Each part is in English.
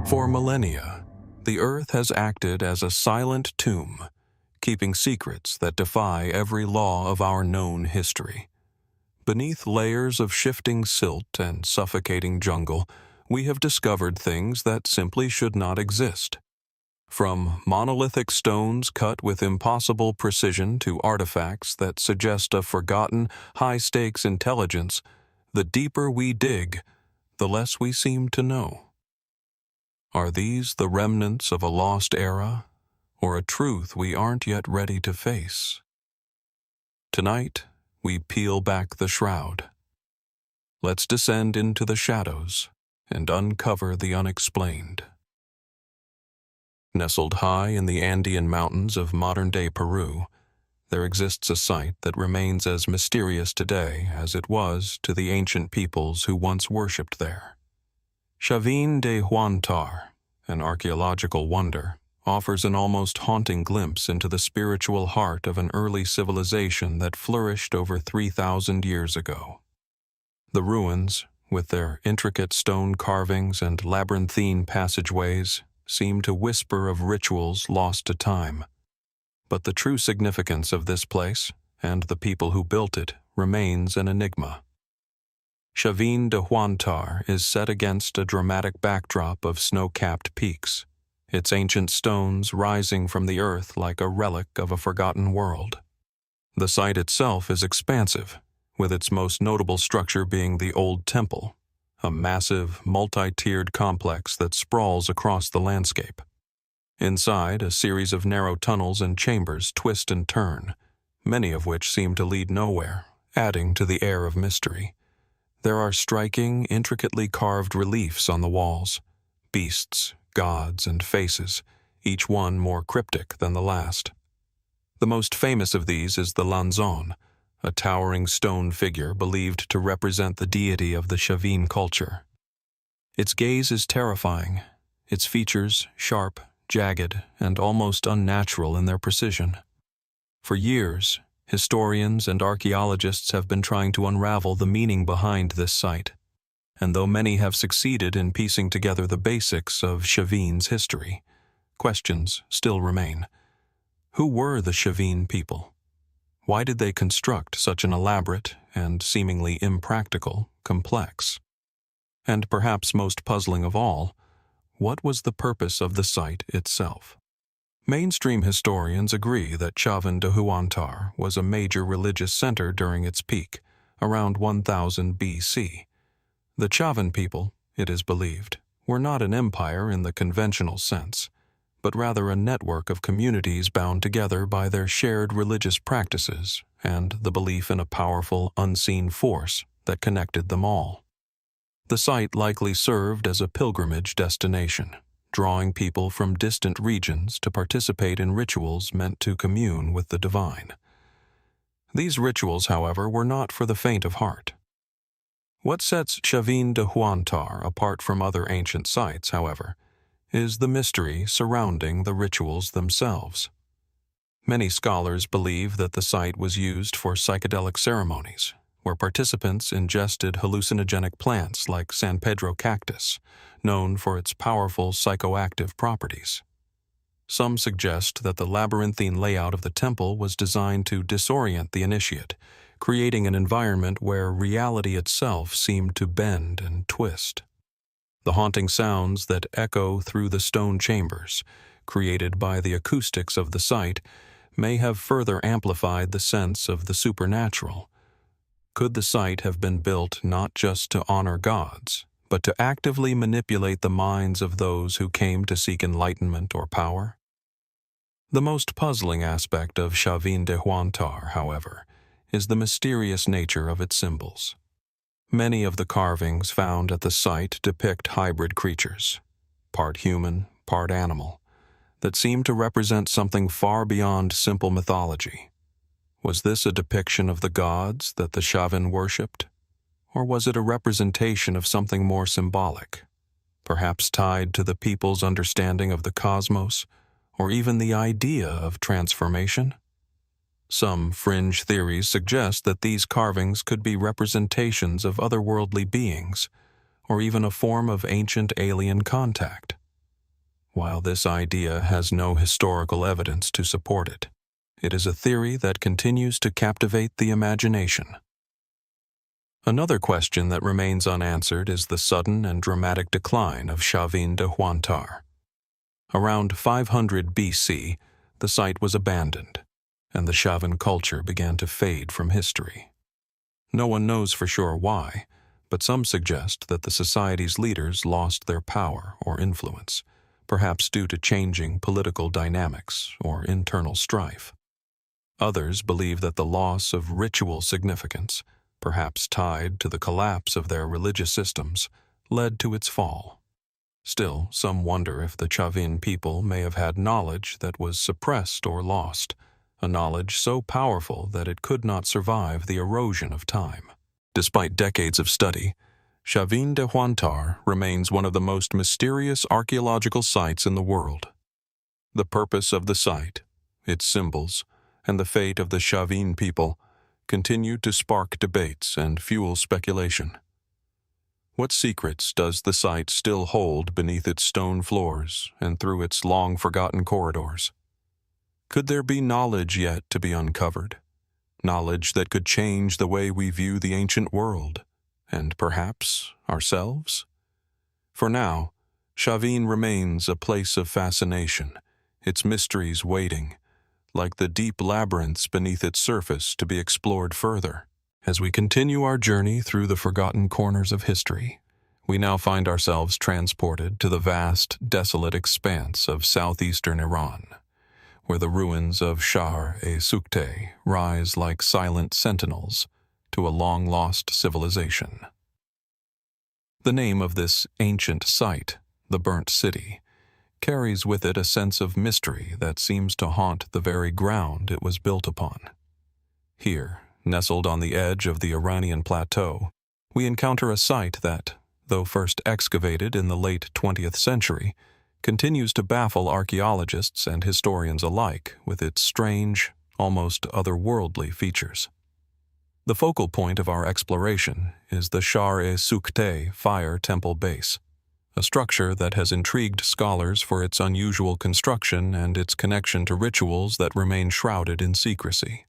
For millennia, the Earth has acted as a silent tomb, keeping secrets that defy every law of our known history. Beneath layers of shifting silt and suffocating jungle, we have discovered things that simply should not exist. From monolithic stones cut with impossible precision to artifacts that suggest a forgotten, high-stakes intelligence, the deeper we dig, the less we seem to know. Are these the remnants of a lost era, or a truth we aren't yet ready to face? Tonight, we peel back the shroud. Let's descend into the shadows and uncover the unexplained. Nestled high in the Andean mountains of modern-day Peru, there exists a site that remains as mysterious today as it was to the ancient peoples who once worshipped there. Chavín de Huantar, an archaeological wonder, offers an almost haunting glimpse into the spiritual heart of an early civilization that flourished over 3,000 years ago. The ruins, with their intricate stone carvings and labyrinthine passageways, seem to whisper of rituals lost to time. But the true significance of this place, and the people who built it, remains an enigma. Chavín de Huantar is set against a dramatic backdrop of snow-capped peaks, its ancient stones rising from the earth like a relic of a forgotten world. The site itself is expansive, with its most notable structure being the Old Temple, a massive, multi-tiered complex that sprawls across the landscape. Inside, a series of narrow tunnels and chambers twist and turn, many of which seem to lead nowhere, adding to the air of mystery. There are striking, intricately carved reliefs on the walls, beasts, gods, and faces, each one more cryptic than the last. The most famous of these is the Lanzon, a towering stone figure believed to represent the deity of the Chavín culture. Its gaze is terrifying, its features sharp, jagged, and almost unnatural in their precision. For years, historians and archaeologists have been trying to unravel the meaning behind this site, and though many have succeeded in piecing together the basics of Chavín's history, questions still remain. Who were the Chavín people? Why did they construct such an elaborate and seemingly impractical complex? And perhaps most puzzling of all, what was the purpose of the site itself? Mainstream historians agree that Chavín de Huantar was a major religious center during its peak, around 1000 BC. The Chavín people, it is believed, were not an empire in the conventional sense, but rather a network of communities bound together by their shared religious practices and the belief in a powerful, unseen force that connected them all. The site likely served as a pilgrimage destination, drawing people from distant regions to participate in rituals meant to commune with the divine. These rituals, however, were not for the faint of heart. What sets Chavín de Huantar apart from other ancient sites, however, is the mystery surrounding the rituals themselves. Many scholars believe that the site was used for psychedelic ceremonies, where participants ingested hallucinogenic plants like San Pedro cactus, known for its powerful psychoactive properties. Some suggest that the labyrinthine layout of the temple was designed to disorient the initiate, creating an environment where reality itself seemed to bend and twist. The haunting sounds that echo through the stone chambers, created by the acoustics of the site, may have further amplified the sense of the supernatural. Could the site have been built not just to honor gods, but to actively manipulate the minds of those who came to seek enlightenment or power? The most puzzling aspect of Chavín de Huantar, however, is the mysterious nature of its symbols. Many of the carvings found at the site depict hybrid creatures, part human, part animal, that seem to represent something far beyond simple mythology. Was this a depiction of the gods that the Chavín worshipped? Or was it a representation of something more symbolic, perhaps tied to the people's understanding of the cosmos, or even the idea of transformation? Some fringe theories suggest that these carvings could be representations of otherworldly beings, or even a form of ancient alien contact. While this idea has no historical evidence to support it, it is a theory that continues to captivate the imagination. Another question that remains unanswered is the sudden and dramatic decline of Chavín de Huantar. Around 500 BC, the site was abandoned, and the Chavín culture began to fade from history. No one knows for sure why, but some suggest that the society's leaders lost their power or influence, perhaps due to changing political dynamics or internal strife. Others believe that the loss of ritual significance, perhaps tied to the collapse of their religious systems, led to its fall. Still, some wonder if the Chavín people may have had knowledge that was suppressed or lost, a knowledge so powerful that it could not survive the erosion of time. Despite decades of study, Chavín de Huantar remains one of the most mysterious archaeological sites in the world. The purpose of the site, its symbols, and the fate of the Chavín people continue to spark debates and fuel speculation. What secrets does the site still hold beneath its stone floors and through its long-forgotten corridors? Could there be knowledge yet to be uncovered? Knowledge that could change the way we view the ancient world, and perhaps ourselves? For now, Chavín remains a place of fascination, its mysteries waiting, like the deep labyrinths beneath its surface to be explored further. As we continue our journey through the forgotten corners of history, we now find ourselves transported to the vast, desolate expanse of southeastern Iran, where the ruins of Shahr-e Sukhteh rise like silent sentinels to a long-lost civilization. The name of this ancient site, the Burnt City, carries with it a sense of mystery that seems to haunt the very ground it was built upon. Here, nestled on the edge of the Iranian plateau, we encounter a site that, though first excavated in the late 20th century, continues to baffle archaeologists and historians alike with its strange, almost otherworldly features. The focal point of our exploration is the Shahr-e Sukhteh fire temple base, a structure that has intrigued scholars for its unusual construction and its connection to rituals that remain shrouded in secrecy.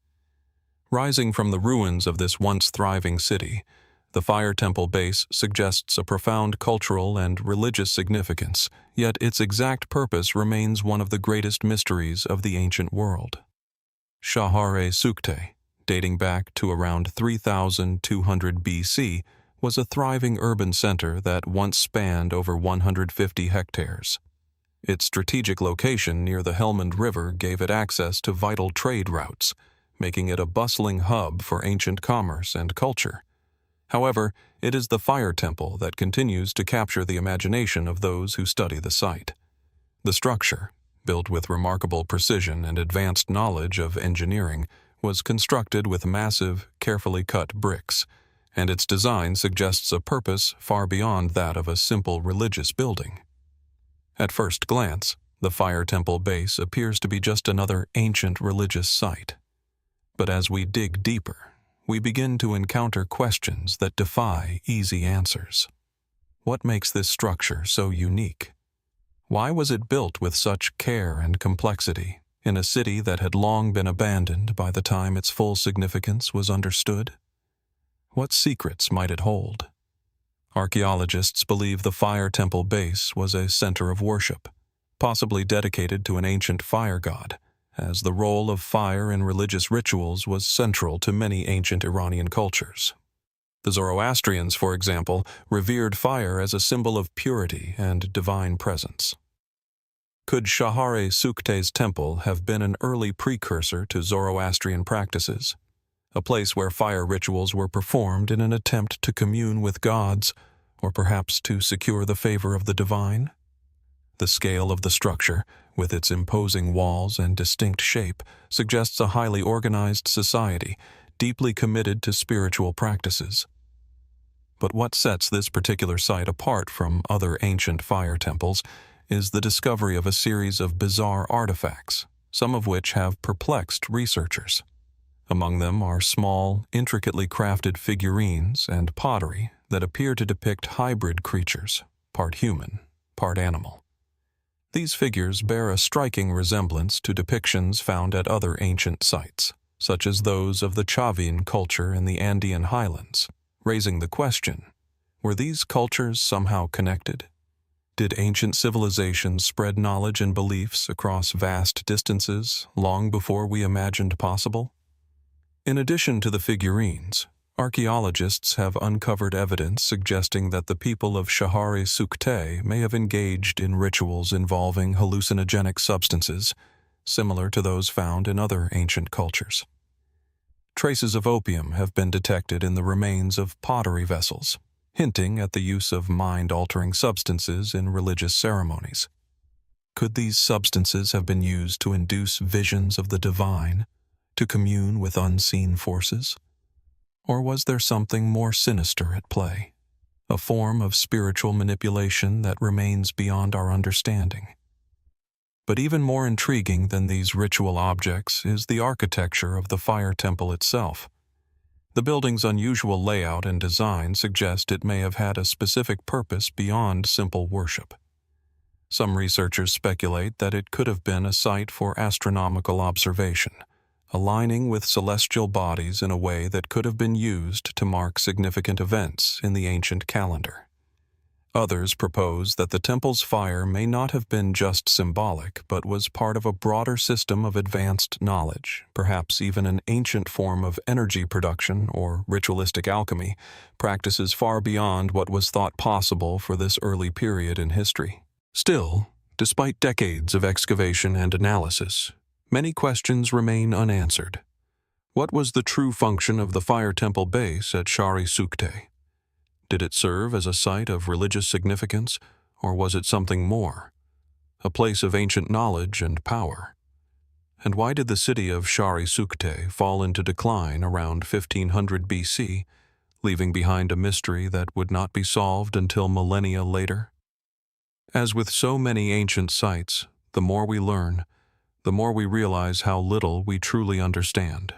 Rising from the ruins of this once thriving city, the fire temple base suggests a profound cultural and religious significance, yet its exact purpose remains one of the greatest mysteries of the ancient world. Shahr-e Sukhteh, dating back to around 3200 BC, was a thriving urban center that once spanned over 150 hectares. Its strategic location near the Helmand River gave it access to vital trade routes, making it a bustling hub for ancient commerce and culture. However, it is the fire temple that continues to capture the imagination of those who study the site. The structure, built with remarkable precision and advanced knowledge of engineering, was constructed with massive, carefully cut bricks, and its design suggests a purpose far beyond that of a simple religious building. At first glance, the fire temple base appears to be just another ancient religious site. But as we dig deeper, we begin to encounter questions that defy easy answers. What makes this structure so unique? Why was it built with such care and complexity in a city that had long been abandoned by the time its full significance was understood? What secrets might it hold? Archaeologists believe the fire temple base was a center of worship, possibly dedicated to an ancient fire god, as the role of fire in religious rituals was central to many ancient Iranian cultures. The Zoroastrians, for example, revered fire as a symbol of purity and divine presence. Could Shahr-e Sukhteh's temple have been an early precursor to Zoroastrian practices, a place where fire rituals were performed in an attempt to commune with gods, or perhaps to secure the favor of the divine? The scale of the structure, with its imposing walls and distinct shape, suggests a highly organized society, deeply committed to spiritual practices. But what sets this particular site apart from other ancient fire temples is the discovery of a series of bizarre artifacts, some of which have perplexed researchers. Among them are small, intricately crafted figurines and pottery that appear to depict hybrid creatures, part human, part animal. These figures bear a striking resemblance to depictions found at other ancient sites, such as those of the Chavín culture in the Andean highlands, raising the question, were these cultures somehow connected? Did ancient civilizations spread knowledge and beliefs across vast distances long before we imagined possible? In addition to the figurines, archaeologists have uncovered evidence suggesting that the people of Shahr-e Sukhteh may have engaged in rituals involving hallucinogenic substances, similar to those found in other ancient cultures. Traces of opium have been detected in the remains of pottery vessels, hinting at the use of mind-altering substances in religious ceremonies. Could these substances have been used to induce visions of the divine, to commune with unseen forces? Or was there something more sinister at play, a form of spiritual manipulation that remains beyond our understanding? But even more intriguing than these ritual objects is the architecture of the fire temple itself. The building's unusual layout and design suggest it may have had a specific purpose beyond simple worship. Some researchers speculate that it could have been a site for astronomical observation, aligning with celestial bodies in a way that could have been used to mark significant events in the ancient calendar. Others propose that the temple's fire may not have been just symbolic, but was part of a broader system of advanced knowledge, perhaps even an ancient form of energy production or ritualistic alchemy, practices far beyond what was thought possible for this early period in history. Still, despite decades of excavation and analysis, many questions remain unanswered. What was the true function of the fire temple base at Shahr-e Sukhteh? Did it serve as a site of religious significance, or was it something more, a place of ancient knowledge and power? And why did the city of Shahr-e Sukhteh fall into decline around 1500 BC, leaving behind a mystery that would not be solved until millennia later? As with so many ancient sites, the more we learn, the more we realize how little we truly understand.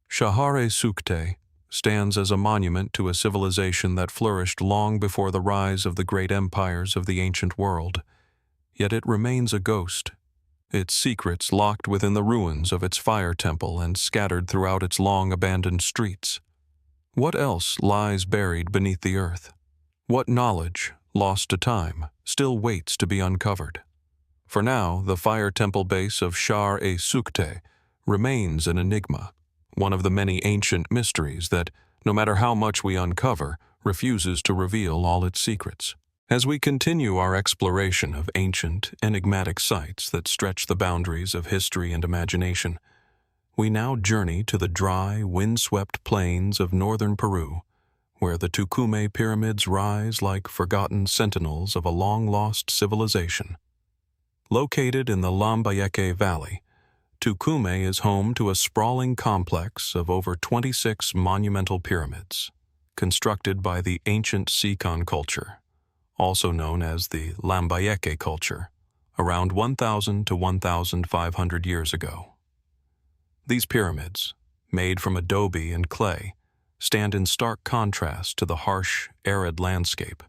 Shahr-e Sukhteh stands as a monument to a civilization that flourished long before the rise of the great empires of the ancient world. Yet it remains a ghost, its secrets locked within the ruins of its fire temple and scattered throughout its long-abandoned streets. What else lies buried beneath the earth? What knowledge, lost to time, still waits to be uncovered? For now, the fire temple base of Shahr-e Sukhteh remains an enigma, one of the many ancient mysteries that, no matter how much we uncover, refuses to reveal all its secrets. As we continue our exploration of ancient, enigmatic sites that stretch the boundaries of history and imagination, we now journey to the dry, wind-swept plains of northern Peru, where the Túcume Pyramids rise like forgotten sentinels of a long-lost civilization. Located in the Lambayeque Valley, Túcume is home to a sprawling complex of over 26 monumental pyramids, constructed by the ancient Sican culture, also known as the Lambayeque culture, around 1,000 to 1,500 years ago. These pyramids, made from adobe and clay, stand in stark contrast to the harsh, arid landscape,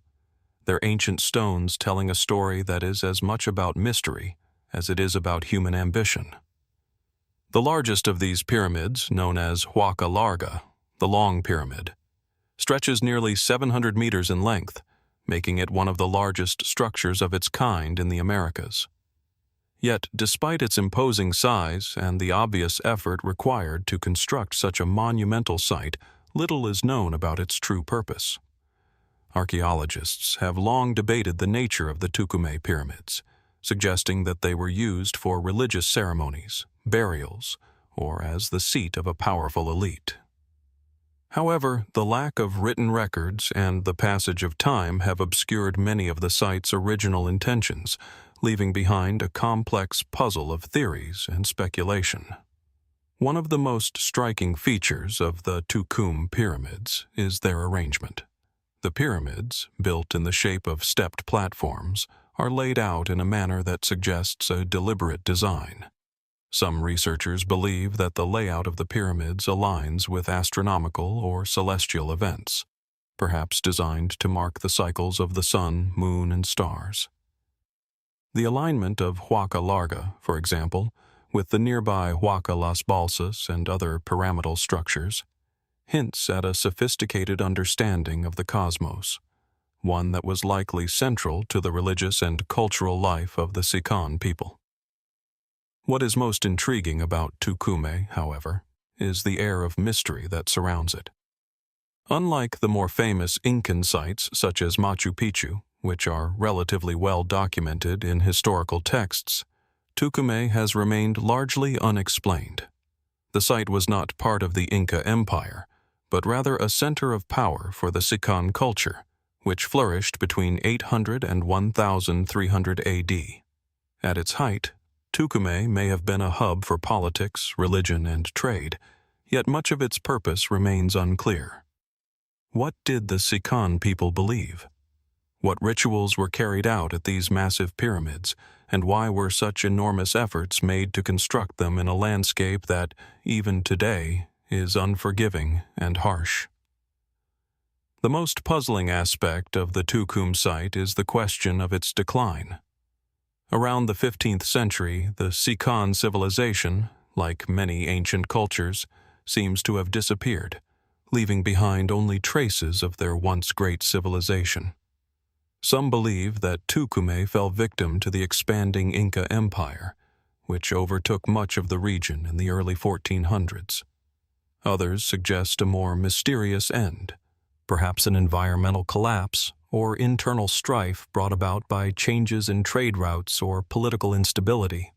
their ancient stones telling a story that is as much about mystery as it is about human ambition. The largest of these pyramids, known as Huaca Larga, the Long Pyramid, stretches nearly 700 meters in length, making it one of the largest structures of its kind in the Americas. Yet, despite its imposing size and the obvious effort required to construct such a monumental site, little is known about its true purpose. Archaeologists have long debated the nature of the Túcume Pyramids, suggesting that they were used for religious ceremonies, burials, or as the seat of a powerful elite. However, the lack of written records and the passage of time have obscured many of the site's original intentions, leaving behind a complex puzzle of theories and speculation. One of the most striking features of the Túcume Pyramids is their arrangement. The pyramids, built in the shape of stepped platforms, are laid out in a manner that suggests a deliberate design. Some researchers believe that the layout of the pyramids aligns with astronomical or celestial events, perhaps designed to mark the cycles of the sun, moon, and stars. The alignment of Huaca Larga, for example, with the nearby Huaca Las Balsas and other pyramidal structures, hints at a sophisticated understanding of the cosmos, one that was likely central to the religious and cultural life of the Sican people. What is most intriguing about Túcume, however, is the air of mystery that surrounds it. Unlike the more famous Incan sites such as Machu Picchu, which are relatively well documented in historical texts, Túcume has remained largely unexplained. The site was not part of the Inca Empire, but rather a center of power for the Sican culture, which flourished between 800 and 1300 AD. At its height, Túcume may have been a hub for politics, religion, and trade, yet much of its purpose remains unclear. What did the Sican people believe? What rituals were carried out at these massive pyramids, and why were such enormous efforts made to construct them in a landscape that, even today, is unforgiving and harsh? The most puzzling aspect of the Túcume site is the question of its decline. Around the 15th century, the Sican civilization, like many ancient cultures, seems to have disappeared, leaving behind only traces of their once great civilization. Some believe that Túcume fell victim to the expanding Inca Empire, which overtook much of the region in the early 1400s. Others suggest a more mysterious end, perhaps an environmental collapse or internal strife brought about by changes in trade routes or political instability.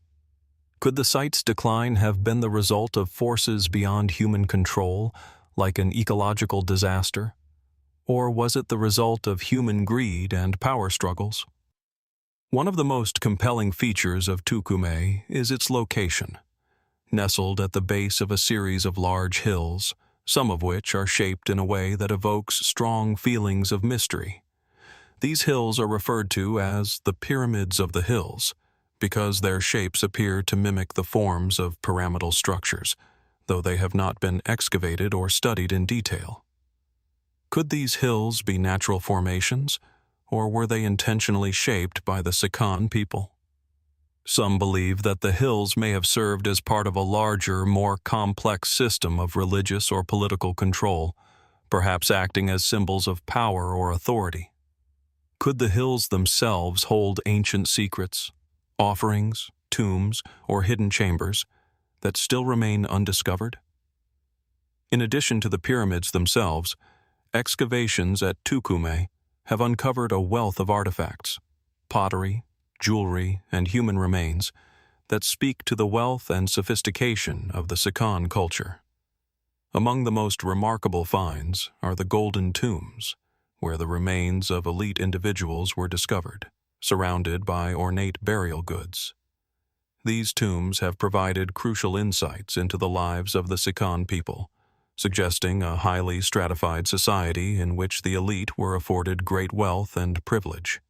Could the site's decline have been the result of forces beyond human control, like an ecological disaster? Or was it the result of human greed and power struggles? One of the most compelling features of Túcume is its location. Nestled at the base of a series of large hills, some of which are shaped in a way that evokes strong feelings of mystery. These hills are referred to as the Pyramids of the Hills, because their shapes appear to mimic the forms of pyramidal structures, though they have not been excavated or studied in detail. Could these hills be natural formations, or were they intentionally shaped by the Sican people? Some believe that the hills may have served as part of a larger, more complex system of religious or political control, perhaps acting as symbols of power or authority. Could the hills themselves hold ancient secrets, offerings, tombs, or hidden chambers that still remain undiscovered? In addition to the pyramids themselves, excavations at Túcume have uncovered a wealth of artifacts, pottery, jewelry, and human remains that speak to the wealth and sophistication of the Sican culture. Among the most remarkable finds are the golden tombs, where the remains of elite individuals were discovered, surrounded by ornate burial goods. These tombs have provided crucial insights into the lives of the Sican people, suggesting a highly stratified society in which the elite were afforded great wealth and privilege.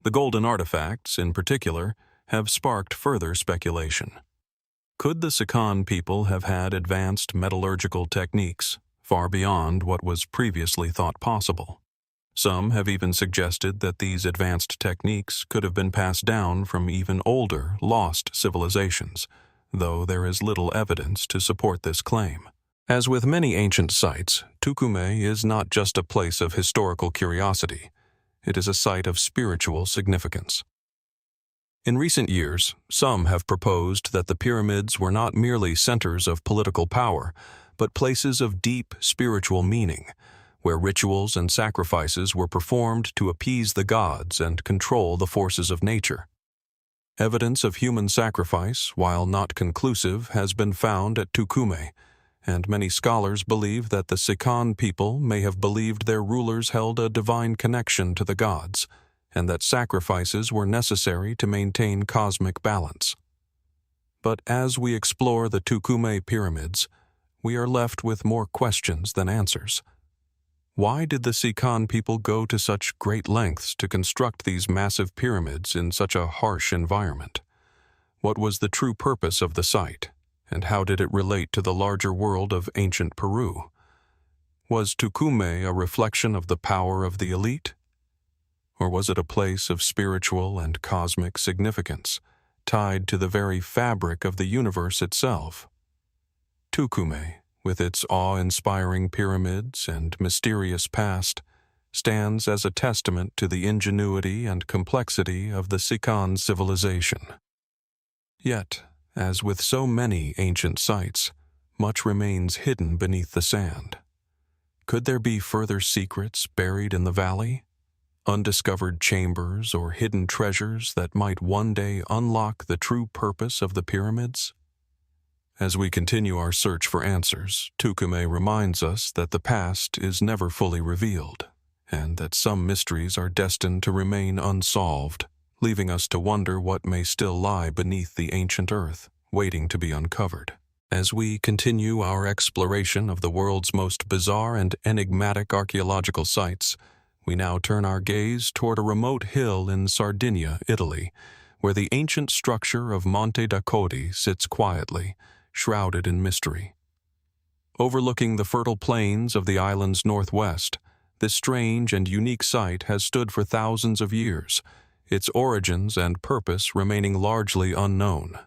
The golden artifacts, in particular, have sparked further speculation. Could the Sican people have had advanced metallurgical techniques far beyond what was previously thought possible? Some have even suggested that these advanced techniques could have been passed down from even older, lost civilizations, though there is little evidence to support this claim. As with many ancient sites, Túcume is not just a place of historical curiosity. It is a site of spiritual significance. In recent years, some have proposed that the pyramids were not merely centers of political power, but places of deep spiritual meaning, where rituals and sacrifices were performed to appease the gods and control the forces of nature. Evidence of human sacrifice, while not conclusive, has been found at Túcume, and many scholars believe that the Sican people may have believed their rulers held a divine connection to the gods, and that sacrifices were necessary to maintain cosmic balance. But as we explore the Túcume pyramids, we are left with more questions than answers. Why did the Sican people go to such great lengths to construct these massive pyramids in such a harsh environment? What was the true purpose of the site? And how did it relate to the larger world of ancient Peru? Was Túcume a reflection of the power of the elite? Or was it a place of spiritual and cosmic significance, tied to the very fabric of the universe itself? Túcume, with its awe-inspiring pyramids and mysterious past, stands as a testament to the ingenuity and complexity of the Sican civilization. Yet, as with so many ancient sites, much remains hidden beneath the sand. Could there be further secrets buried in the valley? Undiscovered chambers or hidden treasures that might one day unlock the true purpose of the pyramids? As we continue our search for answers, Túcume reminds us that the past is never fully revealed, and that some mysteries are destined to remain unsolved, leaving us to wonder what may still lie beneath the ancient earth, waiting to be uncovered. As we continue our exploration of the world's most bizarre and enigmatic archaeological sites, we now turn our gaze toward a remote hill in Sardinia, Italy, where the ancient structure of Monte da Codi sits quietly, shrouded in mystery. Overlooking the fertile plains of the island's northwest, this strange and unique site has stood for thousands of years, its origins and purpose remaining largely unknown.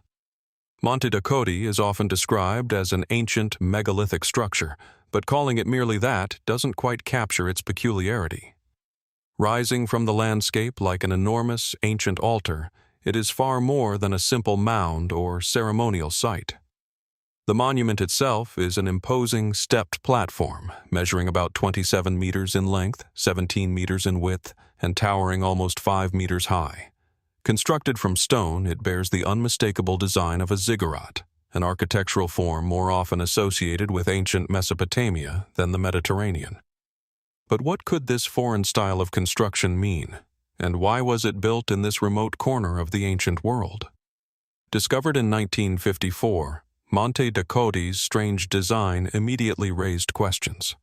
Monte da Codi is often described as an ancient megalithic structure, but calling it merely that doesn't quite capture its peculiarity. Rising from the landscape like an enormous ancient altar, it is far more than a simple mound or ceremonial site. The monument itself is an imposing stepped platform, measuring about 27 meters in length, 17 meters in width, and towering almost 5 meters high. Constructed from stone, it bears the unmistakable design of a ziggurat, an architectural form more often associated with ancient Mesopotamia than the Mediterranean. But what could this foreign style of construction mean, and why was it built in this remote corner of the ancient world? Discovered in 1954, Monte da Codi's strange design immediately raised questions.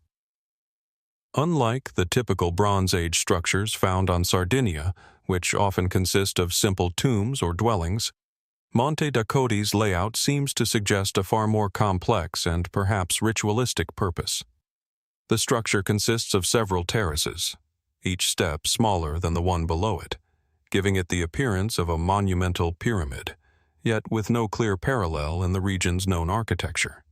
Unlike the typical Bronze Age structures found on Sardinia, which often consist of simple tombs or dwellings, Monte da Codi's layout seems to suggest a far more complex and perhaps ritualistic purpose. The structure consists of several terraces, each step smaller than the one below it, giving it the appearance of a monumental pyramid, yet with no clear parallel in the region's known architecture.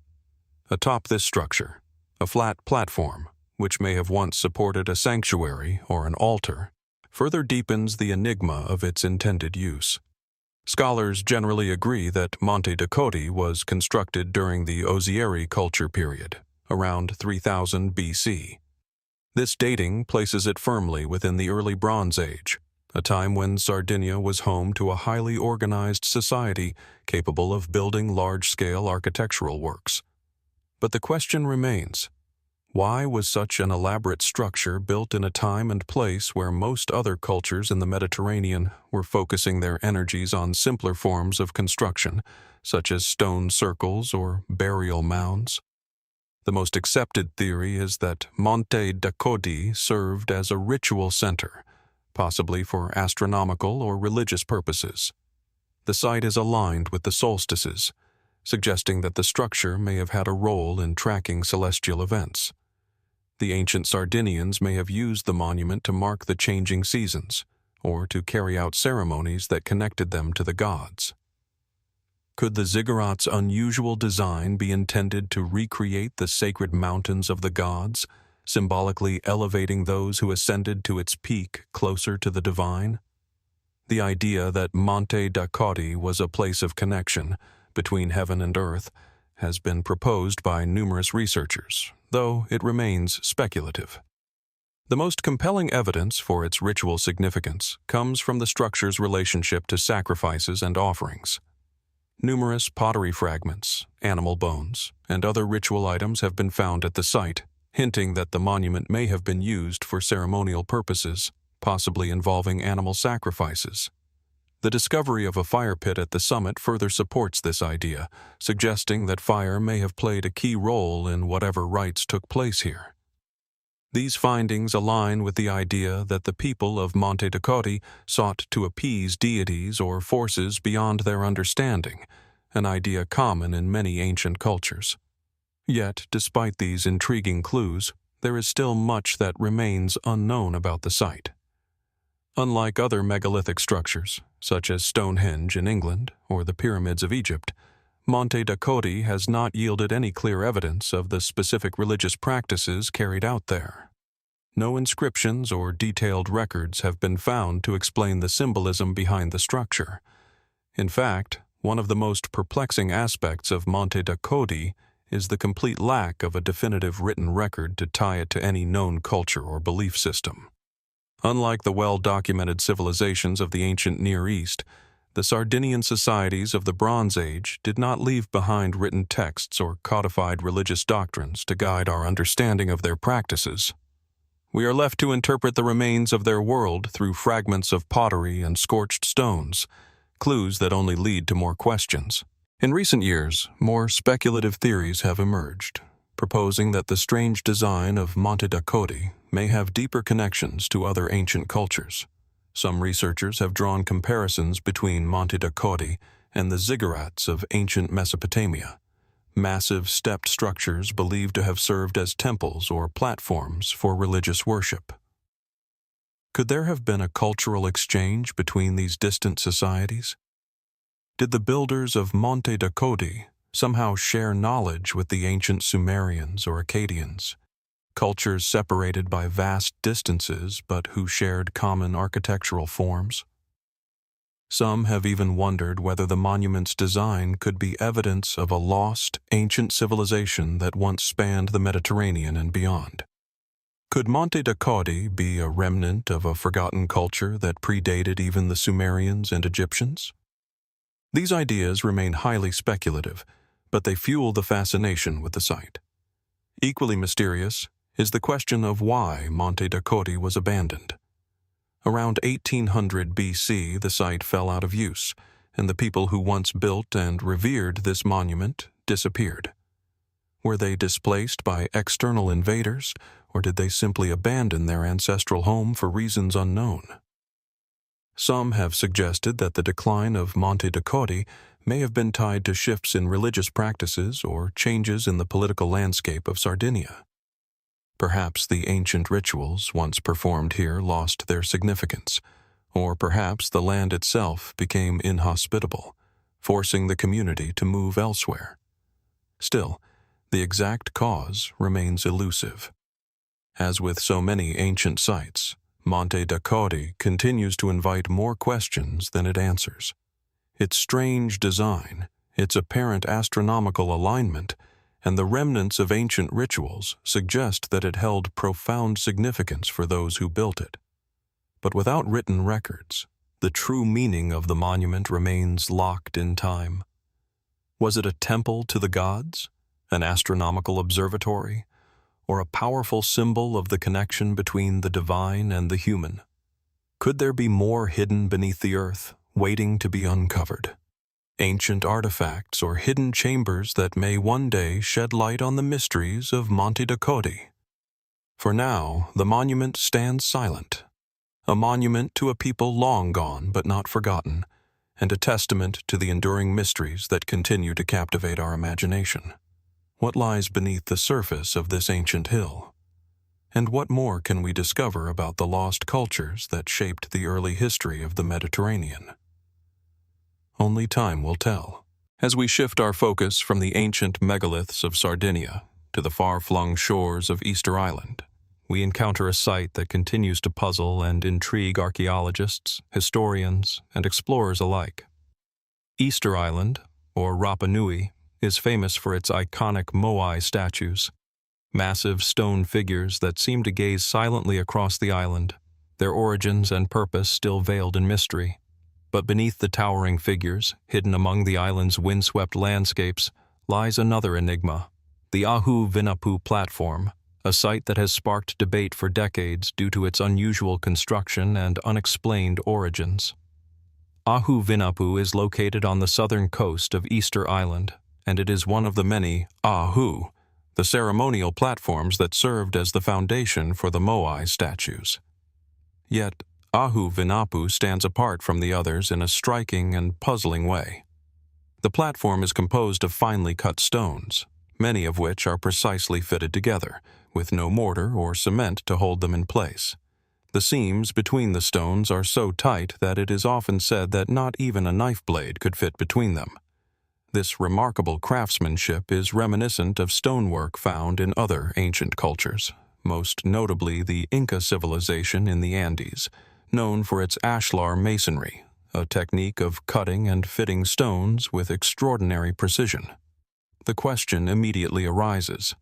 Atop this structure, a flat platform, which may have once supported a sanctuary or an altar, further deepens the enigma of its intended use. Scholars generally agree that Monte da Codi was constructed during the Ozieri culture period, around 3000 BC. This dating places it firmly within the early Bronze Age, a time when Sardinia was home to a highly organized society capable of building large-scale architectural works. But the question remains, why was such an elaborate structure built in a time and place where most other cultures in the Mediterranean were focusing their energies on simpler forms of construction, such as stone circles or burial mounds? The most accepted theory is that Monte da Codi served as a ritual center, possibly for astronomical or religious purposes. The site is aligned with the solstices, suggesting that the structure may have had a role in tracking celestial events. The ancient Sardinians may have used the monument to mark the changing seasons, or to carry out ceremonies that connected them to the gods. Could the ziggurat's unusual design be intended to recreate the sacred mountains of the gods, symbolically elevating those who ascended to its peak closer to the divine? The idea that Monte da Codi was a place of connection between heaven and earth has been proposed by numerous researchers, though it remains speculative. The most compelling evidence for its ritual significance comes from the structure's relationship to sacrifices and offerings. Numerous pottery fragments, animal bones, and other ritual items have been found at the site, hinting that the monument may have been used for ceremonial purposes, possibly involving animal sacrifices. The discovery of a fire pit at the summit further supports this idea, suggesting that fire may have played a key role in whatever rites took place here. These findings align with the idea that the people of Monte da Codi sought to appease deities or forces beyond their understanding, an idea common in many ancient cultures. Yet, despite these intriguing clues, there is still much that remains unknown about the site. Unlike other megalithic structures, such as Stonehenge in England or the Pyramids of Egypt, Monte Dakoti has not yielded any clear evidence of the specific religious practices carried out there. No inscriptions or detailed records have been found to explain the symbolism behind the structure. In fact, one of the most perplexing aspects of Monte Dakoti is the complete lack of a definitive written record to tie it to any known culture or belief system. Unlike the well-documented civilizations of the ancient Near East, the Sardinian societies of the Bronze Age did not leave behind written texts or codified religious doctrines to guide our understanding of their practices. We are left to interpret the remains of their world through fragments of pottery and scorched stones, clues that only lead to more questions. In recent years, more speculative theories have emerged, proposing that the strange design of Monte Dakoti may have deeper connections to other ancient cultures. Some researchers have drawn comparisons between Monte Dakoti and the ziggurats of ancient Mesopotamia, massive stepped structures believed to have served as temples or platforms for religious worship. Could there have been a cultural exchange between these distant societies? Did the builders of Monte Dakoti somehow share knowledge with the ancient Sumerians or Akkadians, cultures separated by vast distances but who shared common architectural forms? Some have even wondered whether the monument's design could be evidence of a lost, ancient civilization that once spanned the Mediterranean and beyond. Could Monte Dakoti be a remnant of a forgotten culture that predated even the Sumerians and Egyptians? These ideas remain highly speculative, but they fuel the fascination with the site. Equally mysterious is the question of why Monte Dakoti was abandoned. Around 1800 BC, the site fell out of use, and the people who once built and revered this monument disappeared. Were they displaced by external invaders, or did they simply abandon their ancestral home for reasons unknown? Some have suggested that the decline of Monte Dakoti may have been tied to shifts in religious practices or changes in the political landscape of Sardinia. Perhaps the ancient rituals once performed here lost their significance, or perhaps the land itself became inhospitable, forcing the community to move elsewhere. Still, the exact cause remains elusive. As with so many ancient sites, Monte Dakoti continues to invite more questions than it answers. Its strange design, its apparent astronomical alignment, and the remnants of ancient rituals suggest that it held profound significance for those who built it. But without written records, the true meaning of the monument remains locked in time. Was it a temple to the gods, an astronomical observatory, or a powerful symbol of the connection between the divine and the human? Could there be more hidden beneath the earth, waiting to be uncovered? Ancient artifacts or hidden chambers that may one day shed light on the mysteries of Monte Dakoti. For now, the monument stands silent, a monument to a people long gone but not forgotten, and a testament to the enduring mysteries that continue to captivate our imagination. What lies beneath the surface of this ancient hill? And what more can we discover about the lost cultures that shaped the early history of the Mediterranean? Only time will tell. As we shift our focus from the ancient megaliths of Sardinia to the far-flung shores of Easter Island, we encounter a site that continues to puzzle and intrigue archaeologists, historians, and explorers alike. Easter Island, or Rapa Nui, is famous for its iconic moai statues, massive stone figures that seem to gaze silently across the island, their origins and purpose still veiled in mystery. But beneath the towering figures, hidden among the island's windswept landscapes, lies another enigma, the Ahu Vinapu Platform, a site that has sparked debate for decades due to its unusual construction and unexplained origins. Ahu Vinapu is located on the southern coast of Easter Island, and it is one of the many Ahu, the ceremonial platforms that served as the foundation for the moai statues. Yet, Ahu Vinapu stands apart from the others in a striking and puzzling way. The platform is composed of finely cut stones, many of which are precisely fitted together, with no mortar or cement to hold them in place. The seams between the stones are so tight that it is often said that not even a knife blade could fit between them. This remarkable craftsmanship is reminiscent of stonework found in other ancient cultures, most notably the Inca civilization in the Andes, known for its ashlar masonry, a technique of cutting and fitting stones with extraordinary precision. The question immediately arises: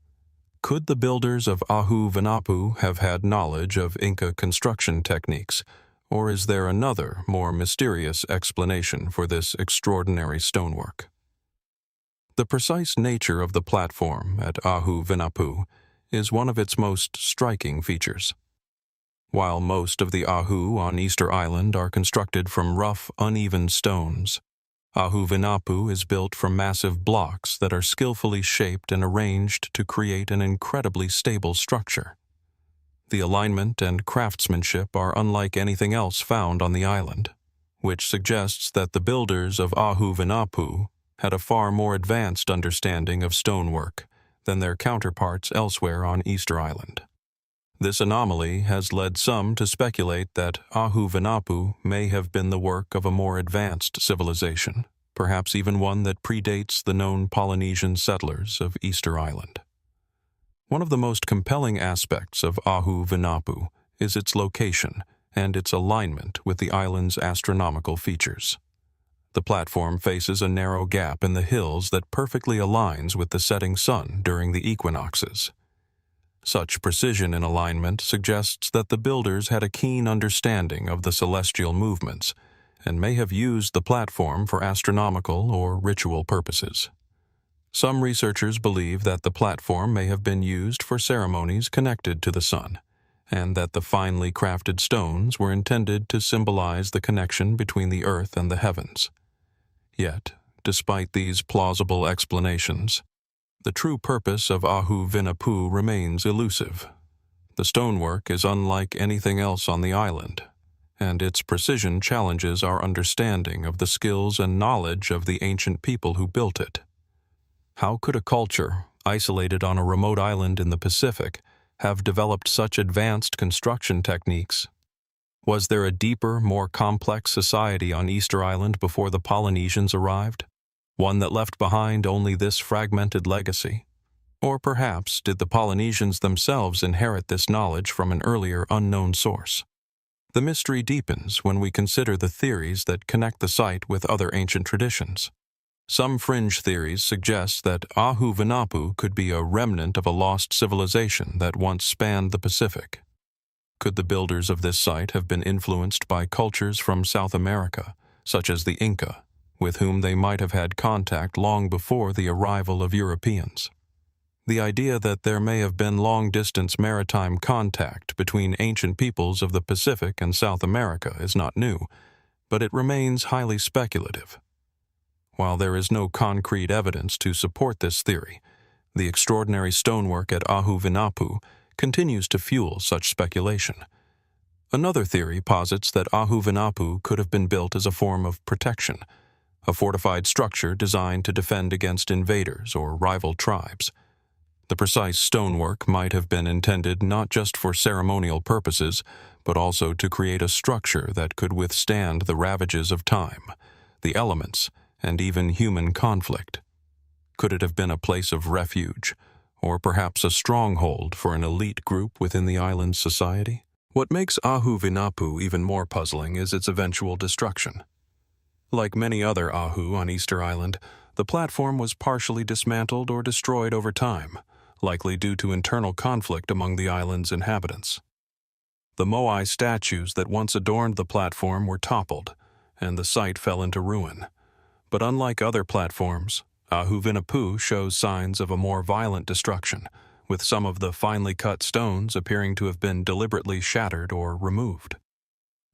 could the builders of Ahu Vinapu have had knowledge of Inca construction techniques, or is there another, more mysterious explanation for this extraordinary stonework? The precise nature of the platform at Ahu Vinapu is one of its most striking features. While most of the Ahu on Easter Island are constructed from rough, uneven stones, Ahu Vinapu is built from massive blocks that are skillfully shaped and arranged to create an incredibly stable structure. The alignment and craftsmanship are unlike anything else found on the island, which suggests that the builders of Ahu Vinapu had a far more advanced understanding of stonework than their counterparts elsewhere on Easter Island. This anomaly has led some to speculate that Ahu Vinapu may have been the work of a more advanced civilization, perhaps even one that predates the known Polynesian settlers of Easter Island. One of the most compelling aspects of Ahu Vinapu is its location and its alignment with the island's astronomical features. The platform faces a narrow gap in the hills that perfectly aligns with the setting sun during the equinoxes. Such precision in alignment suggests that the builders had a keen understanding of the celestial movements and may have used the platform for astronomical or ritual purposes. Some researchers believe that the platform may have been used for ceremonies connected to the sun, and that the finely crafted stones were intended to symbolize the connection between the earth and the heavens. Yet, despite these plausible explanations, the true purpose of Ahu Vinapu remains elusive. The stonework is unlike anything else on the island, and its precision challenges our understanding of the skills and knowledge of the ancient people who built it. How could a culture, isolated on a remote island in the Pacific, have developed such advanced construction techniques? Was there a deeper, more complex society on Easter Island before the Polynesians arrived? One that left behind only this fragmented legacy? Or perhaps did the Polynesians themselves inherit this knowledge from an earlier unknown source? The mystery deepens when we consider the theories that connect the site with other ancient traditions. Some fringe theories suggest that Ahu Vinapu could be a remnant of a lost civilization that once spanned the Pacific. Could the builders of this site have been influenced by cultures from South America, such as the Inca, with whom they might have had contact long before the arrival of Europeans? The idea that there may have been long-distance maritime contact between ancient peoples of the Pacific and South America is not new, but it remains highly speculative. While there is no concrete evidence to support this theory, the extraordinary stonework at Ahu Vinapu continues to fuel such speculation. Another theory posits that Ahu Vinapu could have been built as a form of protection, a fortified structure designed to defend against invaders or rival tribes. The precise stonework might have been intended not just for ceremonial purposes, but also to create a structure that could withstand the ravages of time, the elements, and even human conflict. Could it have been a place of refuge, or perhaps a stronghold for an elite group within the island's society? What makes Ahu Vinapu even more puzzling is its eventual destruction. Like many other Ahu on Easter Island, the platform was partially dismantled or destroyed over time, likely due to internal conflict among the island's inhabitants. The moai statues that once adorned the platform were toppled, and the site fell into ruin. But unlike other platforms, Ahu Vinapu shows signs of a more violent destruction, with some of the finely cut stones appearing to have been deliberately shattered or removed.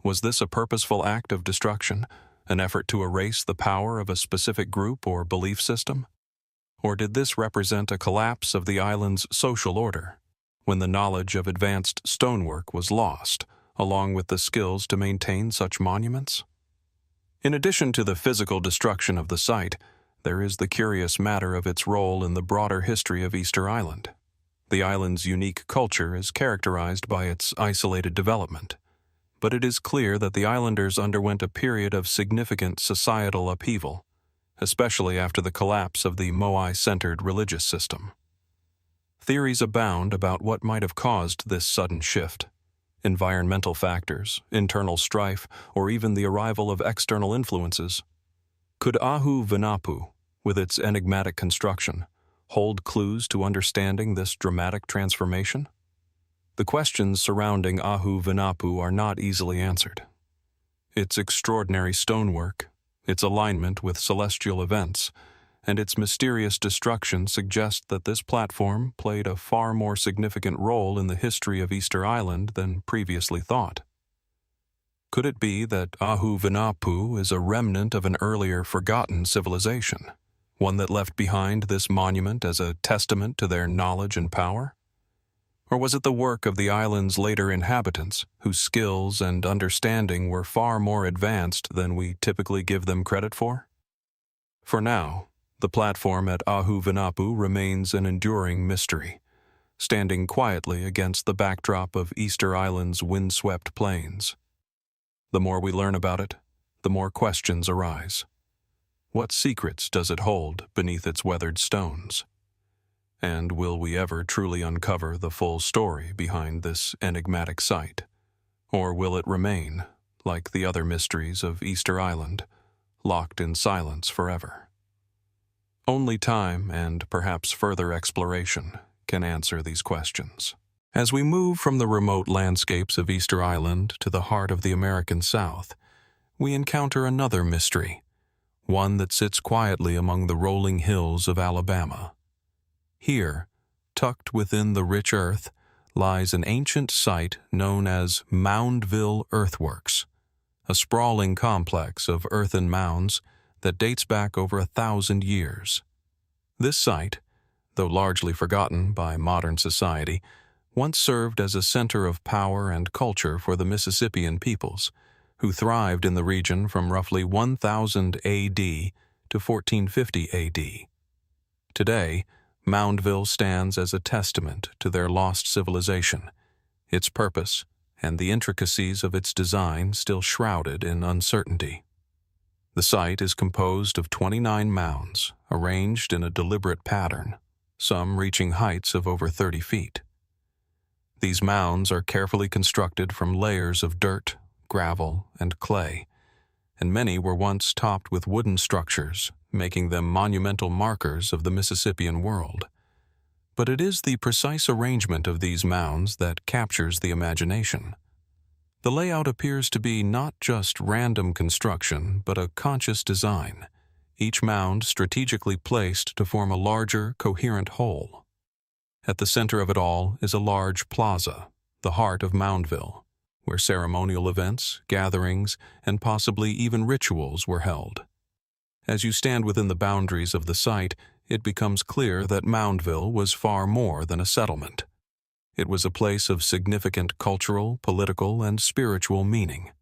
Was this a purposeful act of destruction, an effort to erase the power of a specific group or belief system? Or did this represent a collapse of the island's social order, when the knowledge of advanced stonework was lost, along with the skills to maintain such monuments? In addition to the physical destruction of the site, there is the curious matter of its role in the broader history of Easter Island. The island's unique culture is characterized by its isolated development, but it is clear that the islanders underwent a period of significant societal upheaval, especially after the collapse of the Moai-centered religious system. Theories abound about what might have caused this sudden shift: environmental factors, internal strife, or even the arrival of external influences. Could Ahu Vinapu, with its enigmatic construction, hold clues to understanding this dramatic transformation? The questions surrounding Ahu Vinapu are not easily answered. Its extraordinary stonework, its alignment with celestial events, and its mysterious destruction suggest that this platform played a far more significant role in the history of Easter Island than previously thought. Could it be that Ahu Vinapu is a remnant of an earlier forgotten civilization, one that left behind this monument as a testament to their knowledge and power? Or was it the work of the island's later inhabitants, whose skills and understanding were far more advanced than we typically give them credit for? For now, the platform at Ahu Vinapu remains an enduring mystery, standing quietly against the backdrop of Easter Island's windswept plains. The more we learn about it, the more questions arise. What secrets does it hold beneath its weathered stones? And will we ever truly uncover the full story behind this enigmatic site? Or will it remain, like the other mysteries of Easter Island, locked in silence forever? Only time and perhaps further exploration can answer these questions. As we move from the remote landscapes of Easter Island to the heart of the American South, we encounter another mystery, one that sits quietly among the rolling hills of Alabama. Here, tucked within the rich earth, lies an ancient site known as Moundville Earthworks, a sprawling complex of earthen mounds that dates back over 1,000 years. This site, though largely forgotten by modern society, once served as a center of power and culture for the Mississippian peoples, who thrived in the region from roughly 1000 A.D. to 1450 A.D. Today, Moundville stands as a testament to their lost civilization, its purpose, and the intricacies of its design still shrouded in uncertainty. The site is composed of 29 mounds, arranged in a deliberate pattern, some reaching heights of over 30 feet. These mounds are carefully constructed from layers of dirt, gravel, and clay, and many were once topped with wooden structures, making them monumental markers of the Mississippian world. But it is the precise arrangement of these mounds that captures the imagination. The layout appears to be not just random construction, but a conscious design, each mound strategically placed to form a larger, coherent whole. At the center of it all is a large plaza, the heart of Moundville, where ceremonial events, gatherings, and possibly even rituals were held. As you stand within the boundaries of the site, it becomes clear that Moundville was far more than a settlement. It was a place of significant cultural, political, and spiritual meaning.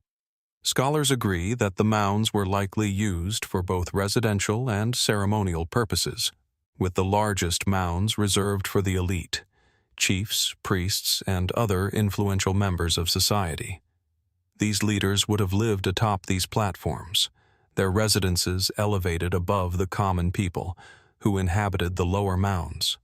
Scholars agree that the mounds were likely used for both residential and ceremonial purposes, with the largest mounds reserved for the elite, chiefs, priests, and other influential members of society. These leaders would have lived atop these platforms, their residences elevated above the common people, who inhabited the lower mounds.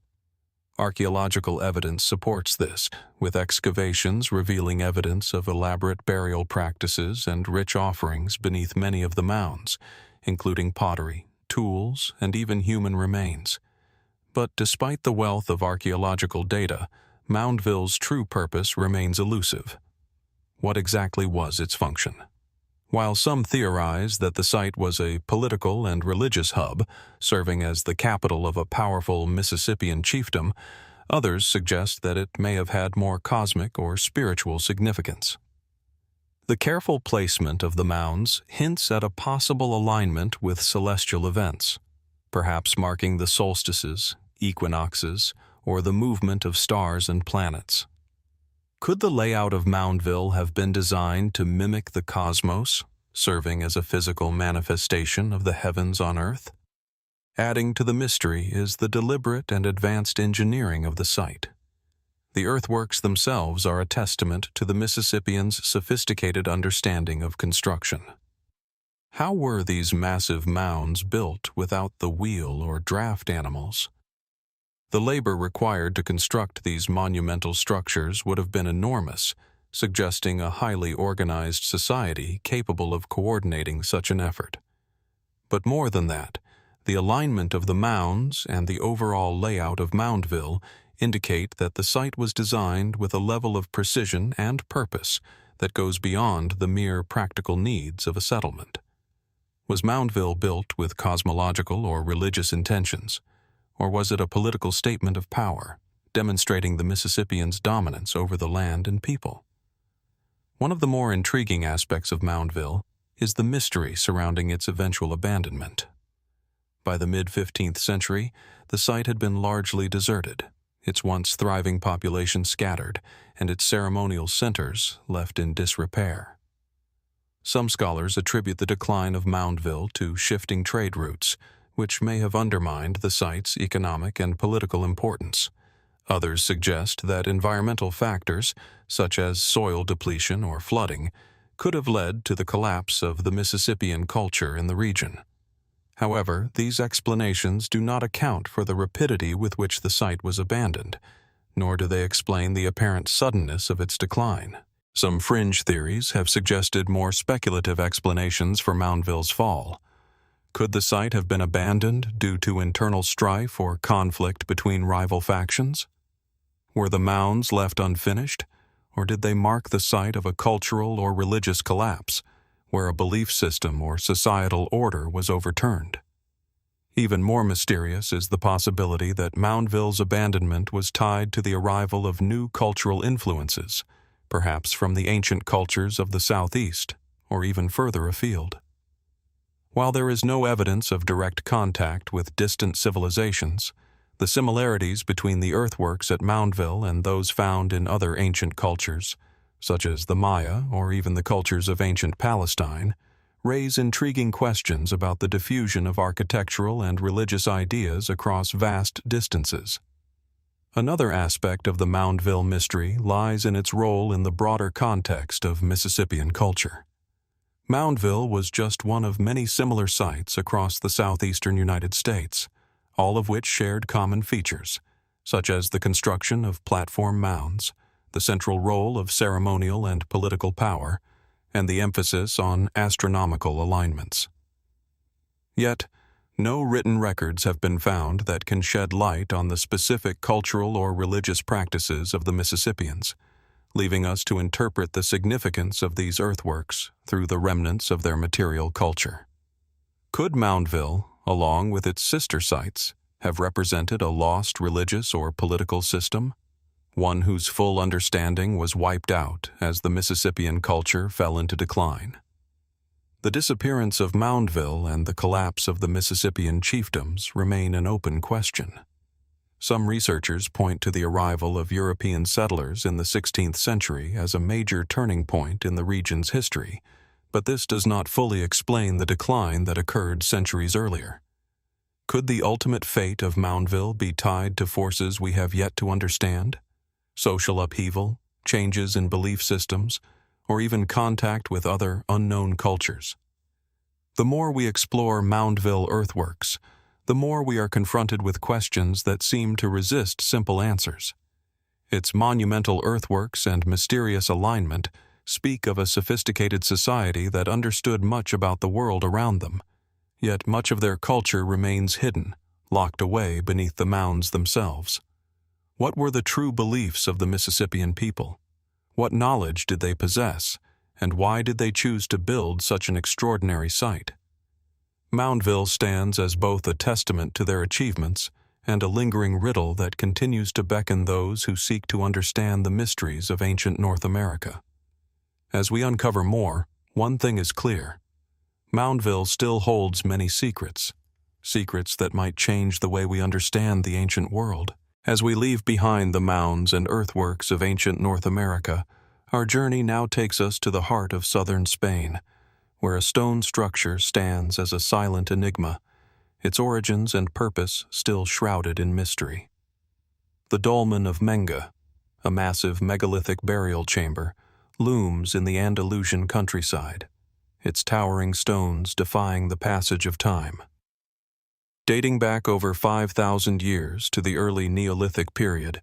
Archaeological evidence supports this, with excavations revealing evidence of elaborate burial practices and rich offerings beneath many of the mounds, including pottery, tools, and even human remains. But despite the wealth of archaeological data, Moundville's true purpose remains elusive. What exactly was its function? While some theorize that the site was a political and religious hub, serving as the capital of a powerful Mississippian chiefdom, others suggest that it may have had more cosmic or spiritual significance. The careful placement of the mounds hints at a possible alignment with celestial events, perhaps marking the solstices, equinoxes, or the movement of stars and planets. Could the layout of Moundville have been designed to mimic the cosmos, serving as a physical manifestation of the heavens on Earth? Adding to the mystery is the deliberate and advanced engineering of the site. The earthworks themselves are a testament to the Mississippians' sophisticated understanding of construction. How were these massive mounds built without the wheel or draft animals? The labor required to construct these monumental structures would have been enormous, suggesting a highly organized society capable of coordinating such an effort. But more than that, the alignment of the mounds and the overall layout of Moundville indicate that the site was designed with a level of precision and purpose that goes beyond the mere practical needs of a settlement. Was Moundville built with cosmological or religious intentions, or was it a political statement of power, demonstrating the Mississippians' dominance over the land and people? One of the more intriguing aspects of Moundville is the mystery surrounding its eventual abandonment. By the mid-15th century, the site had been largely deserted, its once thriving population scattered, and its ceremonial centers left in disrepair. Some scholars attribute the decline of Moundville to shifting trade routes, which may have undermined the site's economic and political importance. Others suggest that environmental factors, such as soil depletion or flooding, could have led to the collapse of the Mississippian culture in the region. However, these explanations do not account for the rapidity with which the site was abandoned, nor do they explain the apparent suddenness of its decline. Some fringe theories have suggested more speculative explanations for Moundville's fall. Could the site have been abandoned due to internal strife or conflict between rival factions? Were the mounds left unfinished, or did they mark the site of a cultural or religious collapse, where a belief system or societal order was overturned? Even more mysterious is the possibility that Moundville's abandonment was tied to the arrival of new cultural influences, perhaps from the ancient cultures of the southeast, or even further afield. While there is no evidence of direct contact with distant civilizations, the similarities between the earthworks at Moundville and those found in other ancient cultures, such as the Maya or even the cultures of ancient Palestine, raise intriguing questions about the diffusion of architectural and religious ideas across vast distances. Another aspect of the Moundville mystery lies in its role in the broader context of Mississippian culture. Moundville was just one of many similar sites across the southeastern United States, all of which shared common features, such as the construction of platform mounds, the central role of ceremonial and political power, and the emphasis on astronomical alignments. Yet, no written records have been found that can shed light on the specific cultural or religious practices of the Mississippians, leaving us to interpret the significance of these earthworks through the remnants of their material culture. Could Moundville, along with its sister sites, have represented a lost religious or political system, one whose full understanding was wiped out as the Mississippian culture fell into decline? The disappearance of Moundville and the collapse of the Mississippian chiefdoms remain an open question. Some researchers point to the arrival of European settlers in the 16th century as a major turning point in the region's history, but this does not fully explain the decline that occurred centuries earlier. Could the ultimate fate of Moundville be tied to forces we have yet to understand? Social upheaval, changes in belief systems, or even contact with other unknown cultures? The more we explore Moundville earthworks, the more we are confronted with questions that seem to resist simple answers. Its monumental earthworks and mysterious alignment speak of a sophisticated society that understood much about the world around them, yet much of their culture remains hidden, locked away beneath the mounds themselves. What were the true beliefs of the Mississippian people? What knowledge did they possess, and why did they choose to build such an extraordinary site? Moundville stands as both a testament to their achievements and a lingering riddle that continues to beckon those who seek to understand the mysteries of ancient North America. As we uncover more, one thing is clear. Moundville still holds many secrets, secrets that might change the way we understand the ancient world. As we leave behind the mounds and earthworks of ancient North America, our journey now takes us to the heart of southern Spain, where a stone structure stands as a silent enigma, its origins and purpose still shrouded in mystery. The Dolmen of Menga, a massive megalithic burial chamber, looms in the Andalusian countryside, its towering stones defying the passage of time. Dating back over 5,000 years to the early Neolithic period,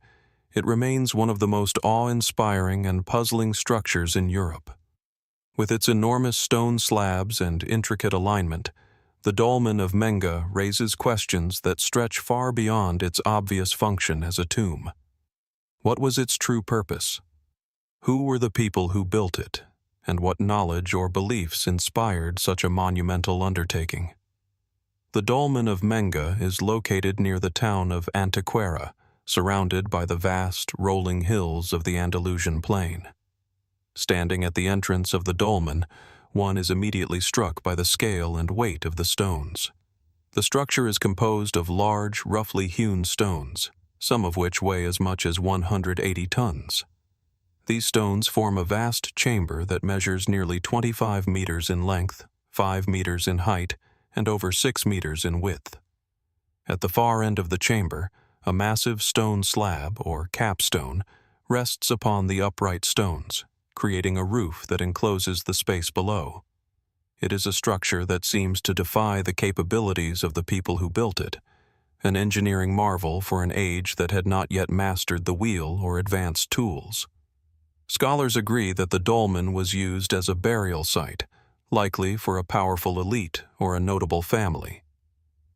it remains one of the most awe-inspiring and puzzling structures in Europe. With its enormous stone slabs and intricate alignment, the Dolmen of Menga raises questions that stretch far beyond its obvious function as a tomb. What was its true purpose? Who were the people who built it, and what knowledge or beliefs inspired such a monumental undertaking? The Dolmen of Menga is located near the town of Antequera, surrounded by the vast, rolling hills of the Andalusian plain. Standing at the entrance of the dolmen, one is immediately struck by the scale and weight of the stones. The structure is composed of large, roughly hewn stones, some of which weigh as much as 180 tons. These stones form a vast chamber that measures nearly 25 meters in length, 5 meters in height, and over 6 meters in width. At the far end of the chamber, a massive stone slab, or capstone, rests upon the upright stones, creating a roof that encloses the space below. It is a structure that seems to defy the capabilities of the people who built it, an engineering marvel for an age that had not yet mastered the wheel or advanced tools. Scholars agree that the dolmen was used as a burial site, likely for a powerful elite or a notable family.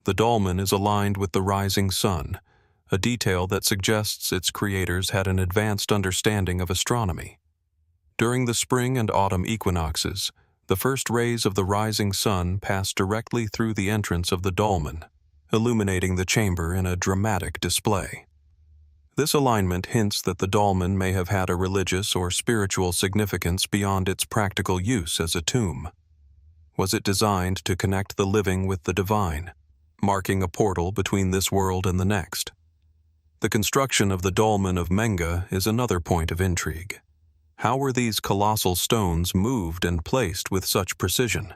The dolmen is aligned with the rising sun, a detail that suggests its creators had an advanced understanding of astronomy. During the spring and autumn equinoxes, the first rays of the rising sun pass directly through the entrance of the dolmen, illuminating the chamber in a dramatic display. This alignment hints that the dolmen may have had a religious or spiritual significance beyond its practical use as a tomb. Was it designed to connect the living with the divine, marking a portal between this world and the next? The construction of the Dolmen of Menga is another point of intrigue. How were these colossal stones moved and placed with such precision?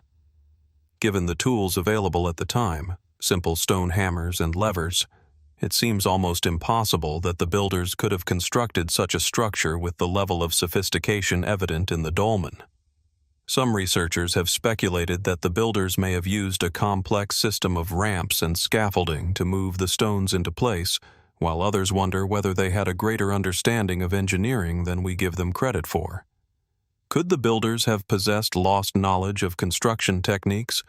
Given the tools available at the time, simple stone hammers and levers, it seems almost impossible that the builders could have constructed such a structure with the level of sophistication evident in the dolmen. Some researchers have speculated that the builders may have used a complex system of ramps and scaffolding to move the stones into place, while others wonder whether they had a greater understanding of engineering than we give them credit for. Could the builders have possessed lost knowledge of construction techniques,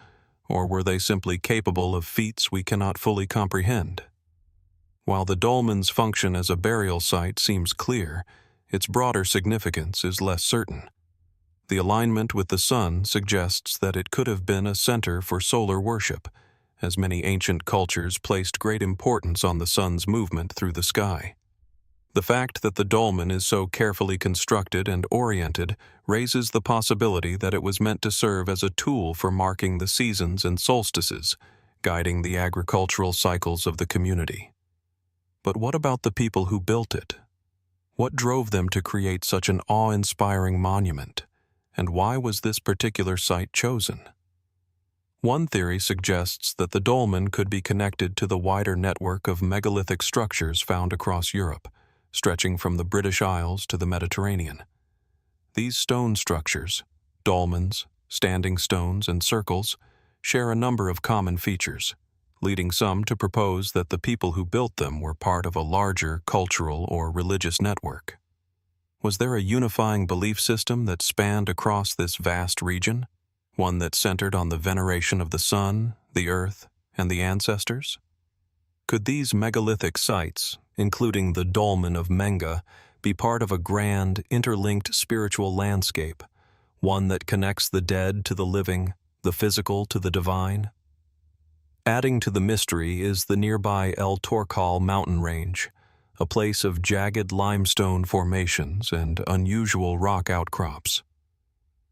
or were they simply capable of feats we cannot fully comprehend? While the dolmen's function as a burial site seems clear, its broader significance is less certain. The alignment with the sun suggests that it could have been a center for solar worship, as many ancient cultures placed great importance on the sun's movement through the sky. The fact that the dolmen is so carefully constructed and oriented raises the possibility that it was meant to serve as a tool for marking the seasons and solstices, guiding the agricultural cycles of the community. But what about the people who built it? What drove them to create such an awe-inspiring monument, and why was this particular site chosen? One theory suggests that the dolmen could be connected to the wider network of megalithic structures found across Europe, stretching from the British Isles to the Mediterranean. These stone structures, dolmens, standing stones, and circles, share a number of common features, leading some to propose that the people who built them were part of a larger cultural or religious network. Was there a unifying belief system that spanned across this vast region? One that centered on the veneration of the sun, the earth, and the ancestors? Could these megalithic sites, including the Dolmen of Menga, be part of a grand, interlinked spiritual landscape, one that connects the dead to the living, the physical to the divine? Adding to the mystery is the nearby El Torcal mountain range, a place of jagged limestone formations and unusual rock outcrops.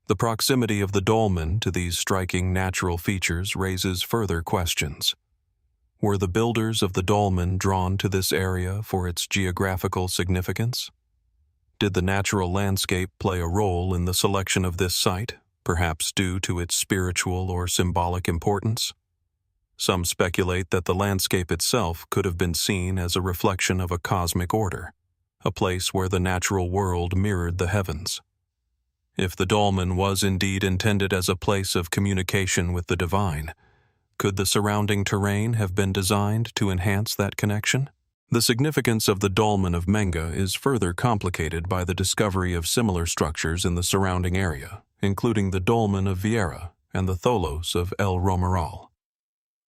The proximity of the dolmen to these striking natural features raises further questions. Were the builders of the dolmen drawn to this area for its geographical significance? Did the natural landscape play a role in the selection of this site, perhaps due to its spiritual or symbolic importance? Some speculate that the landscape itself could have been seen as a reflection of a cosmic order, a place where the natural world mirrored the heavens. If the dolmen was indeed intended as a place of communication with the divine, could the surrounding terrain have been designed to enhance that connection? The significance of the Dolmen of Menga is further complicated by the discovery of similar structures in the surrounding area, including the Dolmen of Vieira and the Tholos of El Romeral.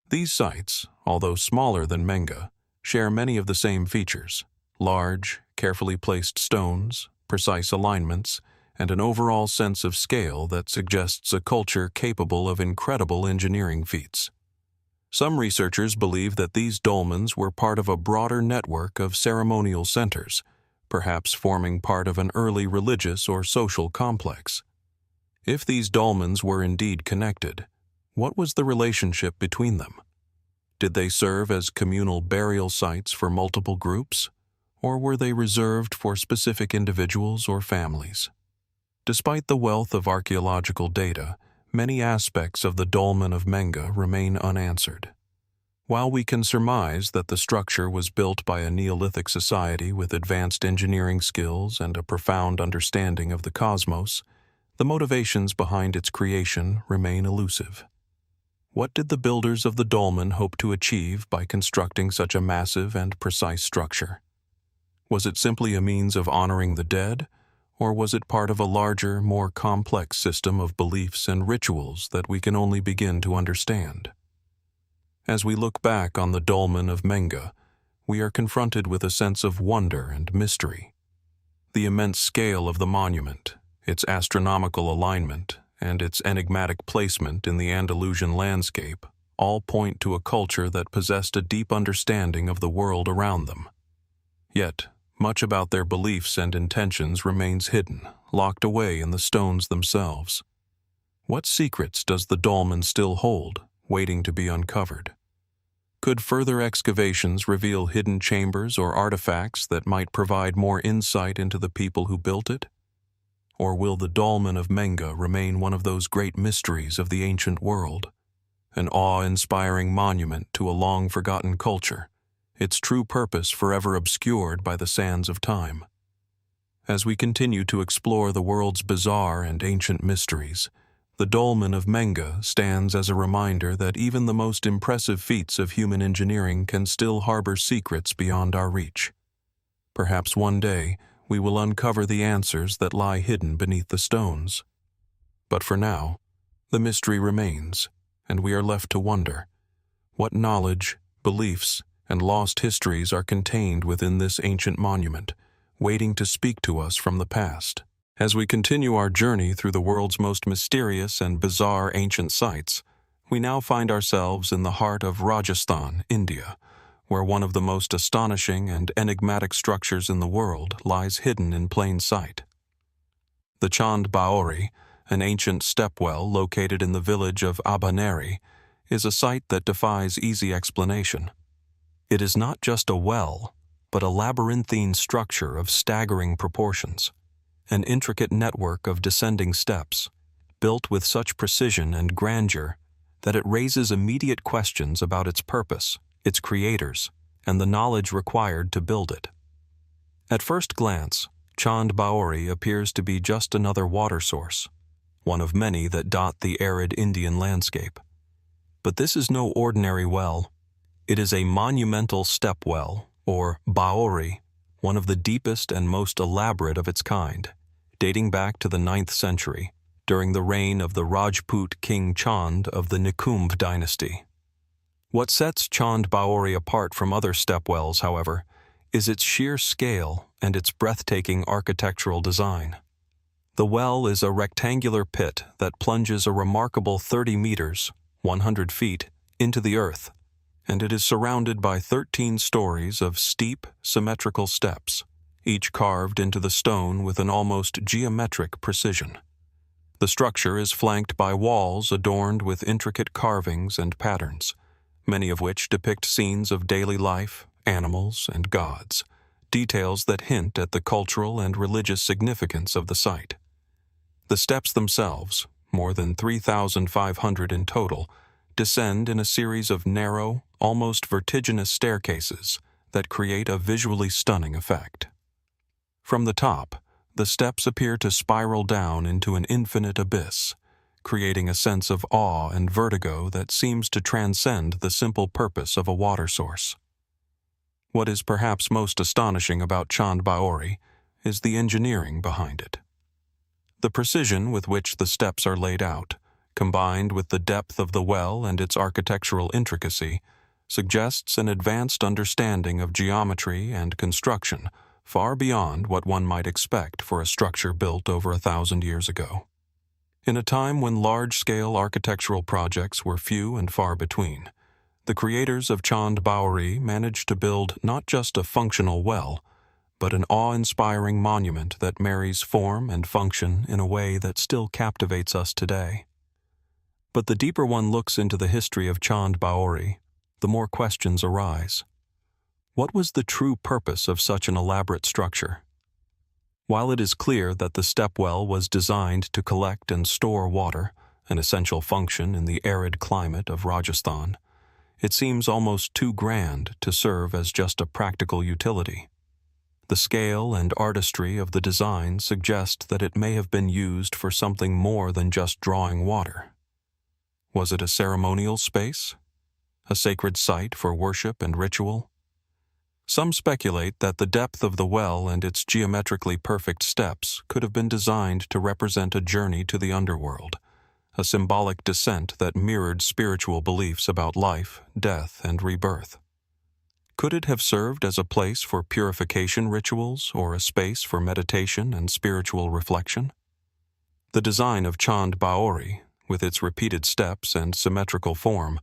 These sites, although smaller than Menga, share many of the same features: large, carefully placed stones, precise alignments, and an overall sense of scale that suggests a culture capable of incredible engineering feats. Some researchers believe that these dolmens were part of a broader network of ceremonial centers, perhaps forming part of an early religious or social complex. If these dolmens were indeed connected, what was the relationship between them? Did they serve as communal burial sites for multiple groups, or were they reserved for specific individuals or families? Despite the wealth of archaeological data, many aspects of the Dolmen of Menga remain unanswered. While we can surmise that the structure was built by a Neolithic society with advanced engineering skills and a profound understanding of the cosmos, the motivations behind its creation remain elusive. What did the builders of the dolmen hope to achieve by constructing such a massive and precise structure? Was it simply a means of honoring the dead, or was it part of a larger, more complex system of beliefs and rituals that we can only begin to understand? As we look back on the Dolmen of Menga, we are confronted with a sense of wonder and mystery. The immense scale of the monument, its astronomical alignment, and its enigmatic placement in the Andalusian landscape all point to a culture that possessed a deep understanding of the world around them. Yet, much about their beliefs and intentions remains hidden, locked away in the stones themselves. What secrets does the dolmen still hold, waiting to be uncovered? Could further excavations reveal hidden chambers or artifacts that might provide more insight into the people who built it? Or will the Dolmen of Menga remain one of those great mysteries of the ancient world, an awe-inspiring monument to a long-forgotten culture, its true purpose forever obscured by the sands of time? As we continue to explore the world's bizarre and ancient mysteries, the Dolmen of Menga stands as a reminder that even the most impressive feats of human engineering can still harbor secrets beyond our reach. Perhaps one day we will uncover the answers that lie hidden beneath the stones. But for now, the mystery remains, and we are left to wonder: what knowledge, beliefs, and lost histories are contained within this ancient monument, waiting to speak to us from the past? As we continue our journey through the world's most mysterious and bizarre ancient sites, we now find ourselves in the heart of Rajasthan, India, where one of the most astonishing and enigmatic structures in the world lies hidden in plain sight. The Chand Baori, an ancient stepwell located in the village of Abaneri, is a site that defies easy explanation. It is not just a well, but a labyrinthine structure of staggering proportions, an intricate network of descending steps, built with such precision and grandeur that it raises immediate questions about its purpose, its creators, and the knowledge required to build it. At first glance, Chand Baori appears to be just another water source, one of many that dot the arid Indian landscape. But this is no ordinary well. It is a monumental step well, or Baori, one of the deepest and most elaborate of its kind, dating back to the 9th century, during the reign of the Rajput King Chand of the Nikumb dynasty. What sets Chand Baori apart from other stepwells, however, is its sheer scale and its breathtaking architectural design. The well is a rectangular pit that plunges a remarkable 30 meters, 100 feet, into the earth, and it is surrounded by 13 stories of steep, symmetrical steps, each carved into the stone with an almost geometric precision. The structure is flanked by walls adorned with intricate carvings and patterns, many of which depict scenes of daily life, animals, and gods, details that hint at the cultural and religious significance of the site. The steps themselves, more than 3,500 in total, descend in a series of narrow, almost vertiginous staircases that create a visually stunning effect. From the top, the steps appear to spiral down into an infinite abyss, creating a sense of awe and vertigo that seems to transcend the simple purpose of a water source. What is perhaps most astonishing about Chand Baori is the engineering behind it. The precision with which the steps are laid out, combined with the depth of the well and its architectural intricacy, suggests an advanced understanding of geometry and construction far beyond what one might expect for a structure built over 1,000 years ago. In a time when large-scale architectural projects were few and far between, the creators of Chand Baori managed to build not just a functional well, but an awe-inspiring monument that marries form and function in a way that still captivates us today. But the deeper one looks into the history of Chand Baori, the more questions arise. What was the true purpose of such an elaborate structure? While it is clear that the stepwell was designed to collect and store water, an essential function in the arid climate of Rajasthan, it seems almost too grand to serve as just a practical utility. The scale and artistry of the design suggest that it may have been used for something more than just drawing water. Was it a ceremonial space? A sacred site for worship and ritual? Some speculate that the depth of the well and its geometrically perfect steps could have been designed to represent a journey to the underworld, a symbolic descent that mirrored spiritual beliefs about life, death, and rebirth. Could it have served as a place for purification rituals or a space for meditation and spiritual reflection? The design of Chand Baori, with its repeated steps and symmetrical form,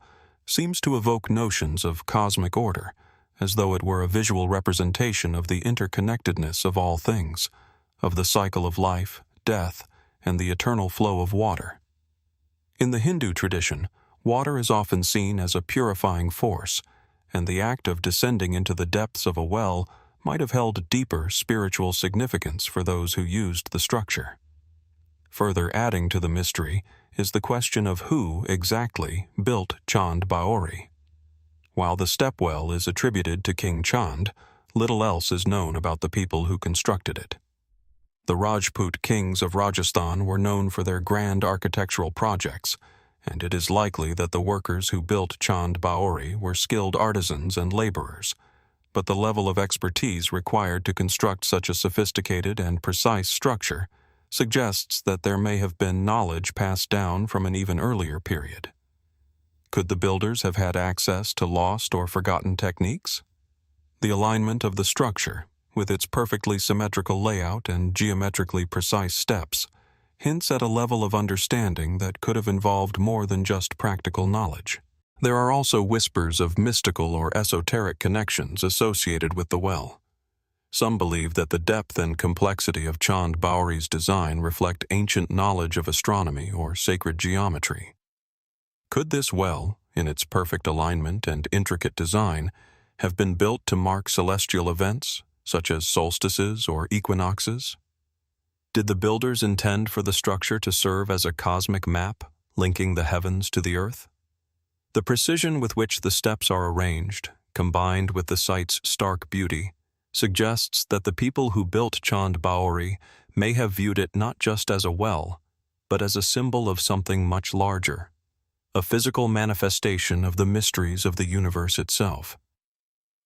seems to evoke notions of cosmic order, as though it were a visual representation of the interconnectedness of all things, of the cycle of life, death, and the eternal flow of water. In the Hindu tradition, water is often seen as a purifying force, and the act of descending into the depths of a well might have held deeper spiritual significance for those who used the structure. Further adding to the mystery is the question of who exactly built Chand Baori. While the stepwell is attributed to King Chand, little else is known about the people who constructed it. The Rajput kings of Rajasthan were known for their grand architectural projects, and it is likely that the workers who built Chand Baori were skilled artisans and laborers, but the level of expertise required to construct such a sophisticated and precise structure suggests that there may have been knowledge passed down from an even earlier period. Could the builders have had access to lost or forgotten techniques? The alignment of the structure, with its perfectly symmetrical layout and geometrically precise steps, hints at a level of understanding that could have involved more than just practical knowledge. There are also whispers of mystical or esoteric connections associated with the well. Some believe that the depth and complexity of Chand Baori's design reflect ancient knowledge of astronomy or sacred geometry. Could this well, in its perfect alignment and intricate design, have been built to mark celestial events, such as solstices or equinoxes? Did the builders intend for the structure to serve as a cosmic map, linking the heavens to the earth? The precision with which the steps are arranged, combined with the site's stark beauty, suggests that the people who built Chand Baori may have viewed it not just as a well, but as a symbol of something much larger, a physical manifestation of the mysteries of the universe itself.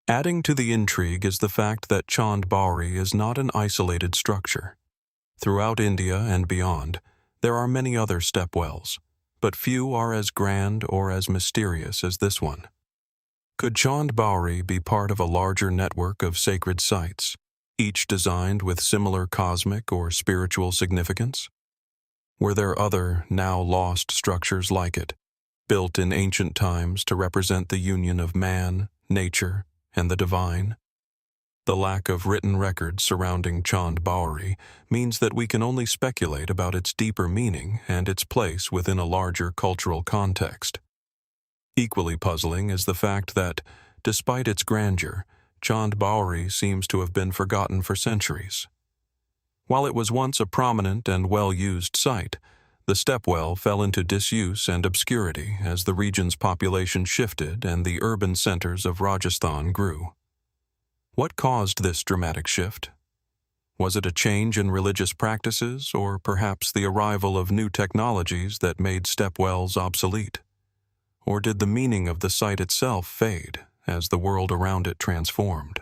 Adding to the intrigue is the fact that Chand Baori is not an isolated structure. Throughout India and beyond, there are many other stepwells, but few are as grand or as mysterious as this one. Could Chand Baori be part of a larger network of sacred sites, each designed with similar cosmic or spiritual significance? Were there other, now lost structures like it, built in ancient times to represent the union of man, nature, and the divine? The lack of written records surrounding Chand Baori means that we can only speculate about its deeper meaning and its place within a larger cultural context. Equally puzzling is the fact that, despite its grandeur, Chand Baori seems to have been forgotten for centuries. While it was once a prominent and well-used site, the stepwell fell into disuse and obscurity as the region's population shifted and the urban centers of Rajasthan grew. What caused this dramatic shift? Was it a change in religious practices, or perhaps the arrival of new technologies that made stepwells obsolete? Or did the meaning of the site itself fade as the world around it transformed?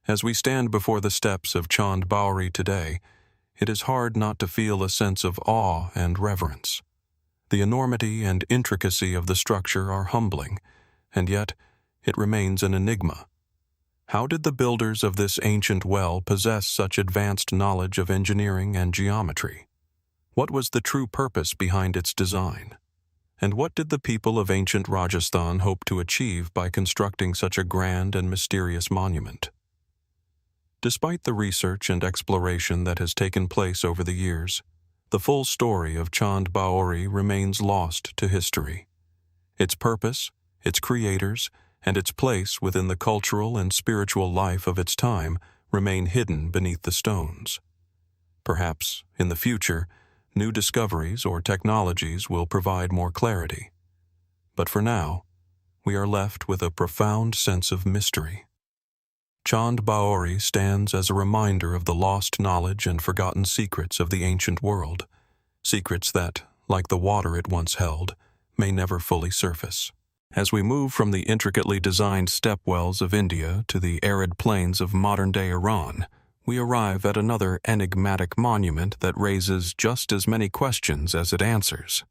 As we stand before the steps of Chand Baori today, it is hard not to feel a sense of awe and reverence. The enormity and intricacy of the structure are humbling, and yet it remains an enigma. How did the builders of this ancient well possess such advanced knowledge of engineering and geometry? What was the true purpose behind its design? And what did the people of ancient Rajasthan hope to achieve by constructing such a grand and mysterious monument? Despite the research and exploration that has taken place over the years, the full story of Chand Baori remains lost to history. Its purpose, its creators, and its place within the cultural and spiritual life of its time remain hidden beneath the stones. Perhaps, in the future, new discoveries or technologies will provide more clarity. But for now, we are left with a profound sense of mystery. Chand Baori stands as a reminder of the lost knowledge and forgotten secrets of the ancient world, secrets that, like the water it once held, may never fully surface. As we move from the intricately designed stepwells of India to the arid plains of modern-day Iran, we arrive at another enigmatic monument that raises just as many questions as it answers.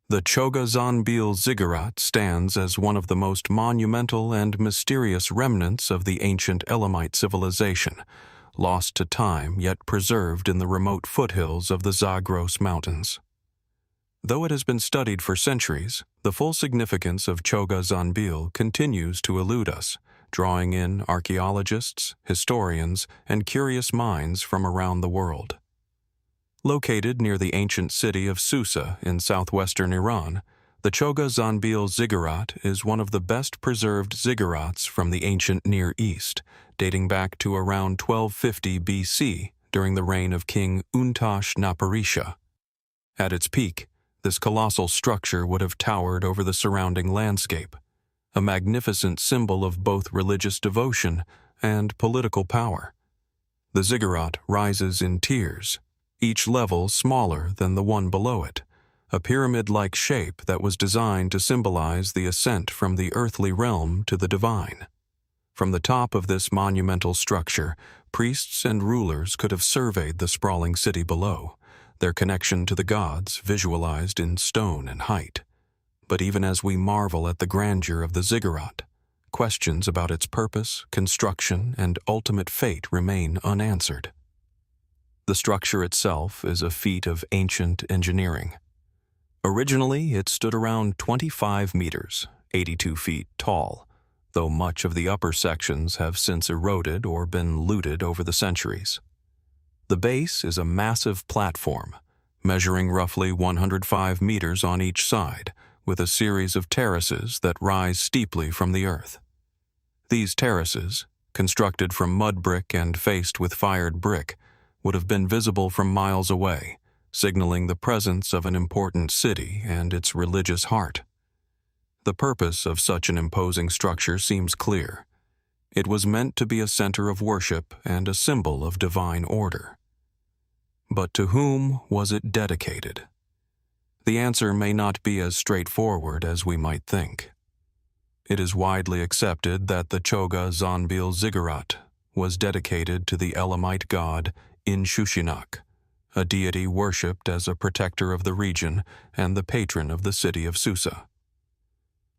The Chogha Zanbil Ziggurat stands as one of the most monumental and mysterious remnants of the ancient Elamite civilization, lost to time yet preserved in the remote foothills of the Zagros Mountains. Though it has been studied for centuries, the full significance of Chogha Zanbil continues to elude us, drawing in archaeologists, historians, and curious minds from around the world. Located near the ancient city of Susa in southwestern Iran, the Chogha Zanbil Ziggurat is one of the best preserved ziggurats from the ancient Near East, dating back to around 1250 BC during the reign of King Untash-Naparisha. At its peak, this colossal structure would have towered over the surrounding landscape, a magnificent symbol of both religious devotion and political power. The ziggurat rises in tiers, each level smaller than the one below it, a pyramid-like shape that was designed to symbolize the ascent from the earthly realm to the divine. From the top of this monumental structure, priests and rulers could have surveyed the sprawling city below, their connection to the gods visualized in stone and height. But even as we marvel at the grandeur of the ziggurat, questions about its purpose, construction, and ultimate fate remain unanswered. The structure itself is a feat of ancient engineering. Originally, it stood around 25 meters, 82 feet tall, though much of the upper sections have since eroded or been looted over the centuries. The base is a massive platform, measuring roughly 105 meters on each side, with a series of terraces that rise steeply from the earth. These terraces, constructed from mud brick and faced with fired brick, would have been visible from miles away, signaling the presence of an important city and its religious heart. The purpose of such an imposing structure seems clear. It was meant to be a center of worship and a symbol of divine order. But to whom was it dedicated? The answer may not be as straightforward as we might think. It is widely accepted that the Chogha Zanbil Ziggurat was dedicated to the Elamite god Inshushinak, a deity worshipped as a protector of the region and the patron of the city of Susa.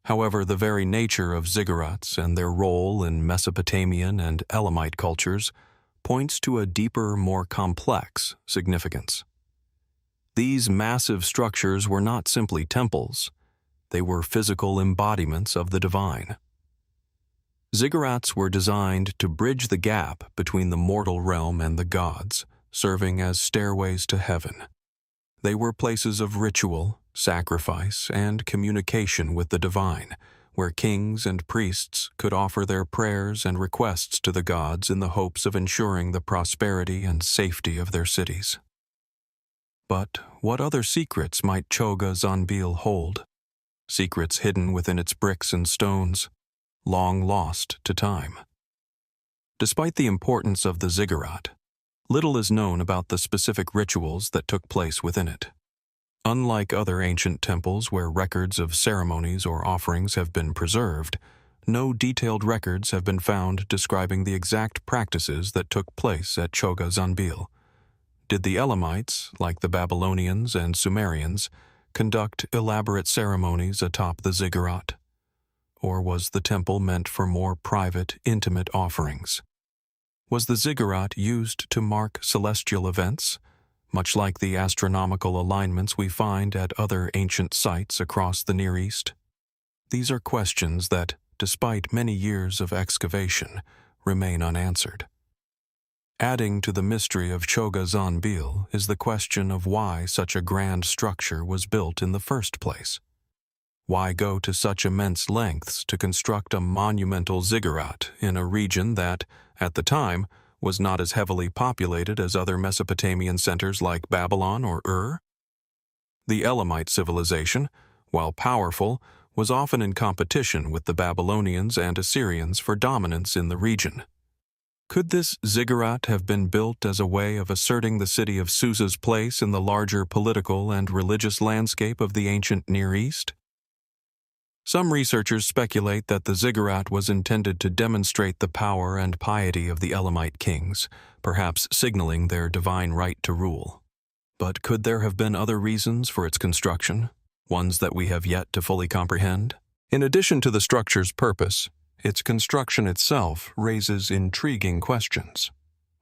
However, the very nature of ziggurats and their role in Mesopotamian and Elamite cultures points to a deeper, more complex significance. These massive structures were not simply temples, they were physical embodiments of the divine. Ziggurats were designed to bridge the gap between the mortal realm and the gods, serving as stairways to heaven. They were places of ritual, sacrifice, and communication with the divine, where kings and priests could offer their prayers and requests to the gods in the hopes of ensuring the prosperity and safety of their cities. But what other secrets might Chogha Zanbil hold? Secrets hidden within its bricks and stones, long lost to time. Despite the importance of the ziggurat, Little is known about the specific rituals that took place within it. Unlike other ancient temples where records of ceremonies or offerings have been preserved, no detailed records have been found describing the exact practices that took place at Chogha Zanbil. Did the Elamites, like the Babylonians and Sumerians, conduct elaborate ceremonies atop the Ziggurat? Or was the temple meant for more private, intimate offerings? Was the Ziggurat used to mark celestial events, much like the astronomical alignments we find at other ancient sites across the Near East? These are questions that, despite many years of excavation, remain unanswered. Adding to the mystery of Chogha Zanbil is the question of why such a grand structure was built in the first place. Why go to such immense lengths to construct a monumental ziggurat in a region that, at the time, was not as heavily populated as other Mesopotamian centers like Babylon or Ur? The Elamite civilization, while powerful, was often in competition with the Babylonians and Assyrians for dominance in the region. Could this ziggurat have been built as a way of asserting the city of Susa's place in the larger political and religious landscape of the ancient Near East? Some researchers speculate that the ziggurat was intended to demonstrate the power and piety of the Elamite kings, perhaps signaling their divine right to rule. But could there have been other reasons for its construction, ones that we have yet to fully comprehend? In addition to the structure's purpose, its construction itself raises intriguing questions.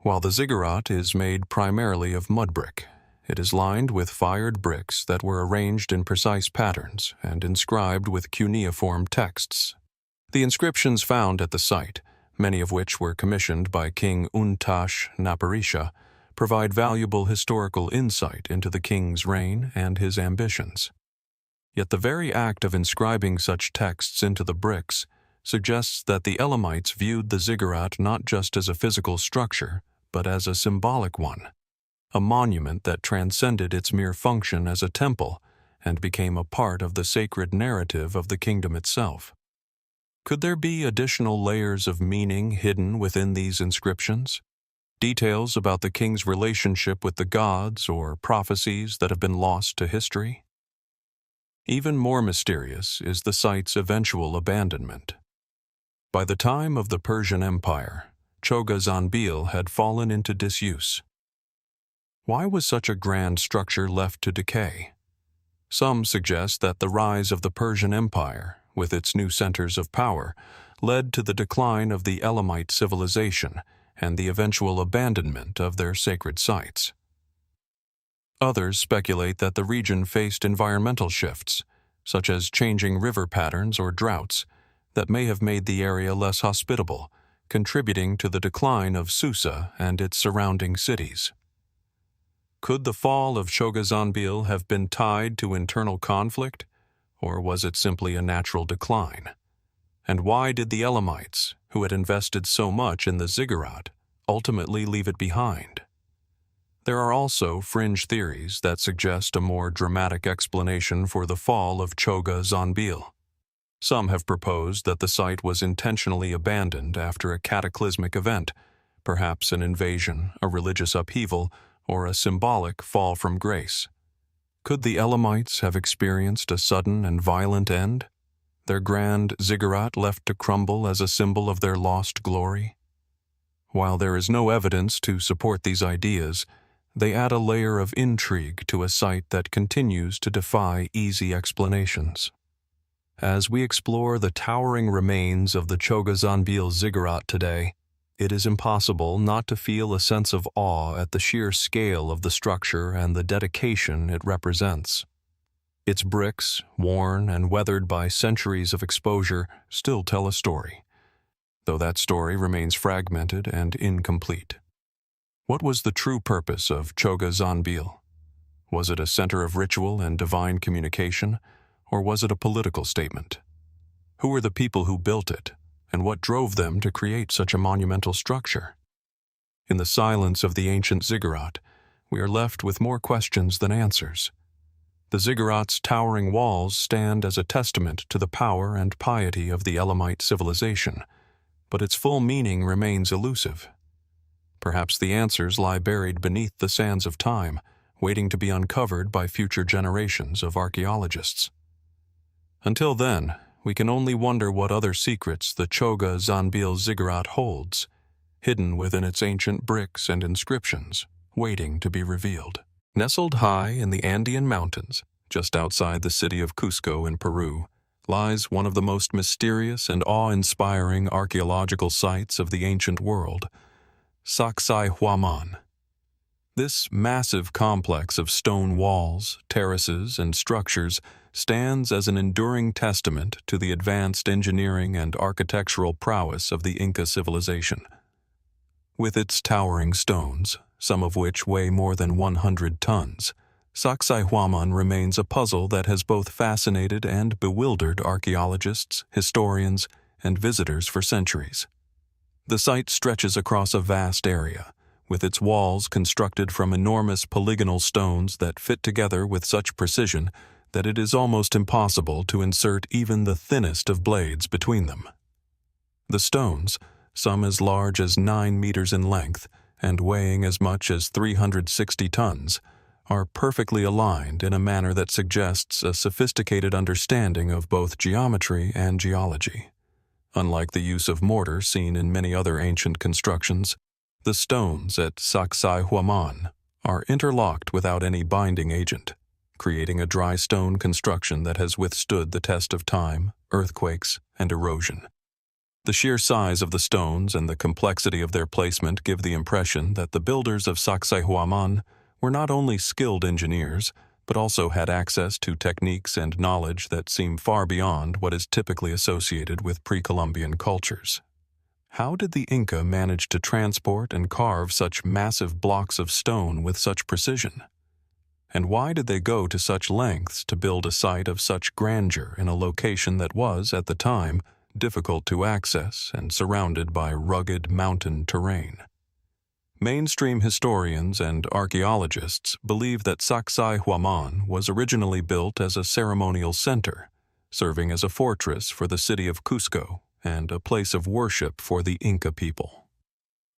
While the ziggurat is made primarily of mud brick, it is lined with fired bricks that were arranged in precise patterns and inscribed with cuneiform texts. The inscriptions found at the site, many of which were commissioned by King Untash-Naparisha, provide valuable historical insight into the king's reign and his ambitions. Yet the very act of inscribing such texts into the bricks suggests that the Elamites viewed the ziggurat not just as a physical structure, but as a symbolic one, a monument that transcended its mere function as a temple and became a part of the sacred narrative of the kingdom itself. Could there be additional layers of meaning hidden within these inscriptions? Details about the king's relationship with the gods or prophecies that have been lost to history? Even more mysterious is the site's eventual abandonment. By the time of the Persian Empire, Chogha Zanbil had fallen into disuse. Why was such a grand structure left to decay? Some suggest that the rise of the Persian Empire, with its new centers of power, led to the decline of the Elamite civilization and the eventual abandonment of their sacred sites. Others speculate that the region faced environmental shifts, such as changing river patterns or droughts, that may have made the area less hospitable, contributing to the decline of Susa and its surrounding cities. Could the fall of Chogha Zanbil have been tied to internal conflict, or was it simply a natural decline? And why did the Elamites, who had invested so much in the ziggurat, ultimately leave it behind? There are also fringe theories that suggest a more dramatic explanation for the fall of Chogha Zanbil. Some have proposed that the site was intentionally abandoned after a cataclysmic event, perhaps an invasion, a religious upheaval, or a symbolic fall from grace. Could the Elamites have experienced a sudden and violent end, their grand ziggurat left to crumble as a symbol of their lost glory? While there is no evidence to support these ideas, they add a layer of intrigue to a site that continues to defy easy explanations. As we explore the towering remains of the Chogha Zanbil ziggurat today, it is impossible not to feel a sense of awe at the sheer scale of the structure and the dedication it represents. Its bricks, worn and weathered by centuries of exposure, still tell a story, though that story remains fragmented and incomplete. What was the true purpose of Chogha Zanbil? Was it a center of ritual and divine communication, or was it a political statement? Who were the people who built it, and what drove them to create such a monumental structure? In the silence of the ancient ziggurat, we are left with more questions than answers. The ziggurat's towering walls stand as a testament to the power and piety of the Elamite civilization, but its full meaning remains elusive. Perhaps the answers lie buried beneath the sands of time, waiting to be uncovered by future generations of archaeologists. Until then, we can only wonder what other secrets the Chogha Zanbil Ziggurat holds, hidden within its ancient bricks and inscriptions, waiting to be revealed. Nestled high in the Andean mountains, just outside the city of Cusco in Peru, lies one of the most mysterious and awe-inspiring archaeological sites of the ancient world, Sacsayhuamán. This massive complex of stone walls, terraces, and structures stands as an enduring testament to the advanced engineering and architectural prowess of the Inca civilization. With its towering stones, some of which weigh more than 100 tons, Sacsayhuamán remains a puzzle that has both fascinated and bewildered archaeologists, historians, and visitors for centuries. The site stretches across a vast area, with its walls constructed from enormous polygonal stones that fit together with such precision that it is almost impossible to insert even the thinnest of blades between them. The stones, some as large as 9 meters in length and weighing as much as 360 tons, are perfectly aligned in a manner that suggests a sophisticated understanding of both geometry and geology. Unlike the use of mortar seen in many other ancient constructions, the stones at Sacsayhuamán are interlocked without any binding agent, creating a dry stone construction that has withstood the test of time, earthquakes, and erosion. The sheer size of the stones and the complexity of their placement give the impression that the builders of Sacsayhuamán were not only skilled engineers, but also had access to techniques and knowledge that seem far beyond what is typically associated with pre-Columbian cultures. How did the Inca manage to transport and carve such massive blocks of stone with such precision? And why did they go to such lengths to build a site of such grandeur in a location that was, at the time, difficult to access and surrounded by rugged mountain terrain? Mainstream historians and archaeologists believe that Sacsayhuamán was originally built as a ceremonial center, serving as a fortress for the city of Cusco and a place of worship for the Inca people.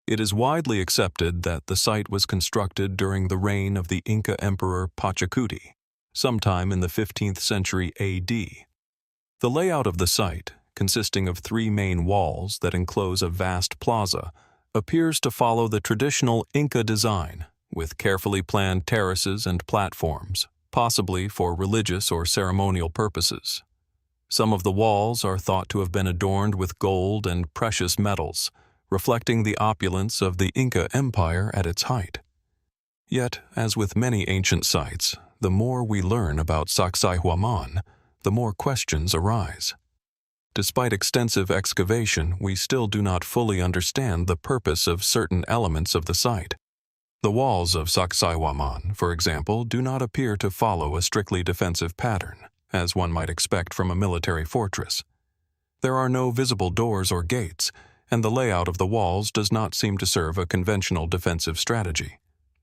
It is widely accepted that the site was constructed during the reign of the Inca Emperor Pachacuti, sometime in the 15th century AD. The layout of the site, consisting of 3 main walls that enclose a vast plaza, appears to follow the traditional Inca design, with carefully planned terraces and platforms, possibly for religious or ceremonial purposes. Some of the walls are thought to have been adorned with gold and precious metals, reflecting the opulence of the Inca Empire at its height. Yet, as with many ancient sites, the more we learn about Sacsayhuamán, the more questions arise. Despite extensive excavation, we still do not fully understand the purpose of certain elements of the site. The walls of Sacsayhuamán, for example, do not appear to follow a strictly defensive pattern, as one might expect from a military fortress. There are no visible doors or gates, and the layout of the walls does not seem to serve a conventional defensive strategy.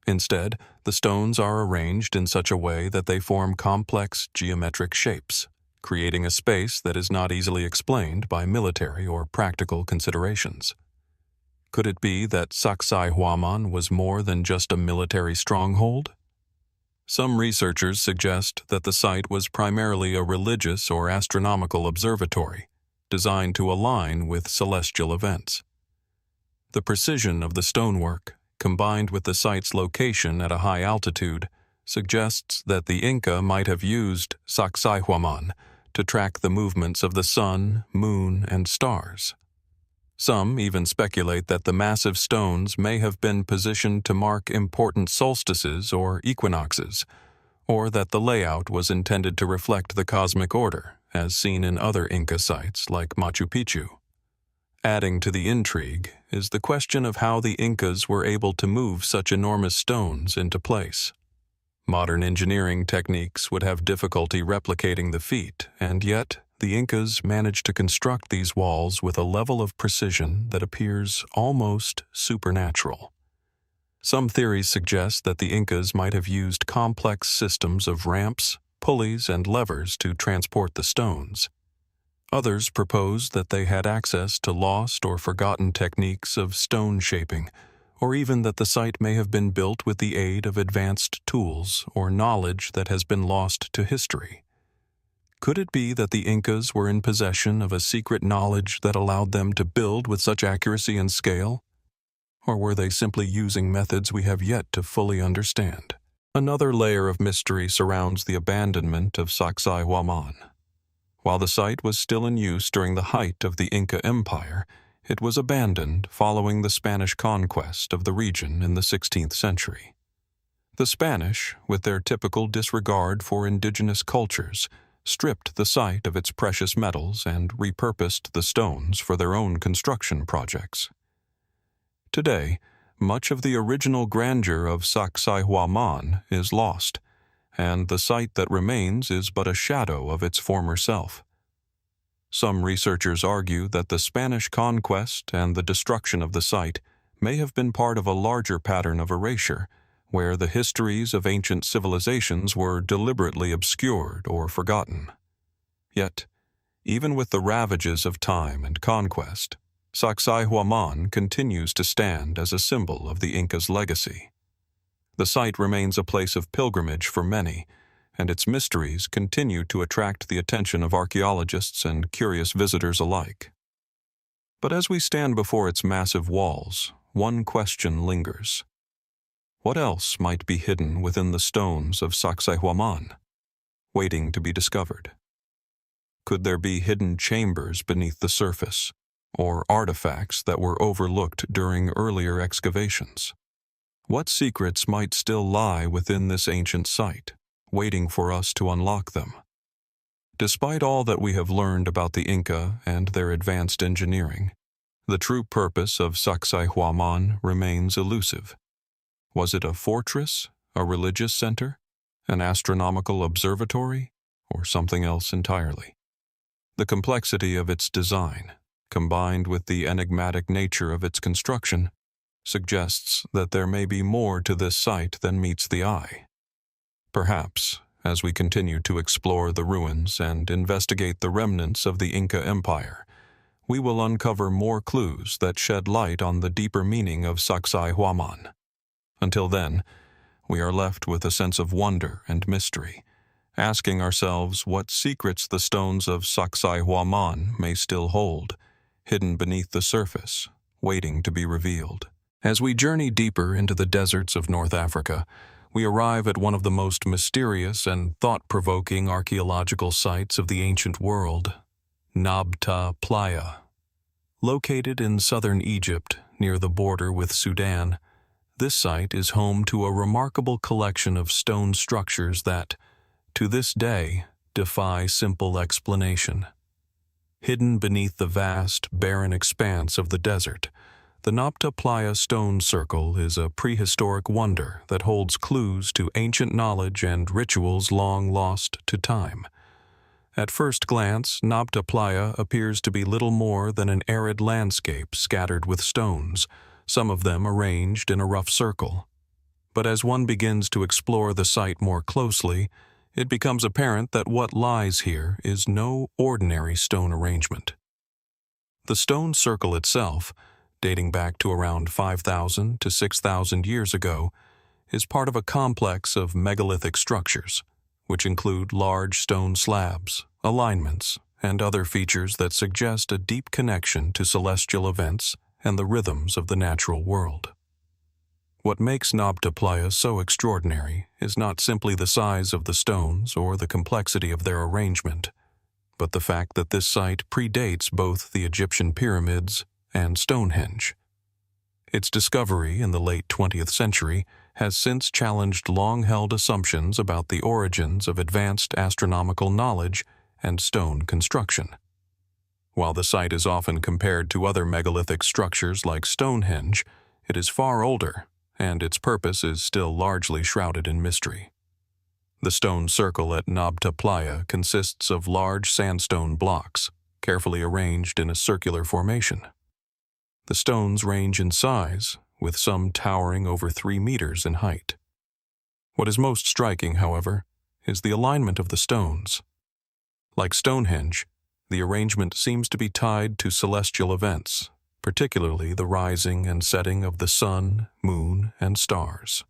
Instead, the stones are arranged in such a way that they form complex geometric shapes, creating a space that is not easily explained by military or practical considerations. Could it be that Sacsayhuamán was more than just a military stronghold? Some researchers suggest that the site was primarily a religious or astronomical observatory, designed to align with celestial events. The precision of the stonework, combined with the site's location at a high altitude, suggests that the Inca might have used Sacsayhuamán to track the movements of the sun, moon, and stars. Some even speculate that the massive stones may have been positioned to mark important solstices or equinoxes, or that the layout was intended to reflect the cosmic order, as seen in other Inca sites like Machu Picchu. Adding to the intrigue is the question of how the Incas were able to move such enormous stones into place. Modern engineering techniques would have difficulty replicating the feat, and yet the Incas managed to construct these walls with a level of precision that appears almost supernatural. Some theories suggest that the Incas might have used complex systems of ramps, pulleys, and levers to transport the stones. Others propose that they had access to lost or forgotten techniques of stone shaping, or even that the site may have been built with the aid of advanced tools or knowledge that has been lost to history. Could it be that the Incas were in possession of a secret knowledge that allowed them to build with such accuracy and scale? Or were they simply using methods we have yet to fully understand? Another layer of mystery surrounds the abandonment of Sacsayhuamán. While the site was still in use during the height of the Inca Empire, it was abandoned following the Spanish conquest of the region in the 16th century. The Spanish, with their typical disregard for indigenous cultures, stripped the site of its precious metals and repurposed the stones for their own construction projects. Today, much of the original grandeur of Sacsayhuamán is lost, and the site that remains is but a shadow of its former self. Some researchers argue that the Spanish conquest and the destruction of the site may have been part of a larger pattern of erasure, where the histories of ancient civilizations were deliberately obscured or forgotten. Yet, even with the ravages of time and conquest, Sacsayhuamán continues to stand as a symbol of the Incas' legacy. The site remains a place of pilgrimage for many, and its mysteries continue to attract the attention of archaeologists and curious visitors alike. But as we stand before its massive walls, one question lingers. What else might be hidden within the stones of Sacsayhuamán, waiting to be discovered? Could there be hidden chambers beneath the surface, or artifacts that were overlooked during earlier excavations? What secrets might still lie within this ancient site, waiting for us to unlock them? Despite all that we have learned about the Inca and their advanced engineering, the true purpose of Sacsayhuamán remains elusive. Was it a fortress, a religious center, an astronomical observatory, or something else entirely? The complexity of its design, combined with the enigmatic nature of its construction, suggests that there may be more to this site than meets the eye. Perhaps, as we continue to explore the ruins and investigate the remnants of the Inca Empire, we will uncover more clues that shed light on the deeper meaning of Sacsayhuamán. Until then, we are left with a sense of wonder and mystery, asking ourselves what secrets the stones of Sacsayhuamán may still hold, hidden beneath the surface, waiting to be revealed. As we journey deeper into the deserts of North Africa, we arrive at one of the most mysterious and thought-provoking archaeological sites of the ancient world, Nabta Playa. Located in southern Egypt, near the border with Sudan, this site is home to a remarkable collection of stone structures that, to this day, defy simple explanation. Hidden beneath the vast, barren expanse of the desert, the Nabta Playa stone circle is a prehistoric wonder that holds clues to ancient knowledge and rituals long lost to time. At first glance, Nabta Playa appears to be little more than an arid landscape scattered with stones, some of them arranged in a rough circle. But as one begins to explore the site more closely, it becomes apparent that what lies here is no ordinary stone arrangement. The stone circle itself, dating back to around 5,000 to 6,000 years ago, is part of a complex of megalithic structures, which include large stone slabs, alignments, and other features that suggest a deep connection to celestial events and the rhythms of the natural world. What makes Nabta Playa so extraordinary is not simply the size of the stones or the complexity of their arrangement, but the fact that this site predates both the Egyptian pyramids and Stonehenge. Its discovery in the late 20th century has since challenged long-held assumptions about the origins of advanced astronomical knowledge and stone construction. While the site is often compared to other megalithic structures like Stonehenge, it is far older, and its purpose is still largely shrouded in mystery. The stone circle at Nabta Playa consists of large sandstone blocks, carefully arranged in a circular formation. The stones range in size, with some towering over 3 meters in height. What is most striking, however, is the alignment of the stones. Like Stonehenge, the arrangement seems to be tied to celestial events, particularly the rising and setting of the sun, moon, and stars.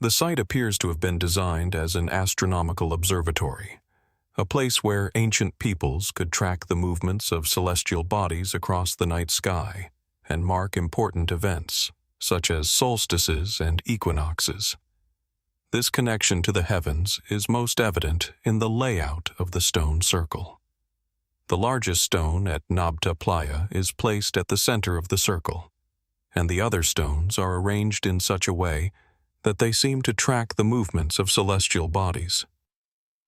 The site appears to have been designed as an astronomical observatory, a place where ancient peoples could track the movements of celestial bodies across the night sky and mark important events, such as solstices and equinoxes. This connection to the heavens is most evident in the layout of the stone circle. The largest stone at Nabta Playa is placed at the center of the circle, and the other stones are arranged in such a way that they seem to track the movements of celestial bodies.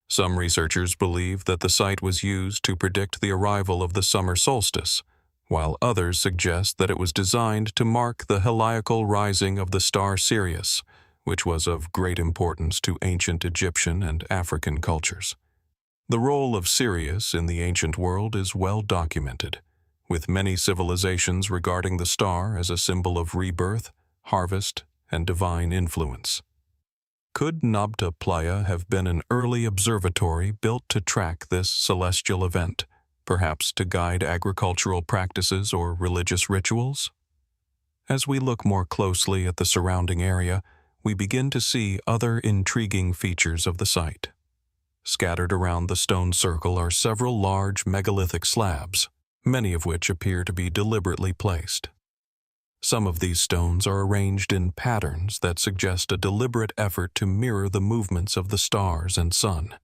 Some researchers believe that the site was used to predict the arrival of the summer solstice, while others suggest that it was designed to mark the heliacal rising of the star Sirius, which was of great importance to ancient Egyptian and African cultures. The role of Sirius in the ancient world is well documented, with many civilizations regarding the star as a symbol of rebirth, harvest, and divine influence. Could Nabta Playa have been an early observatory built to track this celestial event, perhaps to guide agricultural practices or religious rituals? As we look more closely at the surrounding area, we begin to see other intriguing features of the site. Scattered around the stone circle are several large megalithic slabs, many of which appear to be deliberately placed. Some of these stones are arranged in patterns that suggest a deliberate effort to mirror the movements of the stars and sun.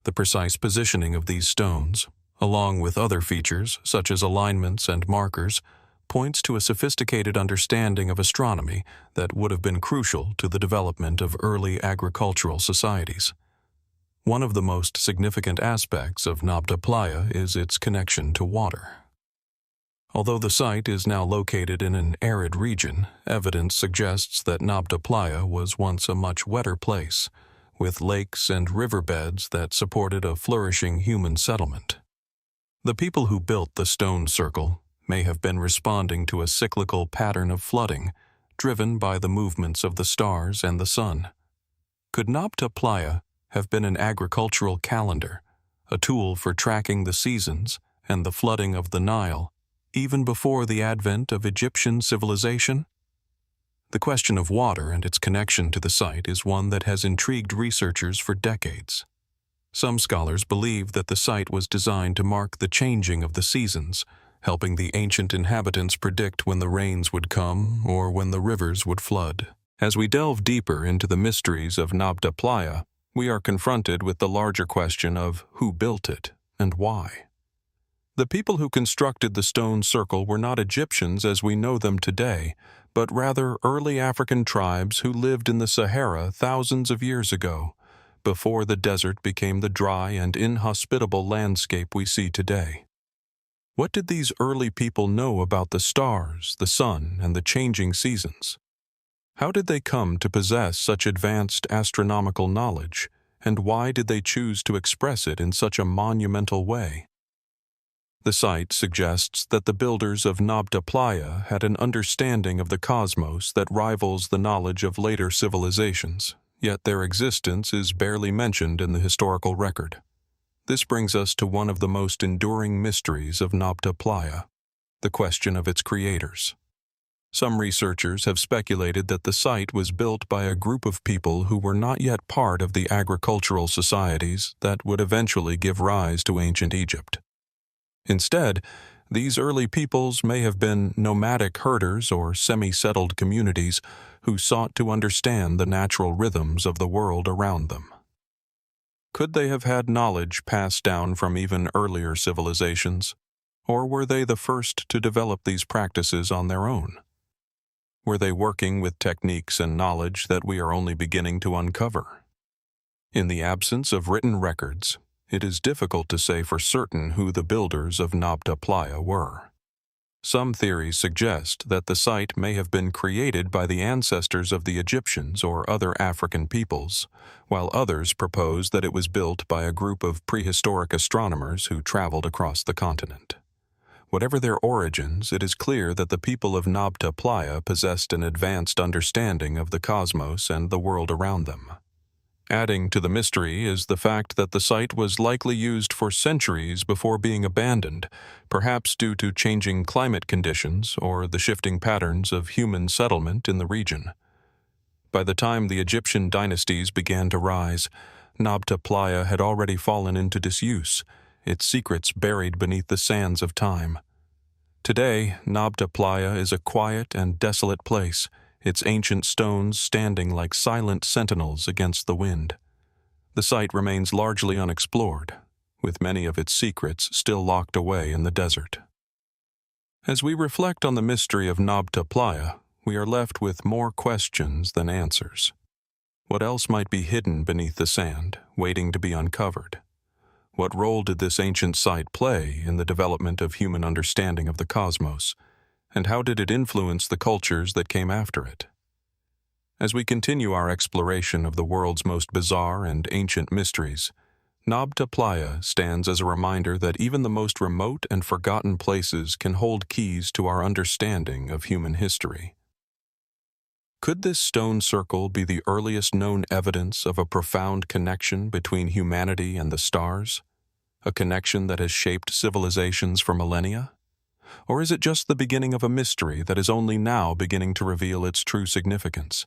The precise positioning of these stones, along with other features such as alignments and markers, points to a sophisticated understanding of astronomy that would have been crucial to the development of early agricultural societies. One of the most significant aspects of Nabta Playa is its connection to water. Although the site is now located in an arid region, evidence suggests that Nabta Playa was once a much wetter place, with lakes and riverbeds that supported a flourishing human settlement. The people who built the stone circle may have been responding to a cyclical pattern of flooding, driven by the movements of the stars and the sun. Could Nabta Playa have been an agricultural calendar, a tool for tracking the seasons and the flooding of the Nile, even before the advent of Egyptian civilization? The question of water and its connection to the site is one that has intrigued researchers for decades. Some scholars believe that the site was designed to mark the changing of the seasons, helping the ancient inhabitants predict when the rains would come or when the rivers would flood. As we delve deeper into the mysteries of Nabta Playa, we are confronted with the larger question of who built it and why. The people who constructed the stone circle were not Egyptians as we know them today, but rather early African tribes who lived in the Sahara thousands of years ago, before the desert became the dry and inhospitable landscape we see today. What did these early people know about the stars, the sun, and the changing seasons? How did they come to possess such advanced astronomical knowledge, and why did they choose to express it in such a monumental way? The site suggests that the builders of Nabta Playa had an understanding of the cosmos that rivals the knowledge of later civilizations, yet their existence is barely mentioned in the historical record. This brings us to one of the most enduring mysteries of Nabta Playa, the question of its creators. Some researchers have speculated that the site was built by a group of people who were not yet part of the agricultural societies that would eventually give rise to ancient Egypt. Instead, these early peoples may have been nomadic herders or semi-settled communities who sought to understand the natural rhythms of the world around them. Could they have had knowledge passed down from even earlier civilizations, or were they the first to develop these practices on their own? Were they working with techniques and knowledge that we are only beginning to uncover? In the absence of written records, it is difficult to say for certain who the builders of Nabta Playa were. Some theories suggest that the site may have been created by the ancestors of the Egyptians or other African peoples, while others propose that it was built by a group of prehistoric astronomers who traveled across the continent. Whatever their origins, it is clear that the people of Nabta Playa possessed an advanced understanding of the cosmos and the world around them. Adding to the mystery is the fact that the site was likely used for centuries before being abandoned, perhaps due to changing climate conditions or the shifting patterns of human settlement in the region. By the time the Egyptian dynasties began to rise, Nabta Playa had already fallen into disuse, its secrets buried beneath the sands of time. Today, Nabta Playa is a quiet and desolate place, its ancient stones standing like silent sentinels against the wind. The site remains largely unexplored, with many of its secrets still locked away in the desert. As we reflect on the mystery of Nabta Playa, we are left with more questions than answers. What else might be hidden beneath the sand, waiting to be uncovered? What role did this ancient site play in the development of human understanding of the cosmos, and how did it influence the cultures that came after it? As we continue our exploration of the world's most bizarre and ancient mysteries, Nabta Playa stands as a reminder that even the most remote and forgotten places can hold keys to our understanding of human history. Could this stone circle be the earliest known evidence of a profound connection between humanity and the stars? A connection that has shaped civilizations for millennia? Or is it just the beginning of a mystery that is only now beginning to reveal its true significance?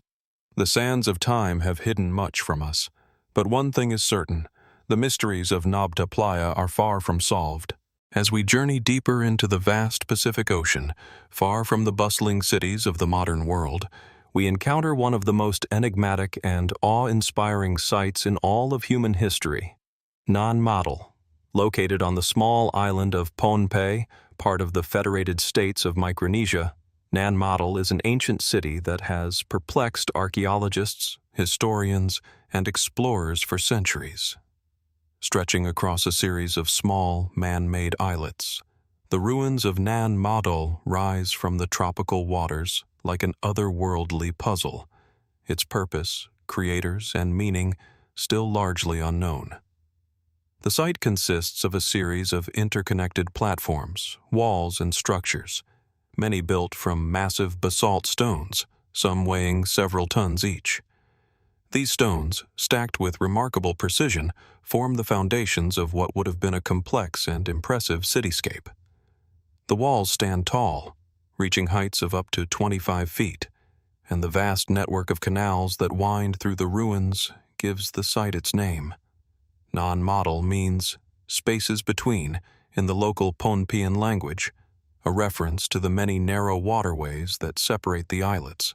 The sands of time have hidden much from us, but one thing is certain: the mysteries of Nabta Playa are far from solved. As we journey deeper into the vast Pacific Ocean, far from the bustling cities of the modern world, we encounter one of the most enigmatic and awe-inspiring sites in all of human history, Nan Madol. Located on the small island of Pohnpei, part of the Federated States of Micronesia, Nan Madol is an ancient city that has perplexed archaeologists, historians, and explorers for centuries. Stretching across a series of small, man-made islets, the ruins of Nan Madol rise from the tropical waters like an otherworldly puzzle, its purpose, creators, and meaning still largely unknown. The site consists of a series of interconnected platforms, walls, and structures, many built from massive basalt stones, some weighing several tons each. These stones, stacked with remarkable precision, form the foundations of what would have been a complex and impressive cityscape. The walls stand tall, reaching heights of up to 25 feet, and the vast network of canals that wind through the ruins gives the site its name. Nan Madol means spaces between in the local Pohnpeian language, a reference to the many narrow waterways that separate the islets.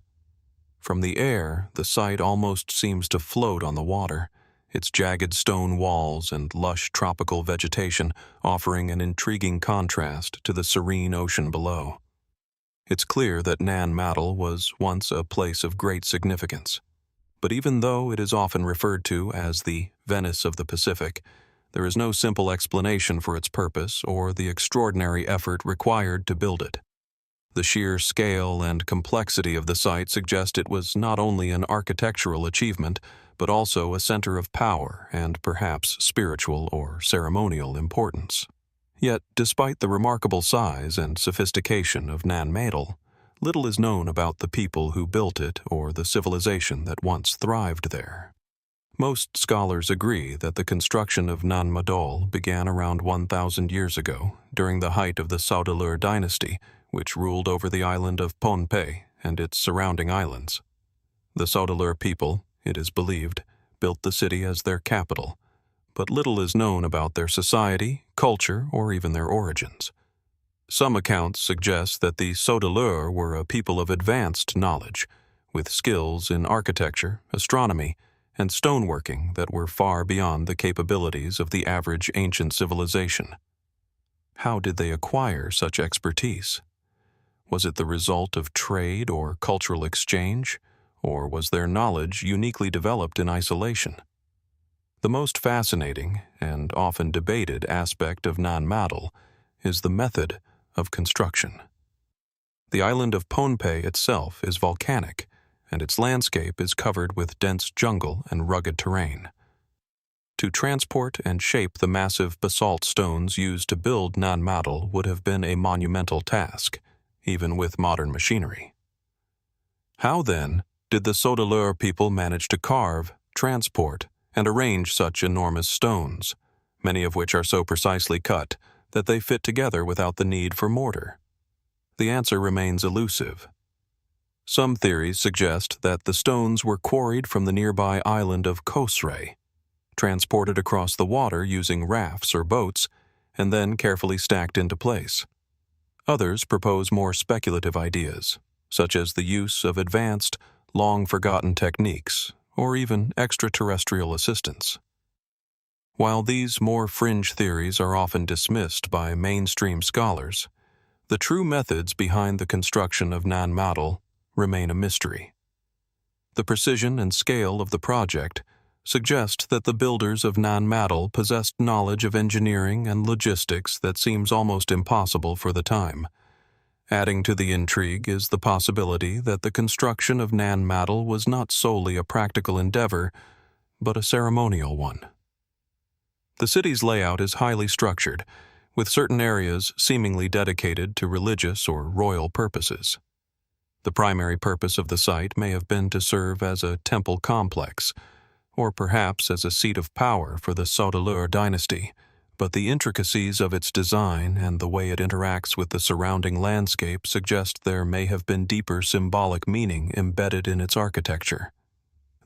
From the air, the site almost seems to float on the water, its jagged stone walls and lush tropical vegetation offering an intriguing contrast to the serene ocean below. It's clear that Nan Madol was once a place of great significance. But even though it is often referred to as the Venice of the Pacific, there is no simple explanation for its purpose or the extraordinary effort required to build it. The sheer scale and complexity of the site suggest it was not only an architectural achievement, but also a center of power and perhaps spiritual or ceremonial importance. Yet, despite the remarkable size and sophistication of Nan Madol, little is known about the people who built it or the civilization that once thrived there. Most scholars agree that the construction of Nan Madol began around 1,000 years ago, during the height of the Sodelur dynasty, which ruled over the island of Pohnpei and its surrounding islands. The Sodelur people, it is believed, built the city as their capital, but little is known about their society, culture, or even their origins. Some accounts suggest that the Sodelur were a people of advanced knowledge, with skills in architecture, astronomy, and stoneworking that were far beyond the capabilities of the average ancient civilization. How did they acquire such expertise? Was it the result of trade or cultural exchange, or was their knowledge uniquely developed in isolation? The most fascinating and often debated aspect of Nan Madol is the method of construction. The island of Pohnpei itself is volcanic, and its landscape is covered with dense jungle and rugged terrain. To transport and shape the massive basalt stones used to build Nan Madol would have been a monumental task, even with modern machinery. How, then, did the Sodelur people manage to carve, transport, and arrange such enormous stones, many of which are so precisely cut that they fit together without the need for mortar? The answer remains elusive. Some theories suggest that the stones were quarried from the nearby island of Chavín, transported across the water using rafts or boats, and then carefully stacked into place. Others propose more speculative ideas, such as the use of advanced, long-forgotten techniques, or even extraterrestrial assistance. While these more fringe theories are often dismissed by mainstream scholars, the true methods behind the construction of Nan Madol remain a mystery. The precision and scale of the project suggest that the builders of Nan Madol possessed knowledge of engineering and logistics that seems almost impossible for the time. Adding to the intrigue is the possibility that the construction of Nan Madol was not solely a practical endeavor, but a ceremonial one. The city's layout is highly structured, with certain areas seemingly dedicated to religious or royal purposes. The primary purpose of the site may have been to serve as a temple complex, or perhaps as a seat of power for the Saudalur dynasty, but the intricacies of its design and the way it interacts with the surrounding landscape suggest there may have been deeper symbolic meaning embedded in its architecture.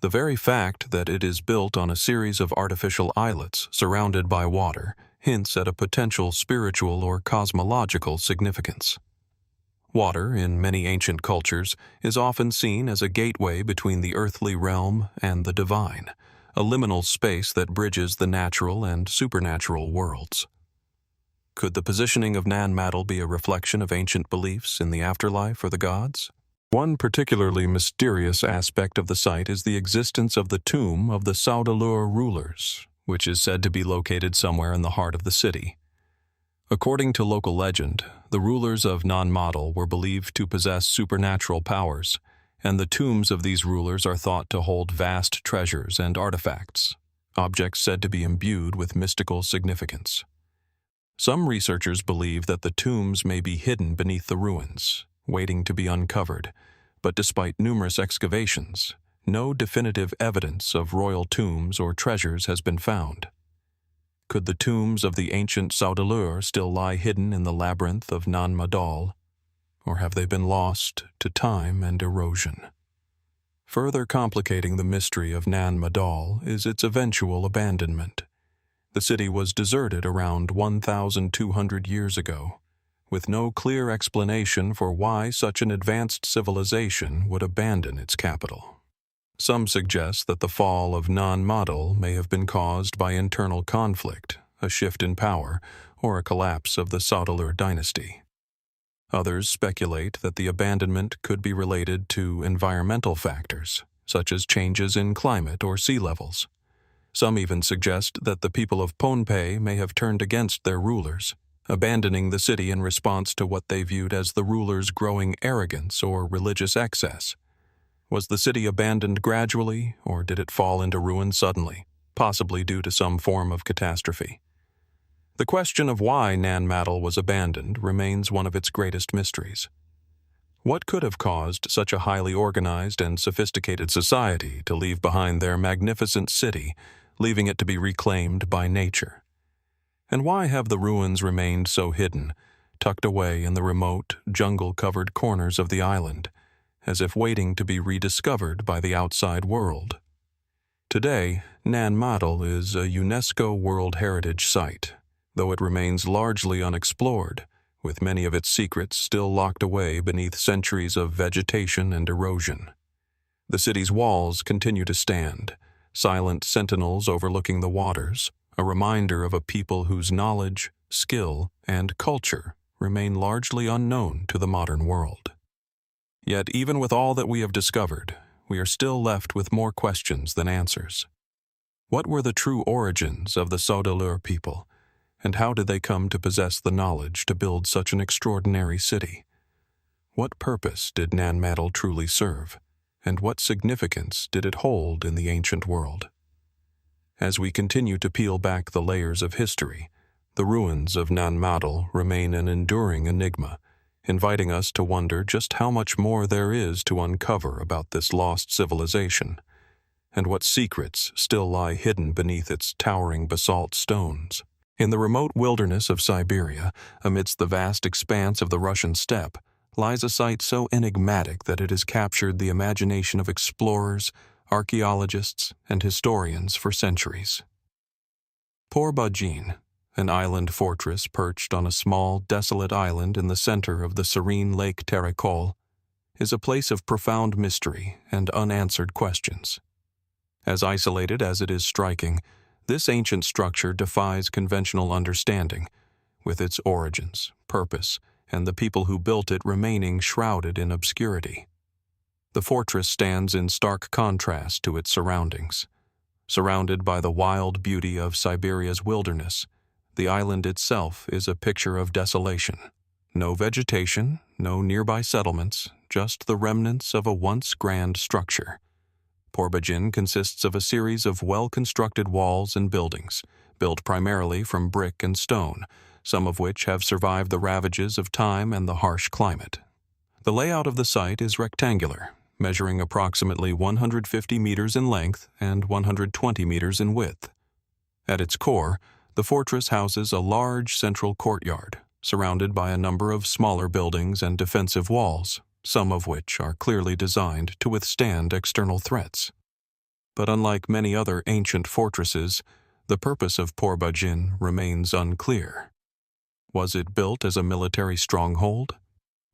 The very fact that it is built on a series of artificial islets surrounded by water hints at a potential spiritual or cosmological significance. Water, in many ancient cultures, is often seen as a gateway between the earthly realm and the divine, a liminal space that bridges the natural and supernatural worlds. Could the positioning of Nan Madol be a reflection of ancient beliefs in the afterlife or the gods? One particularly mysterious aspect of the site is the existence of the tomb of the Saudalur rulers, which is said to be located somewhere in the heart of the city. According to local legend, the rulers of Nan Madol were believed to possess supernatural powers, and the tombs of these rulers are thought to hold vast treasures and artifacts, objects said to be imbued with mystical significance. Some researchers believe that the tombs may be hidden beneath the ruins, waiting to be uncovered, but despite numerous excavations, no definitive evidence of royal tombs or treasures has been found. Could the tombs of the ancient Saudalur still lie hidden in the labyrinth of Nan Madol, or have they been lost to time and erosion? Further complicating the mystery of Nan Madol is its eventual abandonment. The city was deserted around 1,200 years ago, with no clear explanation for why such an advanced civilization would abandon its capital. Some suggest that the fall of Nan Madol may have been caused by internal conflict, a shift in power, or a collapse of the Saudalur dynasty. Others speculate that the abandonment could be related to environmental factors, such as changes in climate or sea levels. Some even suggest that the people of Pohnpei may have turned against their rulers, abandoning the city in response to what they viewed as the rulers' growing arrogance or religious excess. Was the city abandoned gradually, or did it fall into ruin suddenly, possibly due to some form of catastrophe? The question of why Nan Madol was abandoned remains one of its greatest mysteries. What could have caused such a highly organized and sophisticated society to leave behind their magnificent city, leaving it to be reclaimed by nature? And why have the ruins remained so hidden, tucked away in the remote, jungle-covered corners of the island, as if waiting to be rediscovered by the outside world? Today, Nan Madol is a UNESCO World Heritage Site, though it remains largely unexplored, with many of its secrets still locked away beneath centuries of vegetation and erosion. The city's walls continue to stand, silent sentinels overlooking the waters, a reminder of a people whose knowledge, skill, and culture remain largely unknown to the modern world. Yet even with all that we have discovered, we are still left with more questions than answers. What were the true origins of the Saudalur people, and how did they come to possess the knowledge to build such an extraordinary city? What purpose did Nan Madol truly serve, and what significance did it hold in the ancient world? As we continue to peel back the layers of history, the ruins of Nan Madol remain an enduring enigma, inviting us to wonder just how much more there is to uncover about this lost civilization. and what secrets still lie hidden beneath its towering basalt stones. In the remote wilderness of Siberia, amidst the vast expanse of the Russian steppe, lies a site so enigmatic that it has captured the imagination of explorers, archaeologists, and historians for centuries. Por-Bajin, an island fortress perched on a small, desolate island in the center of the serene Lake Terekol, is a place of profound mystery and unanswered questions. As isolated as it is striking, this ancient structure defies conventional understanding, with its origins, purpose, and the people who built it remaining shrouded in obscurity. The fortress stands in stark contrast to its surroundings. Surrounded by the wild beauty of Siberia's wilderness, the island itself is a picture of desolation. No vegetation, no nearby settlements, just the remnants of a once grand structure. Por-Bajin consists of a series of well-constructed walls and buildings, built primarily from brick and stone, some of which have survived the ravages of time and the harsh climate. The layout of the site is rectangular, measuring approximately 150 meters in length and 120 meters in width. At its core, the fortress houses a large central courtyard, surrounded by a number of smaller buildings and defensive walls, some of which are clearly designed to withstand external threats. But unlike many other ancient fortresses, the purpose of Por-Bajin remains unclear. Was it built as a military stronghold,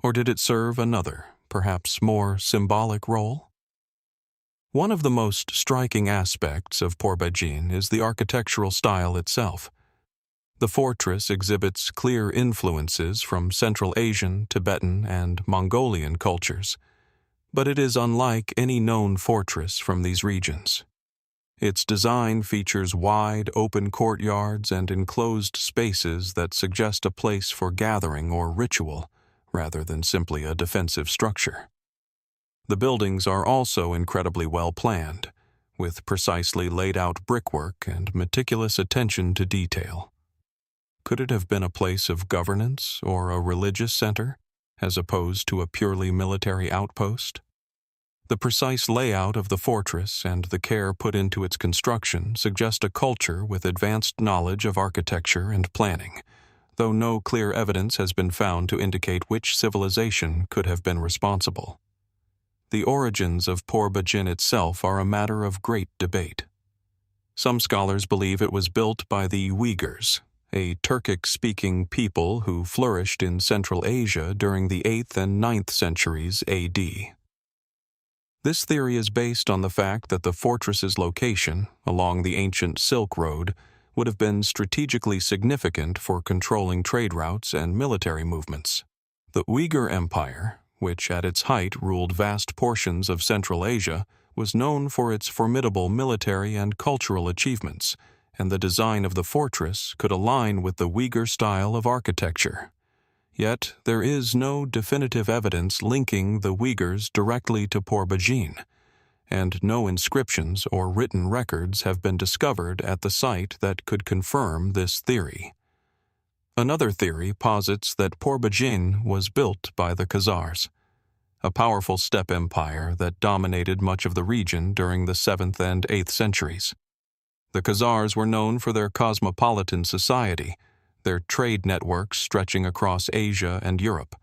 or did it serve another, perhaps more symbolic role? One of the most striking aspects of Por-Bajin is the architectural style itself. The fortress exhibits clear influences from Central Asian, Tibetan, and Mongolian cultures, but it is unlike any known fortress from these regions. Its design features wide, open courtyards and enclosed spaces that suggest a place for gathering or ritual, rather than simply a defensive structure. The buildings are also incredibly well planned, with precisely laid out brickwork and meticulous attention to detail. Could it have been a place of governance or a religious center, as opposed to a purely military outpost? The precise layout of the fortress and the care put into its construction suggest a culture with advanced knowledge of architecture and planning, though no clear evidence has been found to indicate which civilization could have been responsible. The origins of Por-Bajin itself are a matter of great debate. Some scholars believe it was built by the Uyghurs, a Turkic-speaking people who flourished in Central Asia during the 8th and 9th centuries A.D. This theory is based on the fact that the fortress's location along the ancient Silk Road would have been strategically significant for controlling trade routes and military movements. The Uyghur Empire, which at its height ruled vast portions of Central Asia, was known for its formidable military and cultural achievements, and the design of the fortress could align with the Uyghur style of architecture. Yet there is no definitive evidence linking the Uyghurs directly to Por-Bajin, and no inscriptions or written records have been discovered at the site that could confirm this theory. Another theory posits that Por-Bajin was built by the Khazars, a powerful steppe empire that dominated much of the region during the 7th and 8th centuries. The Khazars were known for their cosmopolitan society, their trade networks stretching across Asia and Europe.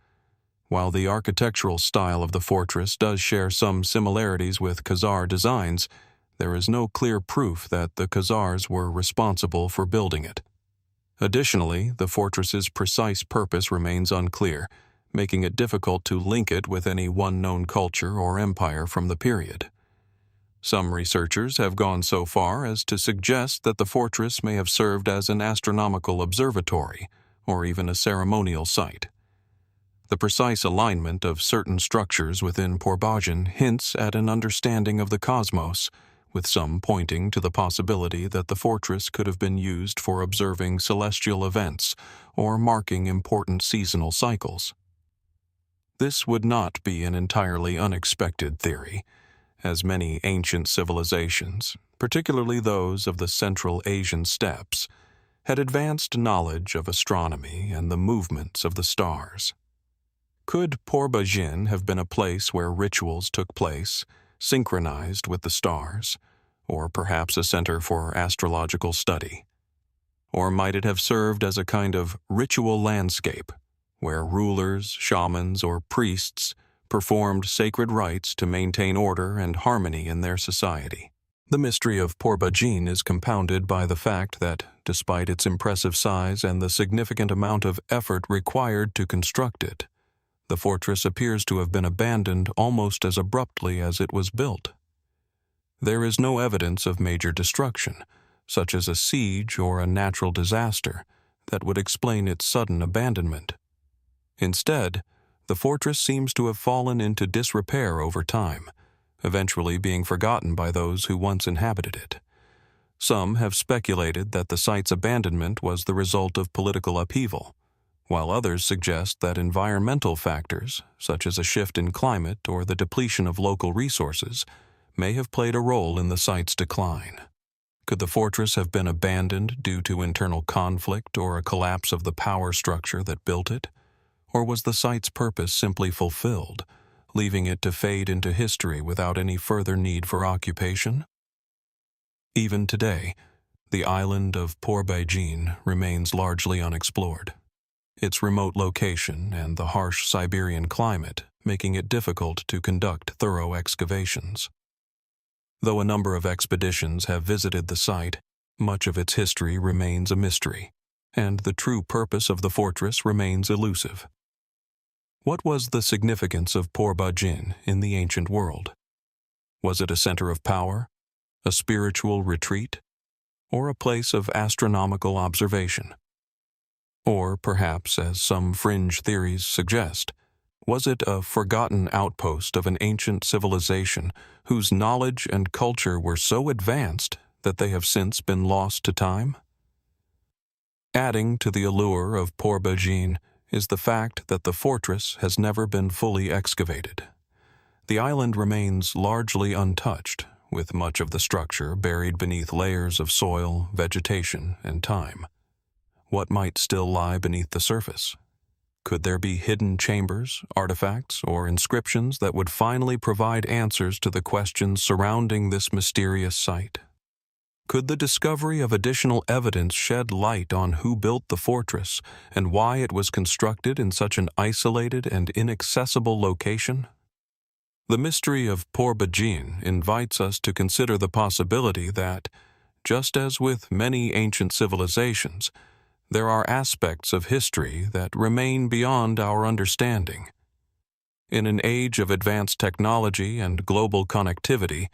While the architectural style of the fortress does share some similarities with Khazar designs, there is no clear proof that the Khazars were responsible for building it. Additionally, the fortress's precise purpose remains unclear, making it difficult to link it with any one known culture or empire from the period. Some researchers have gone so far as to suggest that the fortress may have served as an astronomical observatory or even a ceremonial site. The precise alignment of certain structures within Por-Bajin hints at an understanding of the cosmos, with some pointing to the possibility that the fortress could have been used for observing celestial events or marking important seasonal cycles. This would not be an entirely unexpected theory, as many ancient civilizations, particularly those of the Central Asian steppes, had advanced knowledge of astronomy and the movements of the stars. Could Por-Bajin have been a place where rituals took place, synchronized with the stars, or perhaps a center for astrological study? Or might it have served as a kind of ritual landscape, where rulers, shamans, or priests performed sacred rites to maintain order and harmony in their society? The mystery of Por-Bajin is compounded by the fact that, despite its impressive size and the significant amount of effort required to construct it, the fortress appears to have been abandoned almost as abruptly as it was built. There is no evidence of major destruction, such as a siege or a natural disaster, that would explain its sudden abandonment. Instead, the fortress seems to have fallen into disrepair over time, eventually being forgotten by those who once inhabited it. Some have speculated that the site's abandonment was the result of political upheaval, while others suggest that environmental factors, such as a shift in climate or the depletion of local resources, may have played a role in the site's decline. Could the fortress have been abandoned due to internal conflict or a collapse of the power structure that built it? Or was the site's purpose simply fulfilled, leaving it to fade into history without any further need for occupation? Even today, the island of Por-Bajin remains largely unexplored, its remote location and the harsh Siberian climate making it difficult to conduct thorough excavations. Though a number of expeditions have visited the site, much of its history remains a mystery, and the true purpose of the fortress remains elusive. What was the significance of Por-Bajin in the ancient world? Was it a center of power, a spiritual retreat, or a place of astronomical observation? Or perhaps, as some fringe theories suggest, was it a forgotten outpost of an ancient civilization whose knowledge and culture were so advanced that they have since been lost to time? Adding to the allure of Por-Bajin is the fact that the fortress has never been fully excavated. The island remains largely untouched, with much of the structure buried beneath layers of soil, vegetation, and time. What might still lie beneath the surface? Could there be hidden chambers, artifacts, or inscriptions that would finally provide answers to the questions surrounding this mysterious site? Could the discovery of additional evidence shed light on who built the fortress and why it was constructed in such an isolated and inaccessible location? The mystery of Por-Bajin invites us to consider the possibility that, just as with many ancient civilizations, there are aspects of history that remain beyond our understanding. In an age of advanced technology and global connectivity,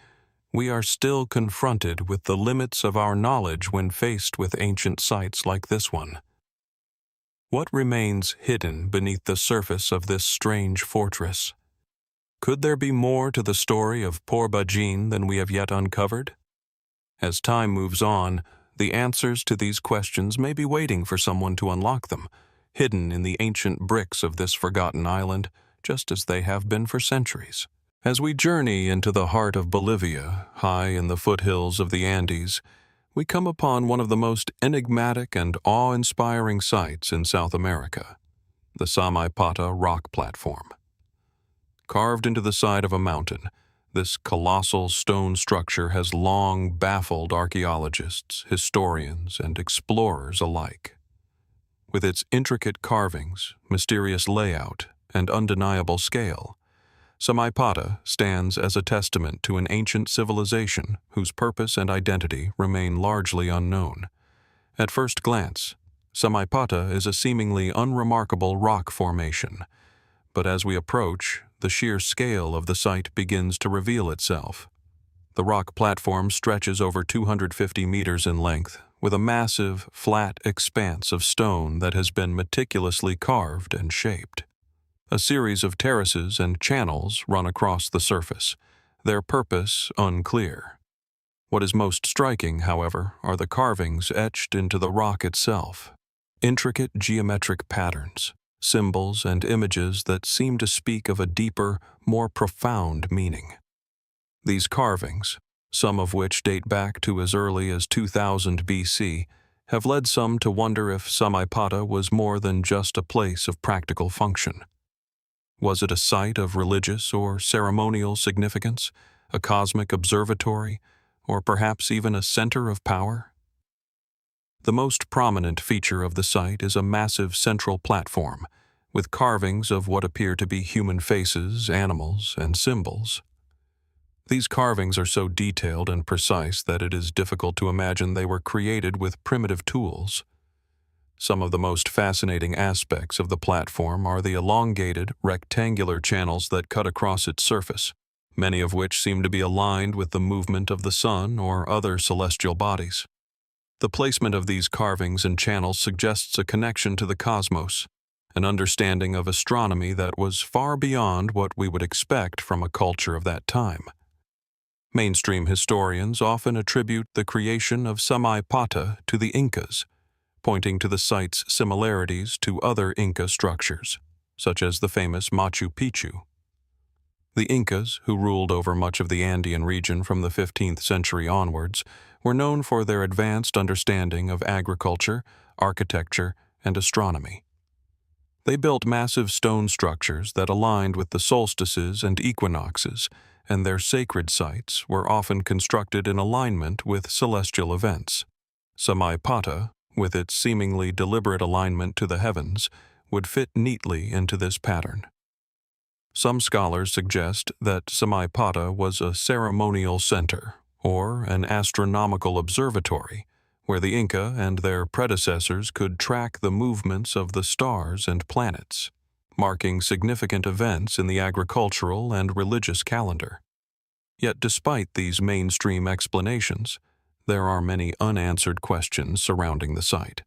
we are still confronted with the limits of our knowledge when faced with ancient sites like this one. What remains hidden beneath the surface of this strange fortress? Could there be more to the story of Por-Bajin than we have yet uncovered? As time moves on, the answers to these questions may be waiting for someone to unlock them, hidden in the ancient bricks of this forgotten island, just as they have been for centuries. As we journey into the heart of Bolivia, high in the foothills of the Andes, we come upon one of the most enigmatic and awe-inspiring sites in South America, the Samaipata rock platform. Carved into the side of a mountain, this colossal stone structure has long baffled archaeologists, historians, and explorers alike. With its intricate carvings, mysterious layout, and undeniable scale, Samaipata stands as a testament to an ancient civilization whose purpose and identity remain largely unknown. At first glance, Samaipata is a seemingly unremarkable rock formation, but as we approach, the sheer scale of the site begins to reveal itself. The rock platform stretches over 250 meters in length, with a massive, flat expanse of stone that has been meticulously carved and shaped. A series of terraces and channels run across the surface, their purpose unclear. What is most striking, however, are the carvings etched into the rock itself. Intricate geometric patterns, symbols, and images that seem to speak of a deeper, more profound meaning. These carvings, some of which date back to as early as 2000 BC, have led some to wonder if Samaipata was more than just a place of practical function. Was it a site of religious or ceremonial significance, a cosmic observatory, or perhaps even a center of power? The most prominent feature of the site is a massive central platform, with carvings of what appear to be human faces, animals, and symbols. These carvings are so detailed and precise that it is difficult to imagine they were created with primitive tools. Some of the most fascinating aspects of the platform are the elongated, rectangular channels that cut across its surface, many of which seem to be aligned with the movement of the sun or other celestial bodies. The placement of these carvings and channels suggests a connection to the cosmos, an understanding of astronomy that was far beyond what we would expect from a culture of that time. Mainstream historians often attribute the creation of Samaipata to the Incas, pointing to the site's similarities to other Inca structures, such as the famous Machu Picchu. The Incas, who ruled over much of the Andean region from the 15th century onwards, were known for their advanced understanding of agriculture, architecture, and astronomy. They built massive stone structures that aligned with the solstices and equinoxes, and their sacred sites were often constructed in alignment with celestial events. Samaipata, with its seemingly deliberate alignment to the heavens, would fit neatly into this pattern. Some scholars suggest that Samaipata was a ceremonial center, or an astronomical observatory, where the Inca and their predecessors could track the movements of the stars and planets, marking significant events in the agricultural and religious calendar. Yet despite these mainstream explanations, there are many unanswered questions surrounding the site.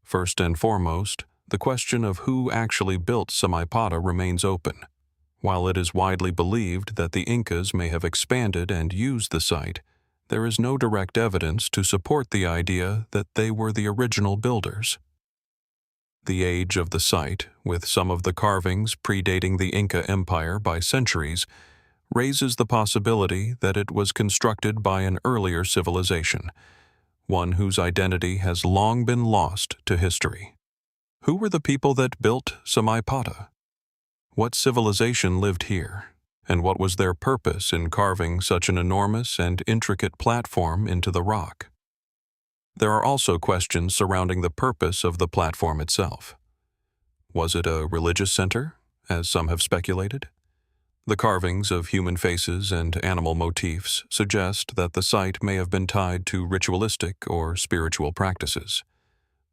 First and foremost, the question of who actually built Samaipata remains open. While it is widely believed that the Incas may have expanded and used the site, there is no direct evidence to support the idea that they were the original builders. The age of the site, with some of the carvings predating the Inca Empire by centuries, raises the possibility that it was constructed by an earlier civilization, one whose identity has long been lost to history. Who were the people that built Samaipata? What civilization lived here, and what was their purpose in carving such an enormous and intricate platform into the rock? There are also questions surrounding the purpose of the platform itself. Was it a religious center, as some have speculated? The carvings of human faces and animal motifs suggest that the site may have been tied to ritualistic or spiritual practices.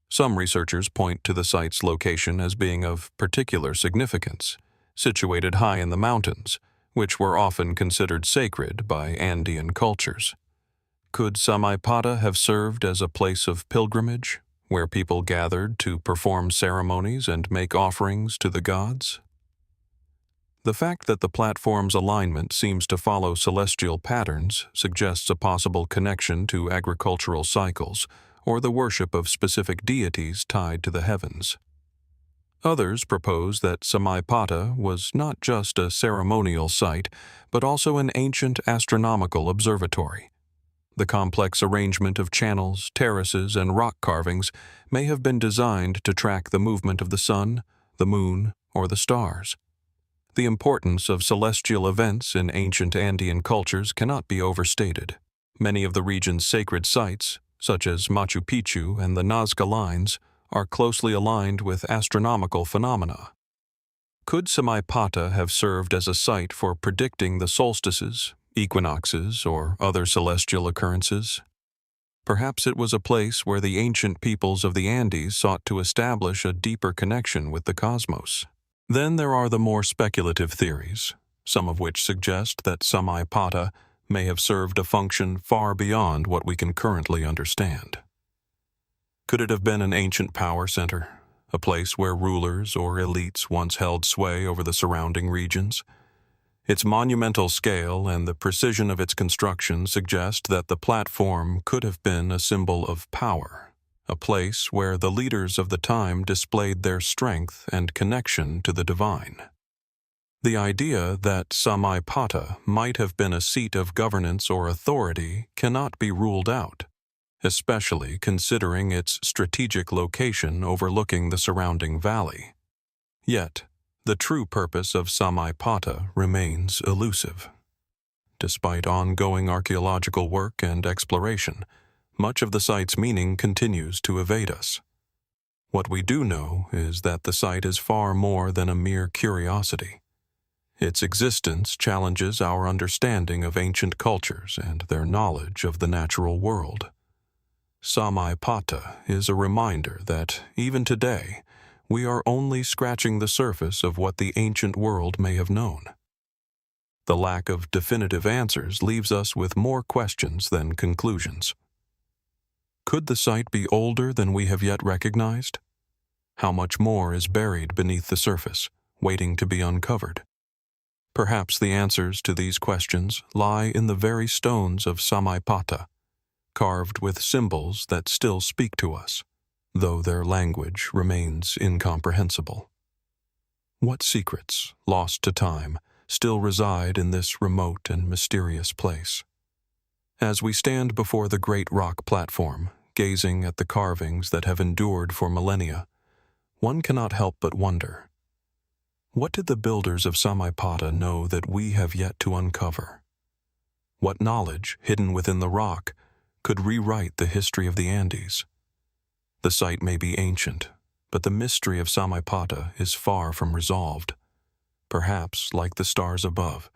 Some researchers point to the site's location as being of particular significance, situated high in the mountains, which were often considered sacred by Andean cultures. Could Samaipata have served as a place of pilgrimage, where people gathered to perform ceremonies and make offerings to the gods? The fact that the platform's alignment seems to follow celestial patterns suggests a possible connection to agricultural cycles or the worship of specific deities tied to the heavens. Others propose that Samaipata was not just a ceremonial site, but also an ancient astronomical observatory. The complex arrangement of channels, terraces, and rock carvings may have been designed to track the movement of the sun, the moon, or the stars. The importance of celestial events in ancient Andean cultures cannot be overstated. Many of the region's sacred sites, such as Machu Picchu and the Nazca Lines, are closely aligned with astronomical phenomena. Could Samaipata have served as a site for predicting the solstices, equinoxes, or other celestial occurrences? Perhaps it was a place where the ancient peoples of the Andes sought to establish a deeper connection with the cosmos. Then there are the more speculative theories, some of which suggest that Samaipata may have served a function far beyond what we can currently understand. Could it have been an ancient power center, a place where rulers or elites once held sway over the surrounding regions? Its monumental scale and the precision of its construction suggest that the platform could have been a symbol of power, a place where the leaders of the time displayed their strength and connection to the divine. The idea that Samaipata might have been a seat of governance or authority cannot be ruled out, especially considering its strategic location overlooking the surrounding valley. Yet, the true purpose of Samaipata remains elusive. Despite ongoing archaeological work and exploration, much of the site's meaning continues to evade us. What we do know is that the site is far more than a mere curiosity. Its existence challenges our understanding of ancient cultures and their knowledge of the natural world. Samaipata is a reminder that, even today, we are only scratching the surface of what the ancient world may have known. The lack of definitive answers leaves us with more questions than conclusions. Could the site be older than we have yet recognized? How much more is buried beneath the surface, waiting to be uncovered? Perhaps the answers to these questions lie in the very stones of Samaipata, carved with symbols that still speak to us, though their language remains incomprehensible. What secrets, lost to time, still reside in this remote and mysterious place? As we stand before the great rock platform, gazing at the carvings that have endured for millennia, one cannot help but wonder, what did the builders of Samaipata know that we have yet to uncover? What knowledge, hidden within the rock, could rewrite the history of the Andes? The site may be ancient, but the mystery of Samaipata is far from resolved. Perhaps, like the stars above,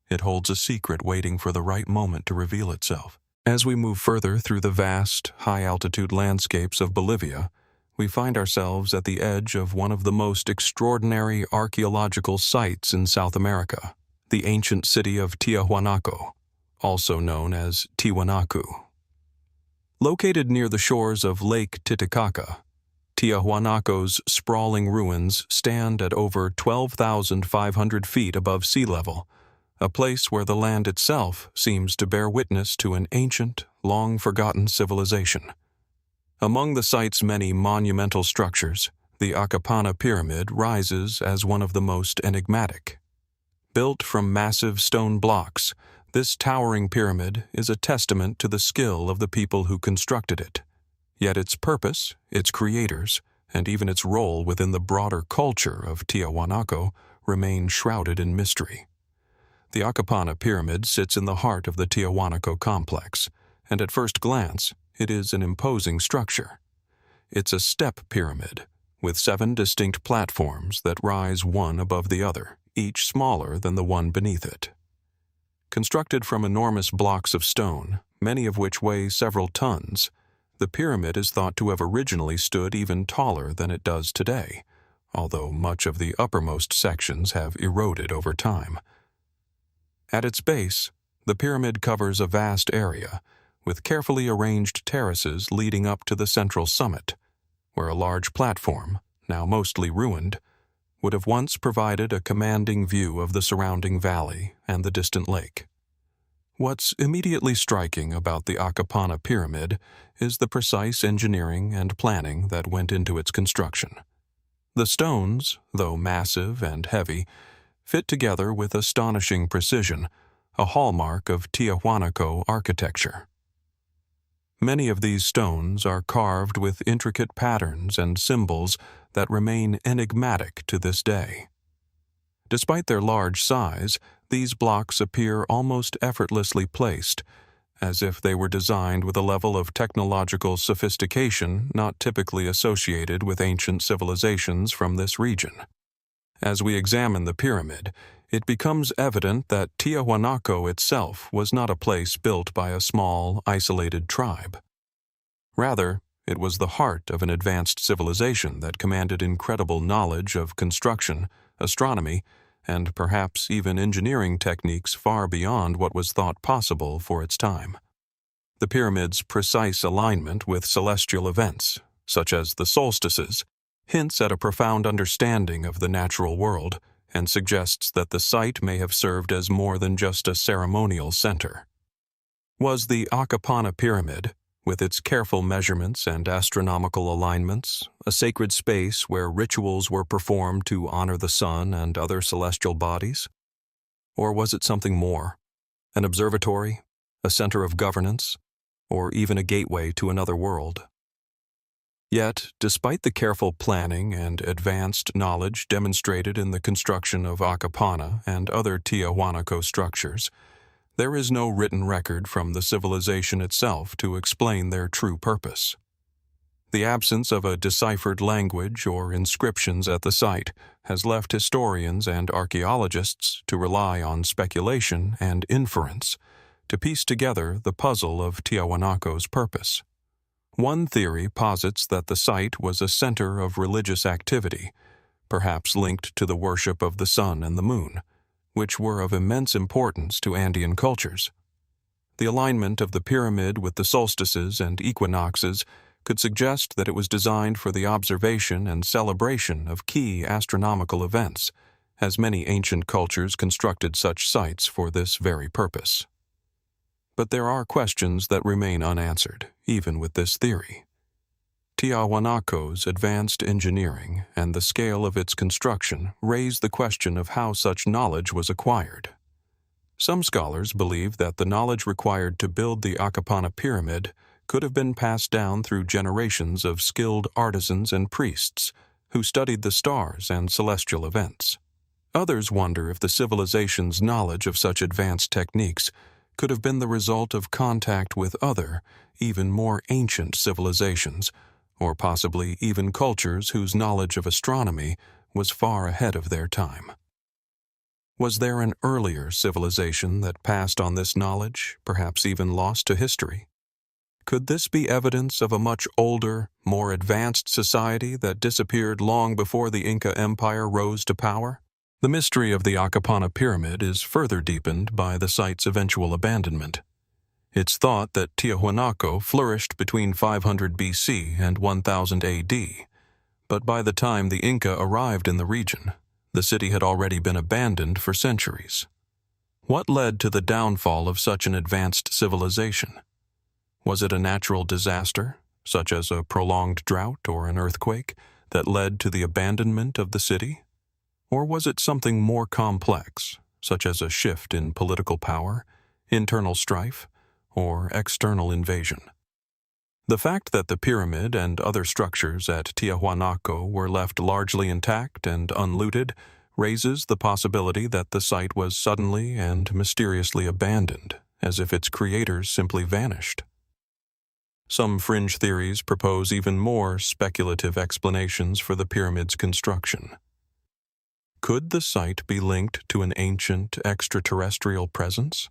it holds a secret waiting for the right moment to reveal itself. As we move further through the vast, high-altitude landscapes of Bolivia, we find ourselves at the edge of one of the most extraordinary archaeological sites in South America, the ancient city of Tiahuanaco, also known as Tiahuanaco. Located near the shores of Lake Titicaca, Tiahuanaco's sprawling ruins stand at over 12,500 feet above sea level, a place where the land itself seems to bear witness to an ancient, long-forgotten civilization. Among the site's many monumental structures, the Akapana Pyramid rises as one of the most enigmatic. Built from massive stone blocks, this towering pyramid is a testament to the skill of the people who constructed it. Yet its purpose, its creators, and even its role within the broader culture of Tiahuanaco remain shrouded in mystery. The Akapana Pyramid sits in the heart of the Tiahuanaco complex, and at first glance, it is an imposing structure. It's a step pyramid, with 7 distinct platforms that rise one above the other, each smaller than the one beneath it. Constructed from enormous blocks of stone, many of which weigh several tons, the pyramid is thought to have originally stood even taller than it does today, although much of the uppermost sections have eroded over time. At its base, the pyramid covers a vast area, with carefully arranged terraces leading up to the central summit, where a large platform, now mostly ruined, would have once provided a commanding view of the surrounding valley and the distant lake. What's immediately striking about the Akapana Pyramid is the precise engineering and planning that went into its construction. The stones, though massive and heavy, fit together with astonishing precision, a hallmark of Tiahuanaco architecture. Many of these stones are carved with intricate patterns and symbols that remain enigmatic to this day. Despite their large size, these blocks appear almost effortlessly placed, as if they were designed with a level of technological sophistication not typically associated with ancient civilizations from this region. As we examine the pyramid, it becomes evident that Tiahuanaco itself was not a place built by a small, isolated tribe. Rather, it was the heart of an advanced civilization that commanded incredible knowledge of construction, astronomy, and perhaps even engineering techniques far beyond what was thought possible for its time. The pyramid's precise alignment with celestial events, such as the solstices, hints at a profound understanding of the natural world and suggests that the site may have served as more than just a ceremonial center. Was the Akapana Pyramid, with its careful measurements and astronomical alignments, a sacred space where rituals were performed to honor the sun and other celestial bodies? Or was it something more? An observatory, a center of governance, or even a gateway to another world? Yet, despite the careful planning and advanced knowledge demonstrated in the construction of Akapana and other Tiahuanaco structures, There is no written record from the civilization itself to explain their true purpose. The absence of a deciphered language or inscriptions at the site has left historians and archaeologists to rely on speculation and inference to piece together the puzzle of Tiahuanaco's purpose. One theory posits that the site was a center of religious activity, perhaps linked to the worship of the sun and the moon, which were of immense importance to Andean cultures. The alignment of the pyramid with the solstices and equinoxes could suggest that it was designed for the observation and celebration of key astronomical events, as many ancient cultures constructed such sites for this very purpose. But there are questions that remain unanswered, even with this theory. Tiahuanaco's advanced engineering and the scale of its construction raise the question of how such knowledge was acquired. Some scholars believe that the knowledge required to build the Akapana pyramid could have been passed down through generations of skilled artisans and priests who studied the stars and celestial events. Others wonder if the civilization's knowledge of such advanced techniques could have been the result of contact with other, even more ancient civilizations, or possibly even cultures whose knowledge of astronomy was far ahead of their time. Was there an earlier civilization that passed on this knowledge, perhaps even lost to history? Could this be evidence of a much older, more advanced society that disappeared long before the Inca Empire rose to power? The mystery of the Akapana pyramid is further deepened by the site's eventual abandonment. It's thought that Tiahuanaco flourished between 500 BC and 1000 AD, but by the time the Inca arrived in the region, the city had already been abandoned for centuries. What led to the downfall of such an advanced civilization? Was it a natural disaster, such as a prolonged drought or an earthquake, that led to the abandonment of the city? Or was it something more complex, such as a shift in political power, internal strife, or external invasion? The fact that the pyramid and other structures at Tiahuanaco were left largely intact and unlooted raises the possibility that the site was suddenly and mysteriously abandoned, as if its creators simply vanished. Some fringe theories propose even more speculative explanations for the pyramid's construction. Could the site be linked to an ancient extraterrestrial presence?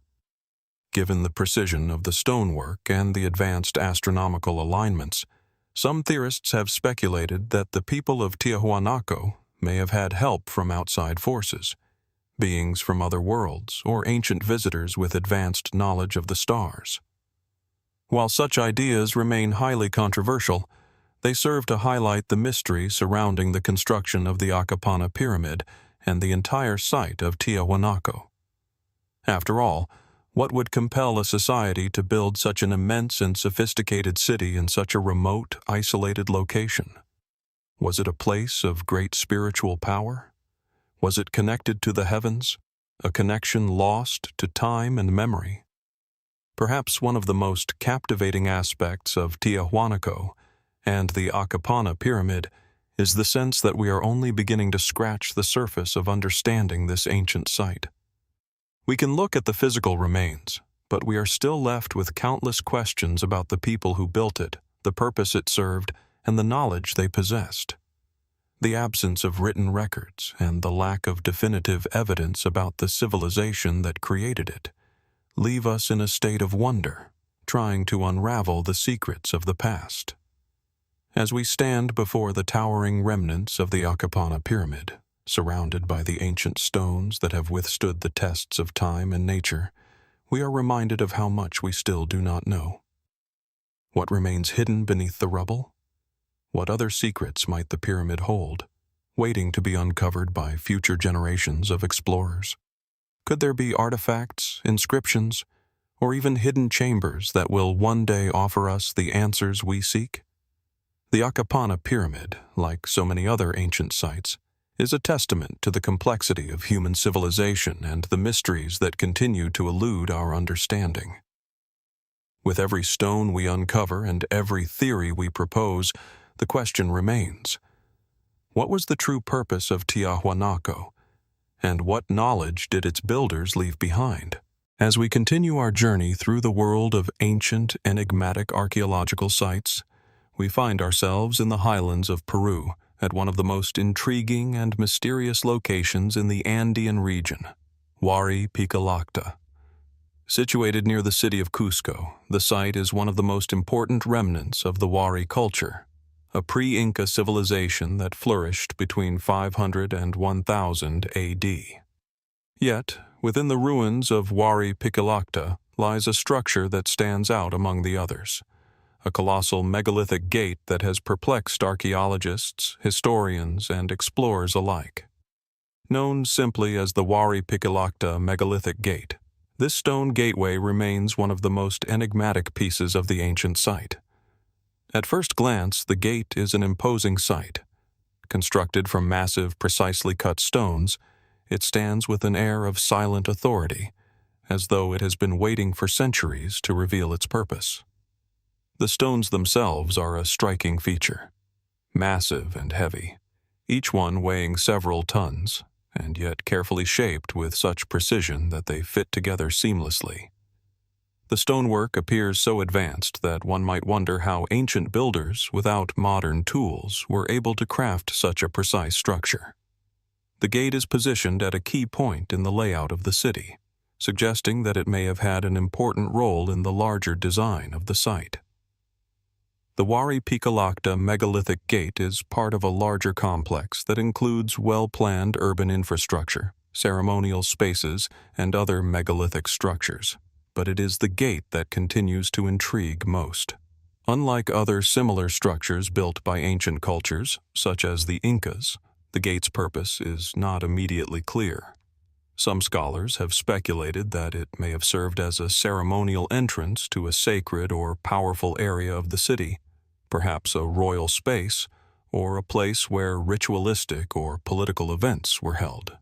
Given the precision of the stonework and the advanced astronomical alignments, some theorists have speculated that the people of Tiahuanaco may have had help from outside forces, beings from other worlds, or ancient visitors with advanced knowledge of the stars. While such ideas remain highly controversial, they serve to highlight the mystery surrounding the construction of the Akapana pyramid and the entire site of Tiahuanaco. After all, what would compel a society to build such an immense and sophisticated city in such a remote, isolated location? Was it a place of great spiritual power? Was it connected to the heavens, a connection lost to time and memory? Perhaps one of the most captivating aspects of Tiahuanaco and the Akapana pyramid is the sense that we are only beginning to scratch the surface of understanding this ancient site. We can look at the physical remains, but we are still left with countless questions about the people who built it, the purpose it served, and the knowledge they possessed. The absence of written records and the lack of definitive evidence about the civilization that created it leave us in a state of wonder, trying to unravel the secrets of the past. As we stand before the towering remnants of the Akapana pyramid, surrounded by the ancient stones that have withstood the tests of time and nature, we are reminded of how much we still do not know. What remains hidden beneath the rubble? What other secrets might the pyramid hold, waiting to be uncovered by future generations of explorers? Could there be artifacts, inscriptions, or even hidden chambers that will one day offer us the answers we seek? The Akapana pyramid, like so many other ancient sites, is a testament to the complexity of human civilization and the mysteries that continue to elude our understanding. With every stone we uncover and every theory we propose, the question remains: what was the true purpose of Tiahuanaco, and what knowledge did its builders leave behind? As we continue our journey through the world of ancient, enigmatic archaeological sites, we find ourselves in the highlands of Peru at one of the most intriguing and mysterious locations in the Andean region, Wari Pikillaqta. Situated near the city of Cusco, the site is one of the most important remnants of the Wari culture, a pre-Inca civilization that flourished between 500 and 1000 A.D. Yet, within the ruins of Wari Pikillaqta lies a structure that stands out among the others, a colossal megalithic gate that has perplexed archaeologists, historians, and explorers alike. Known simply as the Wari Pikillaqta megalithic gate, this stone gateway remains one of the most enigmatic pieces of the ancient site. At first glance, the gate is an imposing sight. Constructed from massive, precisely cut stones, it stands with an air of silent authority, as though it has been waiting for centuries to reveal its purpose. The stones themselves are a striking feature, massive and heavy, each one weighing several tons, and yet carefully shaped with such precision that they fit together seamlessly. The stonework appears so advanced that one might wonder how ancient builders, without modern tools, were able to craft such a precise structure. The gate is positioned at a key point in the layout of the city, suggesting that it may have had an important role in the larger design of the site. The Wari Pikillaqta megalithic gate is part of a larger complex that includes well-planned urban infrastructure, ceremonial spaces, and other megalithic structures, but it is the gate that continues to intrigue most. Unlike other similar structures built by ancient cultures, such as the Incas, the gate's purpose is not immediately clear. Some scholars have speculated that it may have served as a ceremonial entrance to a sacred or powerful area of the city, perhaps a royal space, or a place where ritualistic or political events were held.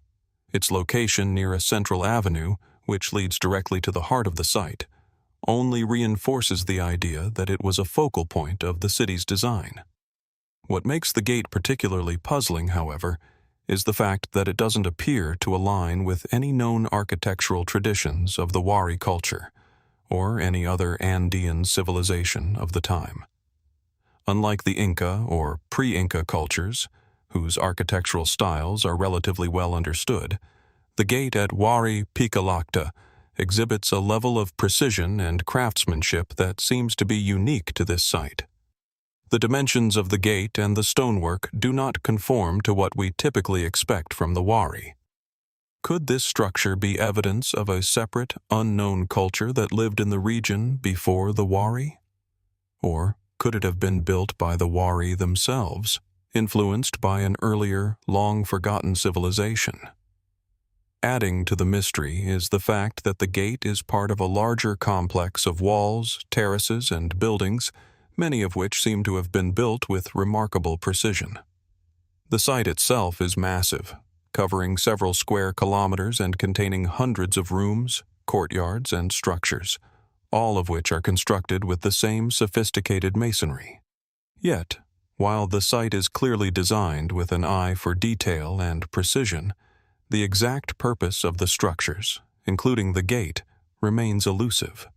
Its location near a central avenue, which leads directly to the heart of the site, only reinforces the idea that it was a focal point of the city's design. What makes the gate particularly puzzling, however, is the fact that it doesn't appear to align with any known architectural traditions of the Wari culture, or any other Andean civilization of the time. Unlike the Inca or pre-Inca cultures, whose architectural styles are relatively well understood, the gate at Wari Pikillaqta exhibits a level of precision and craftsmanship that seems to be unique to this site. The dimensions of the gate and the stonework do not conform to what we typically expect from the Wari. Could this structure be evidence of a separate, unknown culture that lived in the region before the Wari? Or could it have been built by the Wari themselves, influenced by an earlier, long-forgotten civilization? Adding to the mystery is the fact that the gate is part of a larger complex of walls, terraces, and buildings, many of which seem to have been built with remarkable precision. The site itself is massive, covering several square kilometers and containing hundreds of rooms, courtyards, and structures, all of which are constructed with the same sophisticated masonry. Yet, while the site is clearly designed with an eye for detail and precision, the exact purpose of the structures, including the gate, remains elusive.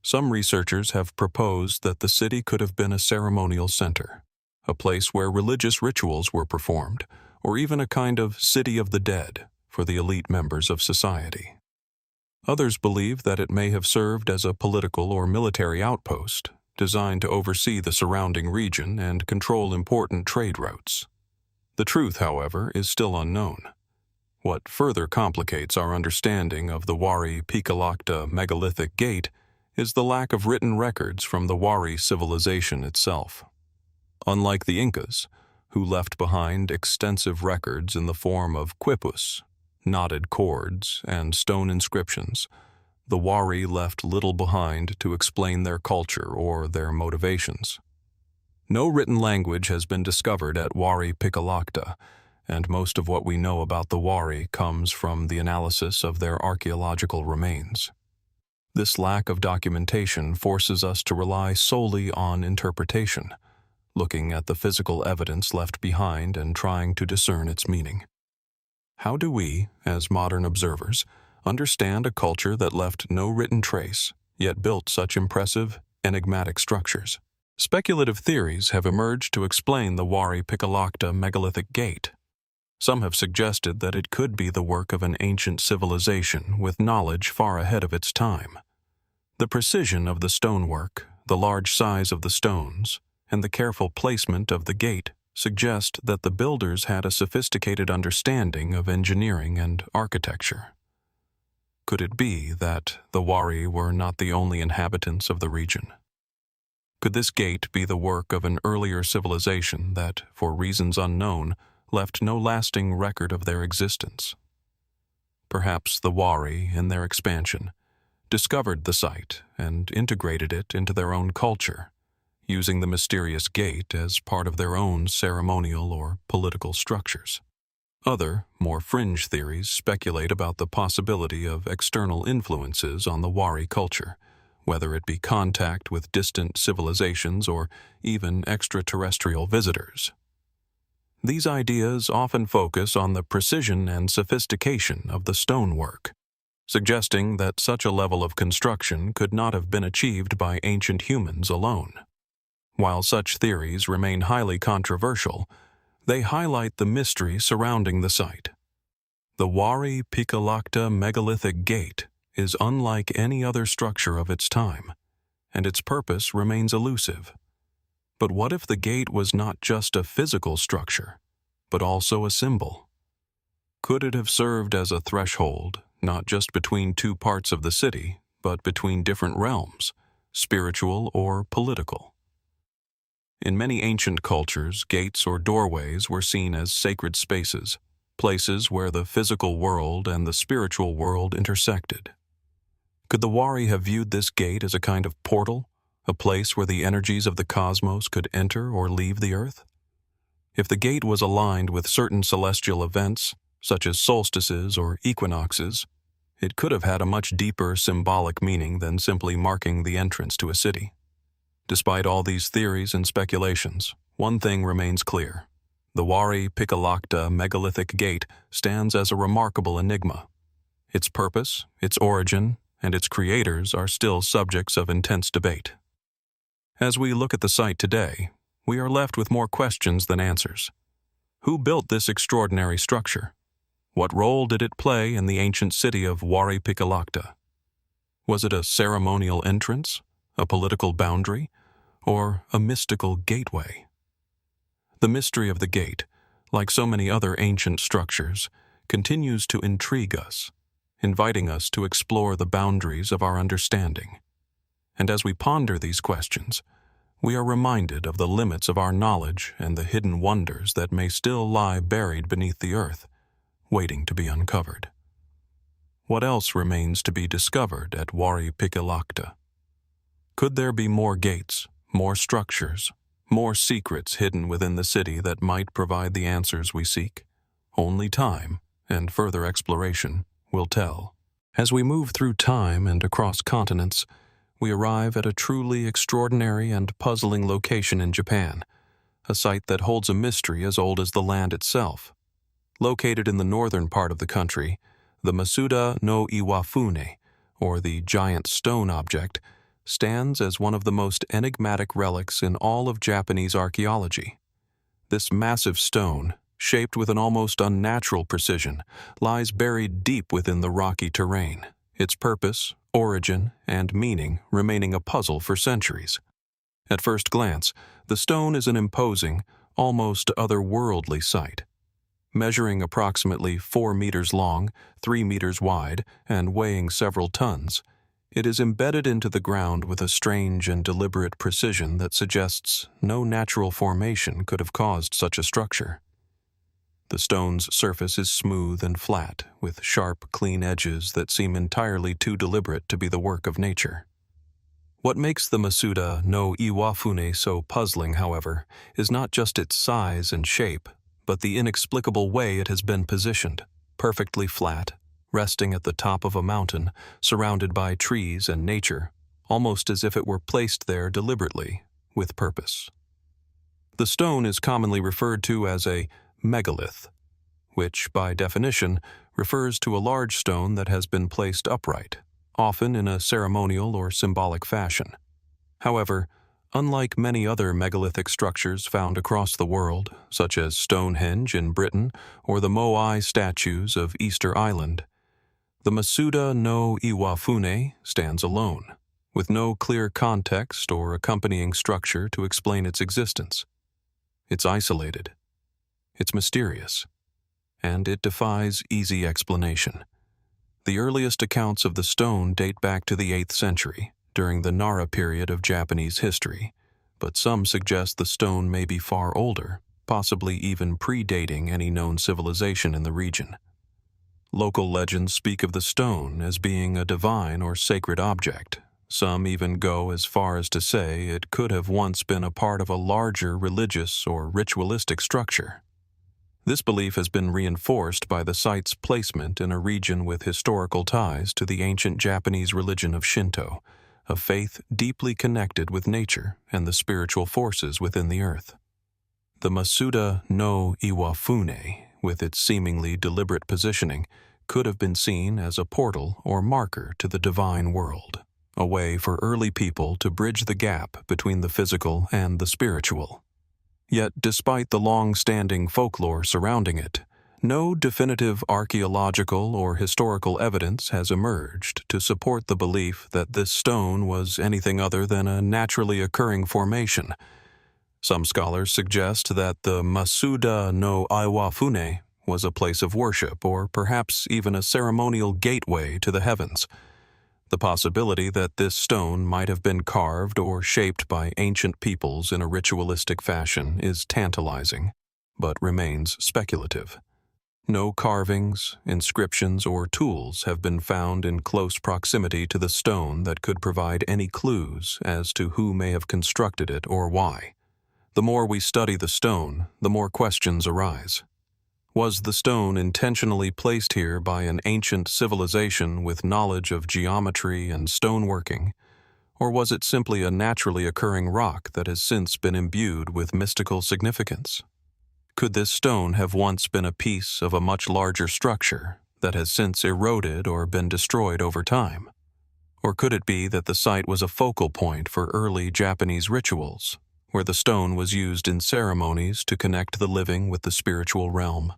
Some researchers have proposed that the city could have been a ceremonial center, a place where religious rituals were performed, or even a kind of city of the dead for the elite members of society. Others believe that it may have served as a political or military outpost, designed to oversee the surrounding region and control important trade routes. The truth, however, is still unknown. What further complicates our understanding of the Wari Pikillaqta megalithic gate is the lack of written records from the Wari civilization itself. Unlike the Incas, who left behind extensive records in the form of quipus, knotted cords, and stone inscriptions, the Wari left little behind to explain their culture or their motivations. No written language has been discovered at Wari Pikillaqta, and most of what we know about the Wari comes from the analysis of their archaeological remains. This lack of documentation forces us to rely solely on interpretation, looking at the physical evidence left behind and trying to discern its meaning. How do we, as modern observers, understand a culture that left no written trace, yet built such impressive, enigmatic structures. Speculative theories have emerged to explain the Wari Pikillaqta megalithic gate. Some have suggested that it could be the work of an ancient civilization with knowledge far ahead of its time. The precision of the stonework, the large size of the stones, and the careful placement of the gate suggest that the builders had a sophisticated understanding of engineering and architecture. Could it be that the Wari were not the only inhabitants of the region? Could this gate be the work of an earlier civilization that, for reasons unknown, left no lasting record of their existence? Perhaps the Wari, in their expansion, discovered the site and integrated it into their own culture, using the mysterious gate as part of their own ceremonial or political structures. Other, more fringe theories speculate about the possibility of external influences on the Wari culture, whether it be contact with distant civilizations or even extraterrestrial visitors. These ideas often focus on the precision and sophistication of the stonework, suggesting that such a level of construction could not have been achieved by ancient humans alone. While such theories remain highly controversial, they highlight the mystery surrounding the site. The Wari Pikillaqta megalithic gate is unlike any other structure of its time, and its purpose remains elusive. But what if the gate was not just a physical structure, but also a symbol? Could it have served as a threshold, not just between two parts of the city, but between different realms, spiritual or political? In many ancient cultures, gates or doorways were seen as sacred spaces, places where the physical world and the spiritual world intersected. Could the Wari have viewed this gate as a kind of portal, a place where the energies of the cosmos could enter or leave the earth? If the gate was aligned with certain celestial events, such as solstices or equinoxes, it could have had a much deeper symbolic meaning than simply marking the entrance to a city. Despite all these theories and speculations, one thing remains clear. The Wari Pikillaqta megalithic gate stands as a remarkable enigma. Its purpose, its origin, and its creators are still subjects of intense debate. As we look at the site today, we are left with more questions than answers. Who built this extraordinary structure? What role did it play in the ancient city of Wari Pikillaqta? Was it a ceremonial entrance, a political boundary, or a mystical gateway? The mystery of the gate, like so many other ancient structures, continues to intrigue us, inviting us to explore the boundaries of our understanding. And as we ponder these questions, we are reminded of the limits of our knowledge and the hidden wonders that may still lie buried beneath the earth, waiting to be uncovered. What else remains to be discovered at Wari Pikillaqta? Could there be more gates, more structures, more secrets hidden within the city that might provide the answers we seek? Only time and further exploration will tell. As we move through time and across continents, we arrive at a truly extraordinary and puzzling location in Japan, a site that holds a mystery as old as the land itself. Located in the northern part of the country, the Masuda-no-Iwafune, or the giant stone object, stands as one of the most enigmatic relics in all of Japanese archaeology. This massive stone, shaped with an almost unnatural precision, lies buried deep within the rocky terrain, its purpose, origin, and meaning remaining a puzzle for centuries. At first glance, the stone is an imposing, almost otherworldly sight. Measuring approximately 4 meters long, 3 meters wide, and weighing several tons, it is embedded into the ground with a strange and deliberate precision that suggests no natural formation could have caused such a structure. The stone's surface is smooth and flat, with sharp, clean edges that seem entirely too deliberate to be the work of nature. What makes the Masuda-no-Iwafune so puzzling, however, is not just its size and shape, but the inexplicable way it has been positioned, perfectly flat, resting at the top of a mountain, surrounded by trees and nature, almost as if it were placed there deliberately, with purpose. The stone is commonly referred to as a megalith, which, by definition, refers to a large stone that has been placed upright, often in a ceremonial or symbolic fashion. However, unlike many other megalithic structures found across the world, such as Stonehenge in Britain or the Moai statues of Easter Island, the Masuda-no-Iwafune stands alone, with no clear context or accompanying structure to explain its existence. It's isolated, it's mysterious, and it defies easy explanation. The earliest accounts of the stone date back to the 8th century, during the Nara period of Japanese history, but some suggest the stone may be far older, possibly even predating any known civilization in the region. Local legends speak of the stone as being a divine or sacred object. Some even go as far as to say it could have once been a part of a larger religious or ritualistic structure. This belief has been reinforced by the site's placement in a region with historical ties to the ancient Japanese religion of Shinto, a faith deeply connected with nature and the spiritual forces within the earth. The Masuda-no-Iwafune, with its seemingly deliberate positioning, could have been seen as a portal or marker to the divine world, a way for early people to bridge the gap between the physical and the spiritual. Yet, despite the long-standing folklore surrounding it, no definitive archaeological or historical evidence has emerged to support the belief that this stone was anything other than a naturally occurring formation. Some scholars suggest that the Masuda-no-Iwafune was a place of worship or perhaps even a ceremonial gateway to the heavens. The possibility that this stone might have been carved or shaped by ancient peoples in a ritualistic fashion is tantalizing, but remains speculative. No carvings, inscriptions, or tools have been found in close proximity to the stone that could provide any clues as to who may have constructed it or why. The more we study the stone, the more questions arise. Was the stone intentionally placed here by an ancient civilization with knowledge of geometry and stoneworking, or was it simply a naturally occurring rock that has since been imbued with mystical significance? Could this stone have once been a piece of a much larger structure that has since eroded or been destroyed over time? Or could it be that the site was a focal point for early Japanese rituals, where the stone was used in ceremonies to connect the living with the spiritual realm?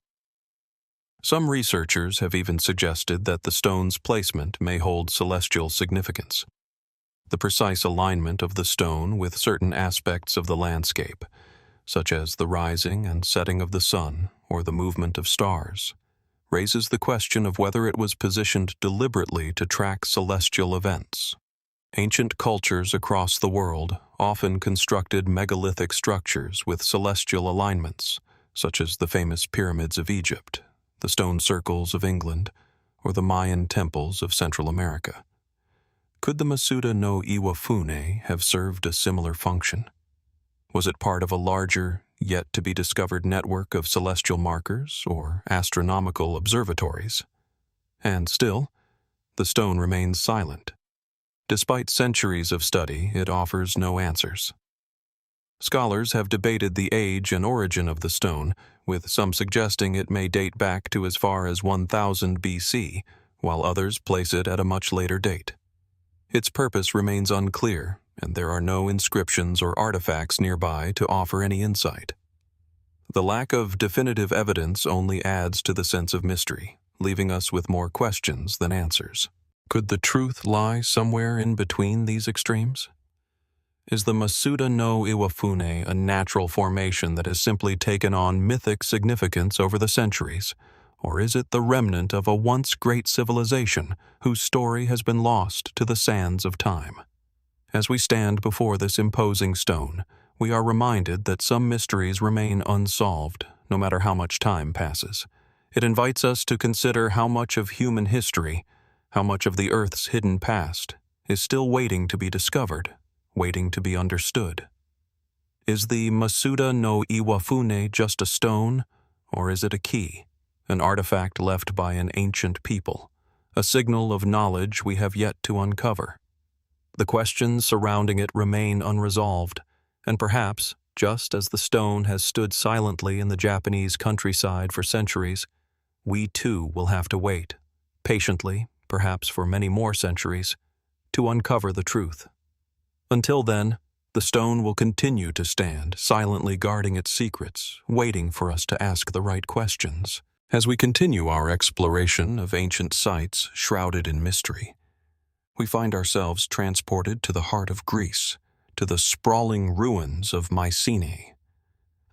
Some researchers have even suggested that the stone's placement may hold celestial significance. The precise alignment of the stone with certain aspects of the landscape, such as the rising and setting of the sun or the movement of stars, raises the question of whether it was positioned deliberately to track celestial events. Ancient cultures across the world often constructed megalithic structures with celestial alignments, such as the famous pyramids of Egypt, the stone circles of England, or the Mayan temples of Central America. Could the Masuda-no-Iwafune have served a similar function? Was it part of a larger, yet-to-be-discovered network of celestial markers or astronomical observatories? And still, the stone remains silent. Despite centuries of study, it offers no answers. Scholars have debated the age and origin of the stone, with some suggesting it may date back to as far as 1000 BC, while others place it at a much later date. Its purpose remains unclear, and there are no inscriptions or artifacts nearby to offer any insight. The lack of definitive evidence only adds to the sense of mystery, leaving us with more questions than answers. Could the truth lie somewhere in between these extremes? Is the Masuda-no-Iwafune a natural formation that has simply taken on mythic significance over the centuries, or is it the remnant of a once great civilization whose story has been lost to the sands of time? As we stand before this imposing stone, we are reminded that some mysteries remain unsolved, no matter how much time passes. It invites us to consider how much of human history, how much of the Earth's hidden past, is still waiting to be discovered, waiting to be understood. Is the Masuda-no-Iwafune just a stone, or is it a key, an artifact left by an ancient people, a signal of knowledge we have yet to uncover? The questions surrounding it remain unresolved, and perhaps, just as the stone has stood silently in the Japanese countryside for centuries, we too will have to wait, patiently, perhaps for many more centuries, to uncover the truth. Until then, the stone will continue to stand, silently guarding its secrets, waiting for us to ask the right questions. As we continue our exploration of ancient sites shrouded in mystery, we find ourselves transported to the heart of Greece, to the sprawling ruins of Mycenae.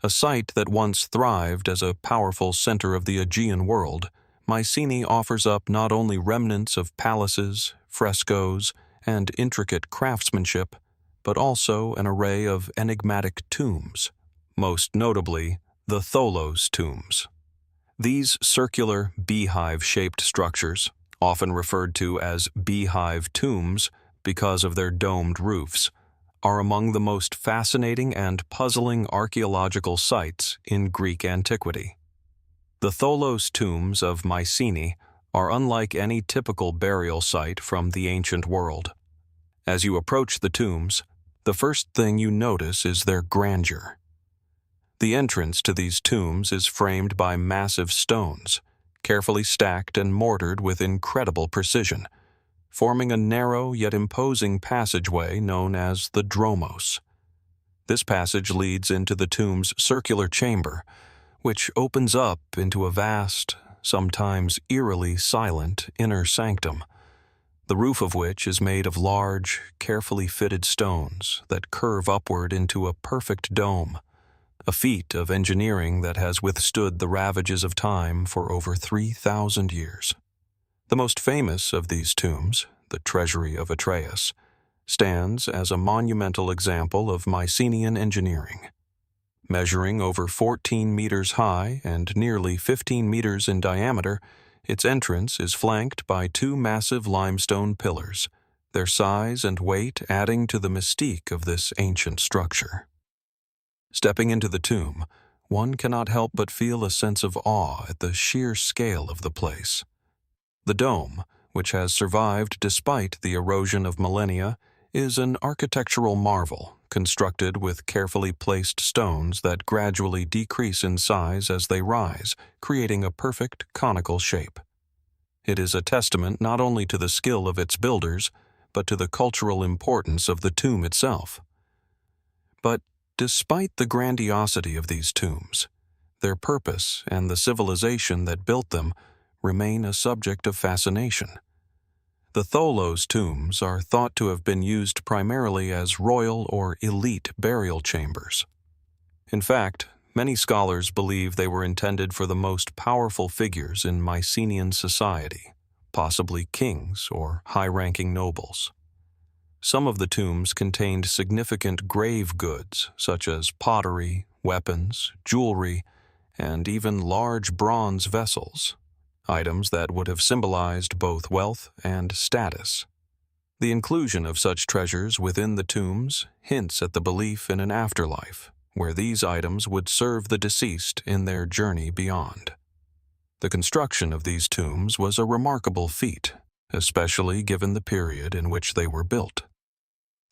A site that once thrived as a powerful center of the Aegean world, Mycenae offers up not only remnants of palaces, frescoes, and intricate craftsmanship, but also an array of enigmatic tombs, most notably the Tholos tombs. These circular, beehive-shaped structures, often referred to as beehive tombs because of their domed roofs, are among the most fascinating and puzzling archaeological sites in Greek antiquity. The Tholos tombs of Mycenae are unlike any typical burial site from the ancient world. As you approach the tombs, the first thing you notice is their grandeur. The entrance to these tombs is framed by massive stones, carefully stacked and mortared with incredible precision, forming a narrow yet imposing passageway known as the dromos. This passage leads into the tomb's circular chamber, which opens up into a vast, sometimes eerily silent inner sanctum, the roof of which is made of large, carefully fitted stones that curve upward into a perfect dome, a feat of engineering that has withstood the ravages of time for over 3,000 years. The most famous of these tombs, the Treasury of Atreus, stands as a monumental example of Mycenaean engineering. Measuring over 14 meters high and nearly 15 meters in diameter, its entrance is flanked by two massive limestone pillars, their size and weight adding to the mystique of this ancient structure. Stepping into the tomb, one cannot help but feel a sense of awe at the sheer scale of the place. The dome, which has survived despite the erosion of millennia, is an architectural marvel constructed with carefully placed stones that gradually decrease in size as they rise, creating a perfect conical shape. It is a testament not only to the skill of its builders, but to the cultural importance of the tomb itself. But despite the grandiosity of these tombs, their purpose and the civilization that built them remain a subject of fascination. The Tholos tombs are thought to have been used primarily as royal or elite burial chambers. In fact, many scholars believe they were intended for the most powerful figures in Mycenaean society, possibly kings or high-ranking nobles. Some of the tombs contained significant grave goods such as pottery, weapons, jewelry, and even large bronze vessels, items that would have symbolized both wealth and status. The inclusion of such treasures within the tombs hints at the belief in an afterlife, where these items would serve the deceased in their journey beyond. The construction of these tombs was a remarkable feat, especially given the period in which they were built.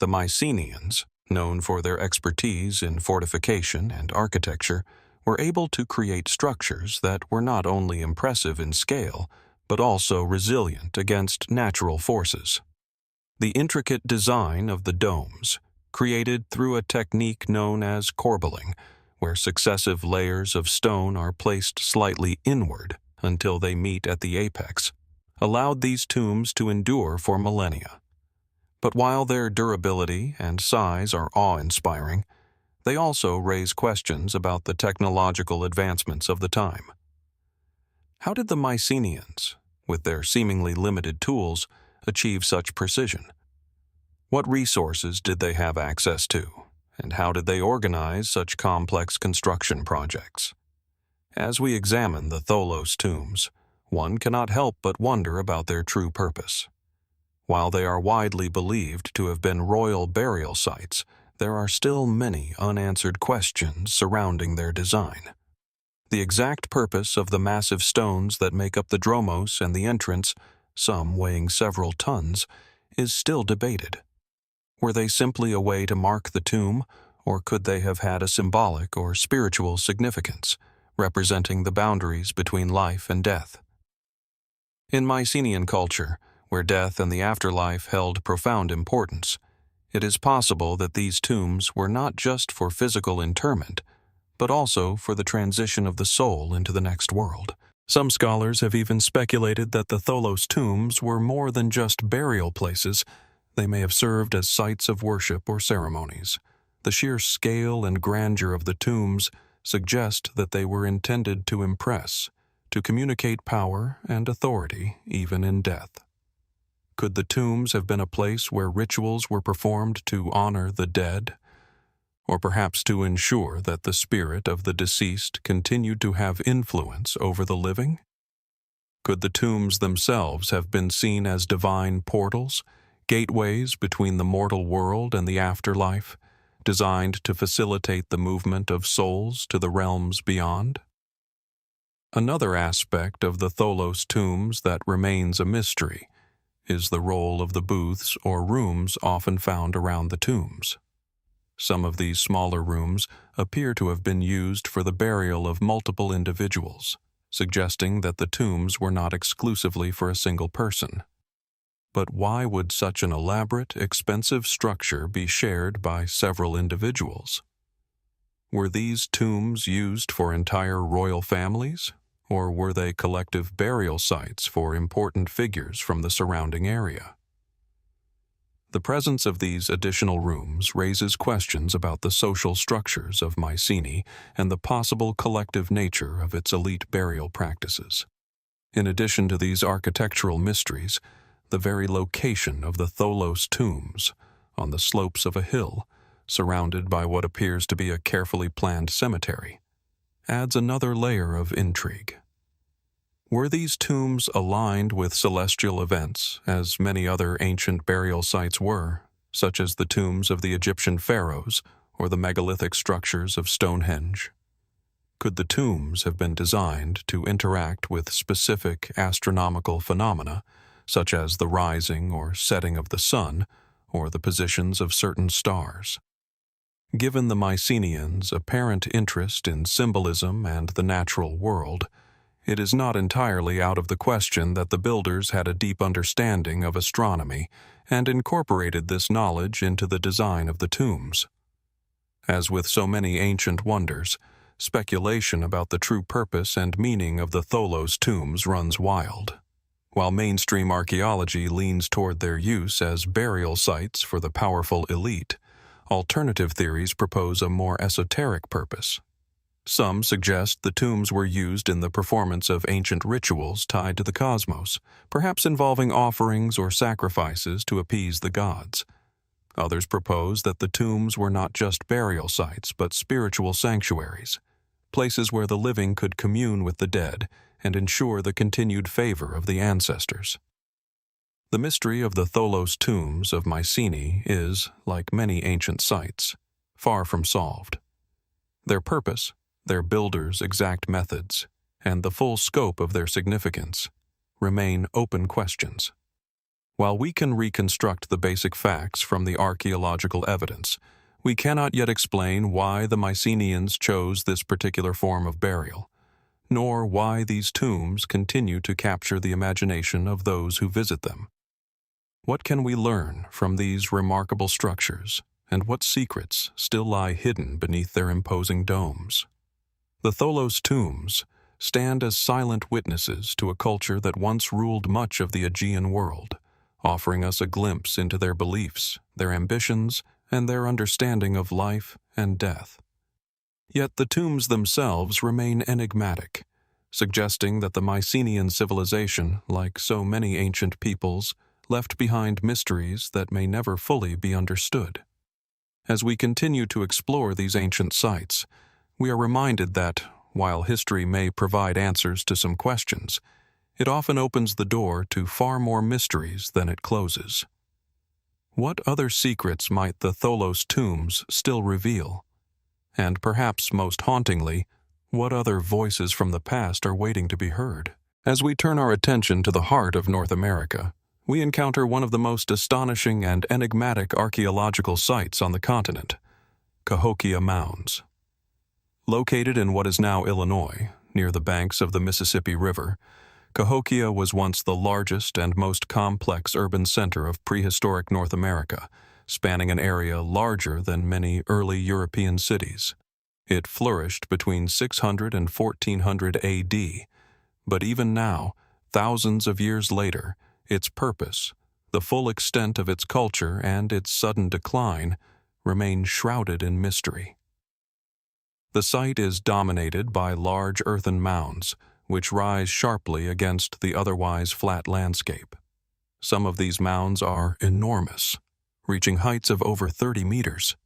The Mycenaeans, known for their expertise in fortification and architecture, were able to create structures that were not only impressive in scale, but also resilient against natural forces. The intricate design of the domes, created through a technique known as corbelling, where successive layers of stone are placed slightly inward until they meet at the apex, allowed these tombs to endure for millennia. But while their durability and size are awe-inspiring, they also raise questions about the technological advancements of the time. How did the Mycenaeans, with their seemingly limited tools, achieve such precision? What resources did they have access to, and how did they organize such complex construction projects? As we examine the Tholos tombs, one cannot help but wonder about their true purpose. While they are widely believed to have been royal burial sites, there are still many unanswered questions surrounding their design. The exact purpose of the massive stones that make up the dromos and the entrance, some weighing several tons, is still debated. Were they simply a way to mark the tomb, or could they have had a symbolic or spiritual significance, representing the boundaries between life and death. In Mycenaean culture, where death and the afterlife held profound importance, it is possible that these tombs were not just for physical interment, but also for the transition of the soul into the next world. Some scholars have even speculated that the Tholos tombs were more than just burial places. They may have served as sites of worship or ceremonies. The sheer scale and grandeur of the tombs suggest that they were intended to impress, to communicate power and authority even in death. Could the tombs have been a place where rituals were performed to honor the dead, or perhaps to ensure that the spirit of the deceased continued to have influence over the living? Could the tombs themselves have been seen as divine portals, gateways between the mortal world and the afterlife, designed to facilitate the movement of souls to the realms beyond? Another aspect of the Tholos tombs that remains a mystery is the role of the booths or rooms often found around the tombs. Some of these smaller rooms appear to have been used for the burial of multiple individuals, suggesting that the tombs were not exclusively for a single person. But why would such an elaborate, expensive structure be shared by several individuals? Were these tombs used for entire royal families, or were they collective burial sites for important figures from the surrounding area? The presence of these additional rooms raises questions about the social structures of Mycenae and the possible collective nature of its elite burial practices. In addition to these architectural mysteries, the very location of the Tholos tombs, on the slopes of a hill, surrounded by what appears to be a carefully planned cemetery, adds another layer of intrigue. Were these tombs aligned with celestial events, as many other ancient burial sites were, such as the tombs of the Egyptian pharaohs or the megalithic structures of Stonehenge? Could the tombs have been designed to interact with specific astronomical phenomena, such as the rising or setting of the sun, or the positions of certain stars? Given the Mycenaeans' apparent interest in symbolism and the natural world, it is not entirely out of the question that the builders had a deep understanding of astronomy and incorporated this knowledge into the design of the tombs. As with so many ancient wonders, speculation about the true purpose and meaning of the Tholos tombs runs wild. While mainstream archaeology leans toward their use as burial sites for the powerful elite, alternative theories propose a more esoteric purpose. Some suggest the tombs were used in the performance of ancient rituals tied to the cosmos, perhaps involving offerings or sacrifices to appease the gods. Others propose that the tombs were not just burial sites but spiritual sanctuaries, places where the living could commune with the dead and ensure the continued favor of the ancestors. The mystery of the Tholos tombs of Mycenae is, like many ancient sites, far from solved. Their purpose, their builders' exact methods, and the full scope of their significance remain open questions. While we can reconstruct the basic facts from the archaeological evidence, we cannot yet explain why the Mycenaeans chose this particular form of burial, nor why these tombs continue to capture the imagination of those who visit them. What can we learn from these remarkable structures, and what secrets still lie hidden beneath their imposing domes? The Tholos tombs stand as silent witnesses to a culture that once ruled much of the Aegean world, offering us a glimpse into their beliefs, their ambitions, and their understanding of life and death. Yet the tombs themselves remain enigmatic, suggesting that the Mycenaean civilization, like so many ancient peoples, left behind mysteries that may never fully be understood. As we continue to explore these ancient sites, we are reminded that, while history may provide answers to some questions, it often opens the door to far more mysteries than it closes. What other secrets might the Tholos tombs still reveal? And perhaps most hauntingly, what other voices from the past are waiting to be heard? As we turn our attention to the heart of North America, we encounter one of the most astonishing and enigmatic archaeological sites on the continent, Cahokia Mounds. Located in what is now Illinois, near the banks of the Mississippi River, Cahokia was once the largest and most complex urban center of prehistoric North America, spanning an area larger than many early European cities. It flourished between 600 and 1400 AD, but even now, thousands of years later, its purpose, the full extent of its culture, and its sudden decline remain shrouded in mystery. The site is dominated by large earthen mounds, which rise sharply against the otherwise flat landscape. Some of these mounds are enormous, reaching heights of over 30 meters.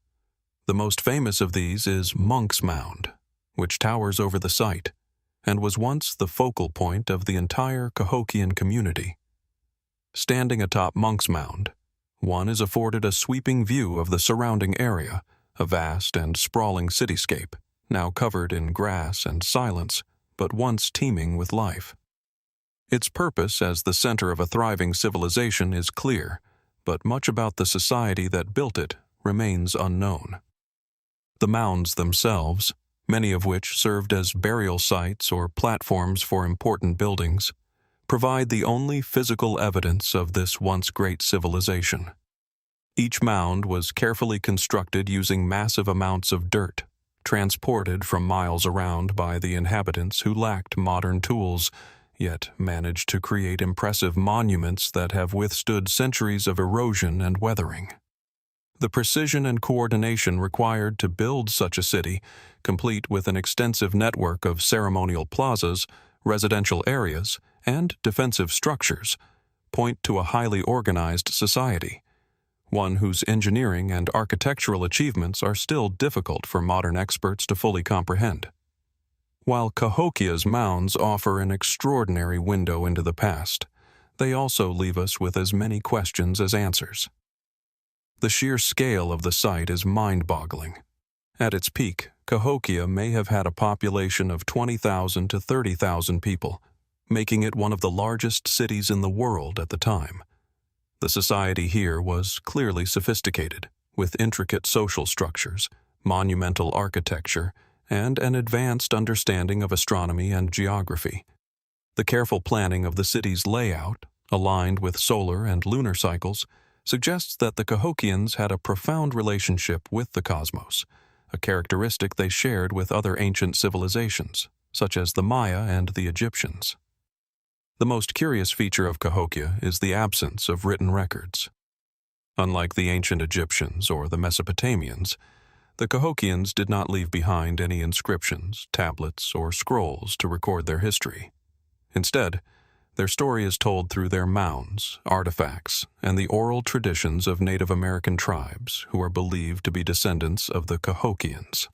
The most famous of these is Monk's Mound, which towers over the site, and was once the focal point of the entire Cahokian community. Standing atop Monk's Mound, one is afforded a sweeping view of the surrounding area, a vast and sprawling cityscape, now covered in grass and silence, but once teeming with life. Its purpose as the center of a thriving civilization is clear, but much about the society that built it remains unknown. The mounds themselves, many of which served as burial sites or platforms for important buildings, provide the only physical evidence of this once great civilization. Each mound was carefully constructed using massive amounts of dirt, transported from miles around by the inhabitants who lacked modern tools, yet managed to create impressive monuments that have withstood centuries of erosion and weathering. The precision and coordination required to build such a city, complete with an extensive network of ceremonial plazas, residential areas, and defensive structures, point to a highly organized society, one whose engineering and architectural achievements are still difficult for modern experts to fully comprehend. While Cahokia's mounds offer an extraordinary window into the past, they also leave us with as many questions as answers. The sheer scale of the site is mind-boggling. At its peak, Cahokia may have had a population of 20,000 to 30,000 people, making it one of the largest cities in the world at the time. The society here was clearly sophisticated, with intricate social structures, monumental architecture, and an advanced understanding of astronomy and geography. The careful planning of the city's layout, aligned with solar and lunar cycles, suggests that the Cahokians had a profound relationship with the cosmos, a characteristic they shared with other ancient civilizations, such as the Maya and the Egyptians. The most curious feature of Cahokia is the absence of written records. Unlike the ancient Egyptians or the Mesopotamians, the Cahokians did not leave behind any inscriptions, tablets, or scrolls to record their history. Instead, their story is told through their mounds, artifacts, and the oral traditions of Native American tribes who are believed to be descendants of the Cahokians.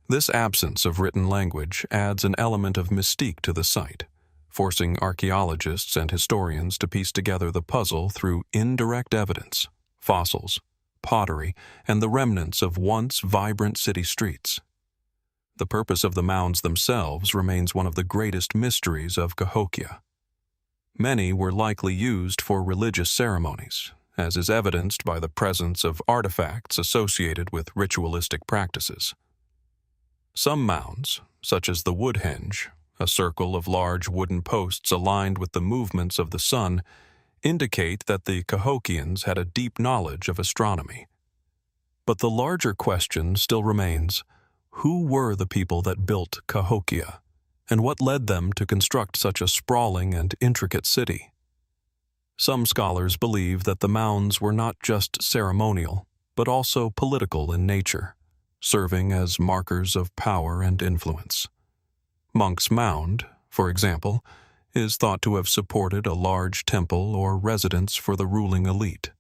This absence of written language adds an element of mystique to the site, forcing archaeologists and historians to piece together the puzzle through indirect evidence, fossils, pottery, and the remnants of once vibrant city streets. The purpose of the mounds themselves remains one of the greatest mysteries of Cahokia. Many were likely used for religious ceremonies, as is evidenced by the presence of artifacts associated with ritualistic practices. Some mounds, such as the Woodhenge, a circle of large wooden posts aligned with the movements of the sun, indicate that the Cahokians had a deep knowledge of astronomy. But the larger question still remains: who were the people that built Cahokia, and what led them to construct such a sprawling and intricate city? Some scholars believe that the mounds were not just ceremonial, but also political in nature, serving as markers of power and influence. Monk's Mound, for example, is thought to have supported a large temple or residence for the ruling elite.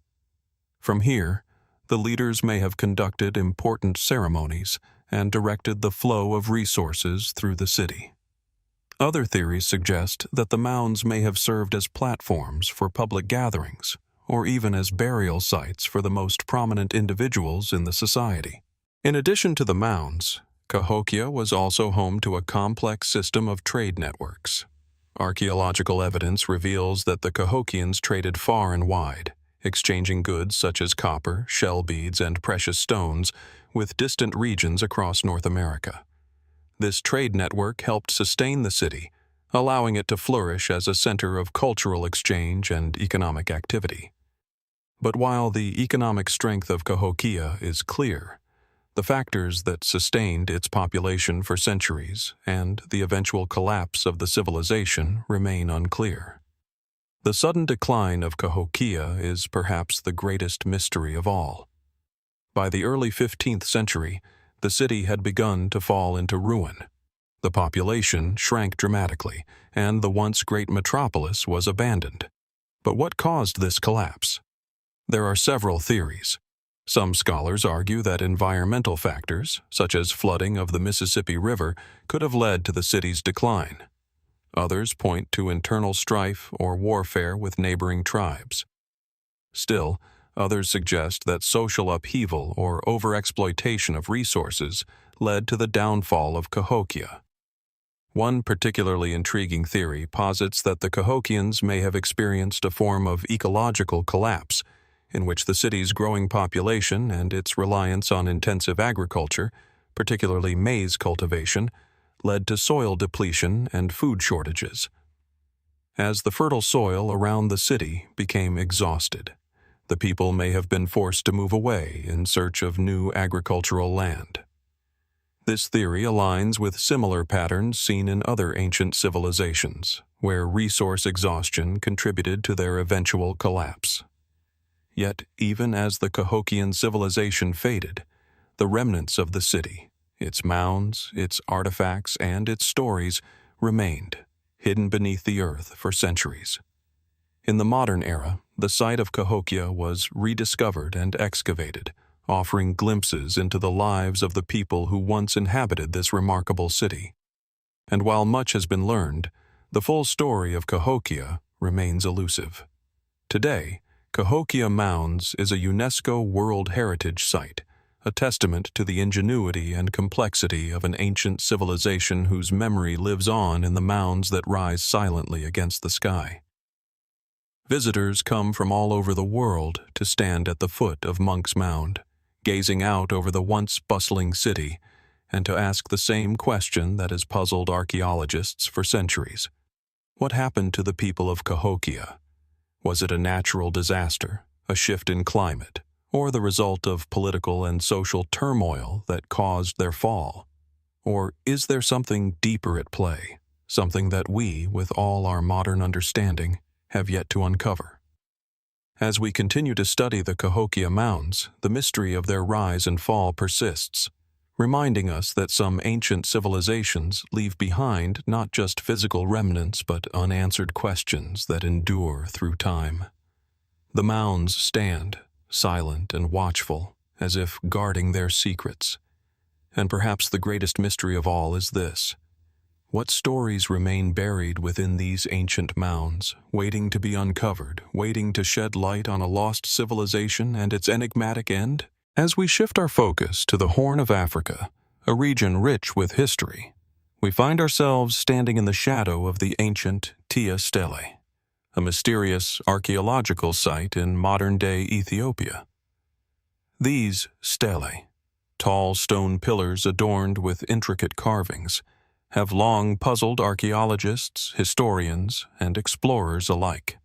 From here, the leaders may have conducted important ceremonies and directed the flow of resources through the city. Other theories suggest that the mounds may have served as platforms for public gatherings, or even as burial sites for the most prominent individuals in the society. In addition to the mounds, Cahokia was also home to a complex system of trade networks. Archaeological evidence reveals that the Cahokians traded far and wide, exchanging goods such as copper, shell beads, and precious stones with distant regions across North America. This trade network helped sustain the city, allowing it to flourish as a center of cultural exchange and economic activity. But while the economic strength of Cahokia is clear, the factors that sustained its population for centuries and the eventual collapse of the civilization remain unclear. The sudden decline of Cahokia is perhaps the greatest mystery of all. By the early 15th century, the city had begun to fall into ruin. The population shrank dramatically, and the once great metropolis was abandoned. But what caused this collapse? There are several theories. Some scholars argue that environmental factors, such as flooding of the Mississippi River, could have led to the city's decline. Others point to internal strife or warfare with neighboring tribes. Still, others suggest that social upheaval or overexploitation of resources led to the downfall of Cahokia. One particularly intriguing theory posits that the Cahokians may have experienced a form of ecological collapse, in which the city's growing population and its reliance on intensive agriculture, particularly maize cultivation, led to soil depletion and food shortages. As the fertile soil around the city became exhausted, the people may have been forced to move away in search of new agricultural land. This theory aligns with similar patterns seen in other ancient civilizations, where resource exhaustion contributed to their eventual collapse. Yet, even as the Cahokian civilization faded, the remnants of the city, its mounds, its artifacts, and its stories remained, hidden beneath the earth for centuries. In the modern era, the site of Cahokia was rediscovered and excavated, offering glimpses into the lives of the people who once inhabited this remarkable city. And while much has been learned, the full story of Cahokia remains elusive. Today, Cahokia Mounds is a UNESCO World Heritage Site, a testament to the ingenuity and complexity of an ancient civilization whose memory lives on in the mounds that rise silently against the sky. Visitors come from all over the world to stand at the foot of Monk's Mound, gazing out over the once bustling city, and to ask the same question that has puzzled archaeologists for centuries. What happened to the people of Cahokia? Was it a natural disaster, a shift in climate, or the result of political and social turmoil that caused their fall? Or is there something deeper at play, something that we, with all our modern understanding, have yet to uncover? As we continue to study the Cahokia Mounds, the mystery of their rise and fall persists, reminding us that some ancient civilizations leave behind not just physical remnants but unanswered questions that endure through time. The mounds stand, silent and watchful, as if guarding their secrets. And perhaps the greatest mystery of all is this: what stories remain buried within these ancient mounds, waiting to be uncovered, waiting to shed light on a lost civilization and its enigmatic end? As we shift our focus to the Horn of Africa, a region rich with history, we find ourselves standing in the shadow of the ancient Tiya Stelae, a mysterious archaeological site in modern-day Ethiopia. These stelae, tall stone pillars adorned with intricate carvings, have long puzzled archaeologists, historians, and explorers alike.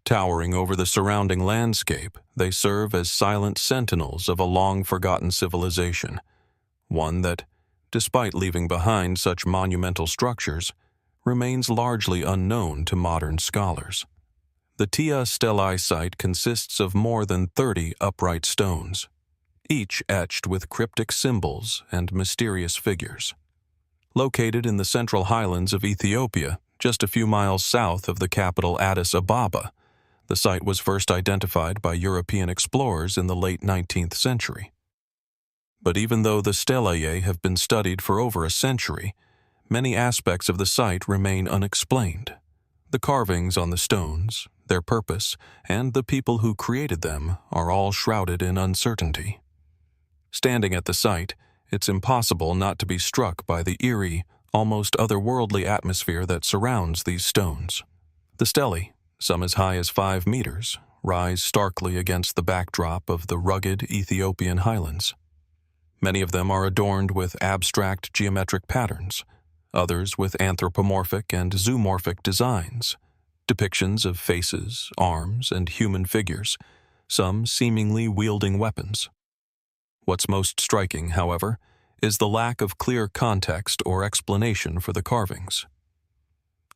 Towering over the surrounding landscape, they serve as silent sentinels of a long-forgotten civilization, one that, despite leaving behind such monumental structures, remains largely unknown to modern scholars. The Tiya Stelae site consists of more than 30 upright stones, each etched with cryptic symbols and mysterious figures. Located in the central highlands of Ethiopia, just a few miles south of the capital Addis Ababa, the site was first identified by European explorers in the late 19th century. But even though the stelae have been studied for over a century, many aspects of the site remain unexplained. The carvings on the stones, their purpose, and the people who created them are all shrouded in uncertainty. Standing at the site, it's impossible not to be struck by the eerie, almost otherworldly atmosphere that surrounds these stones. The stelae, some as high as 5 meters, rise starkly against the backdrop of the rugged Ethiopian highlands. Many of them are adorned with abstract geometric patterns, others with anthropomorphic and zoomorphic designs, depictions of faces, arms, and human figures, some seemingly wielding weapons. What's most striking, however, is the lack of clear context or explanation for the carvings.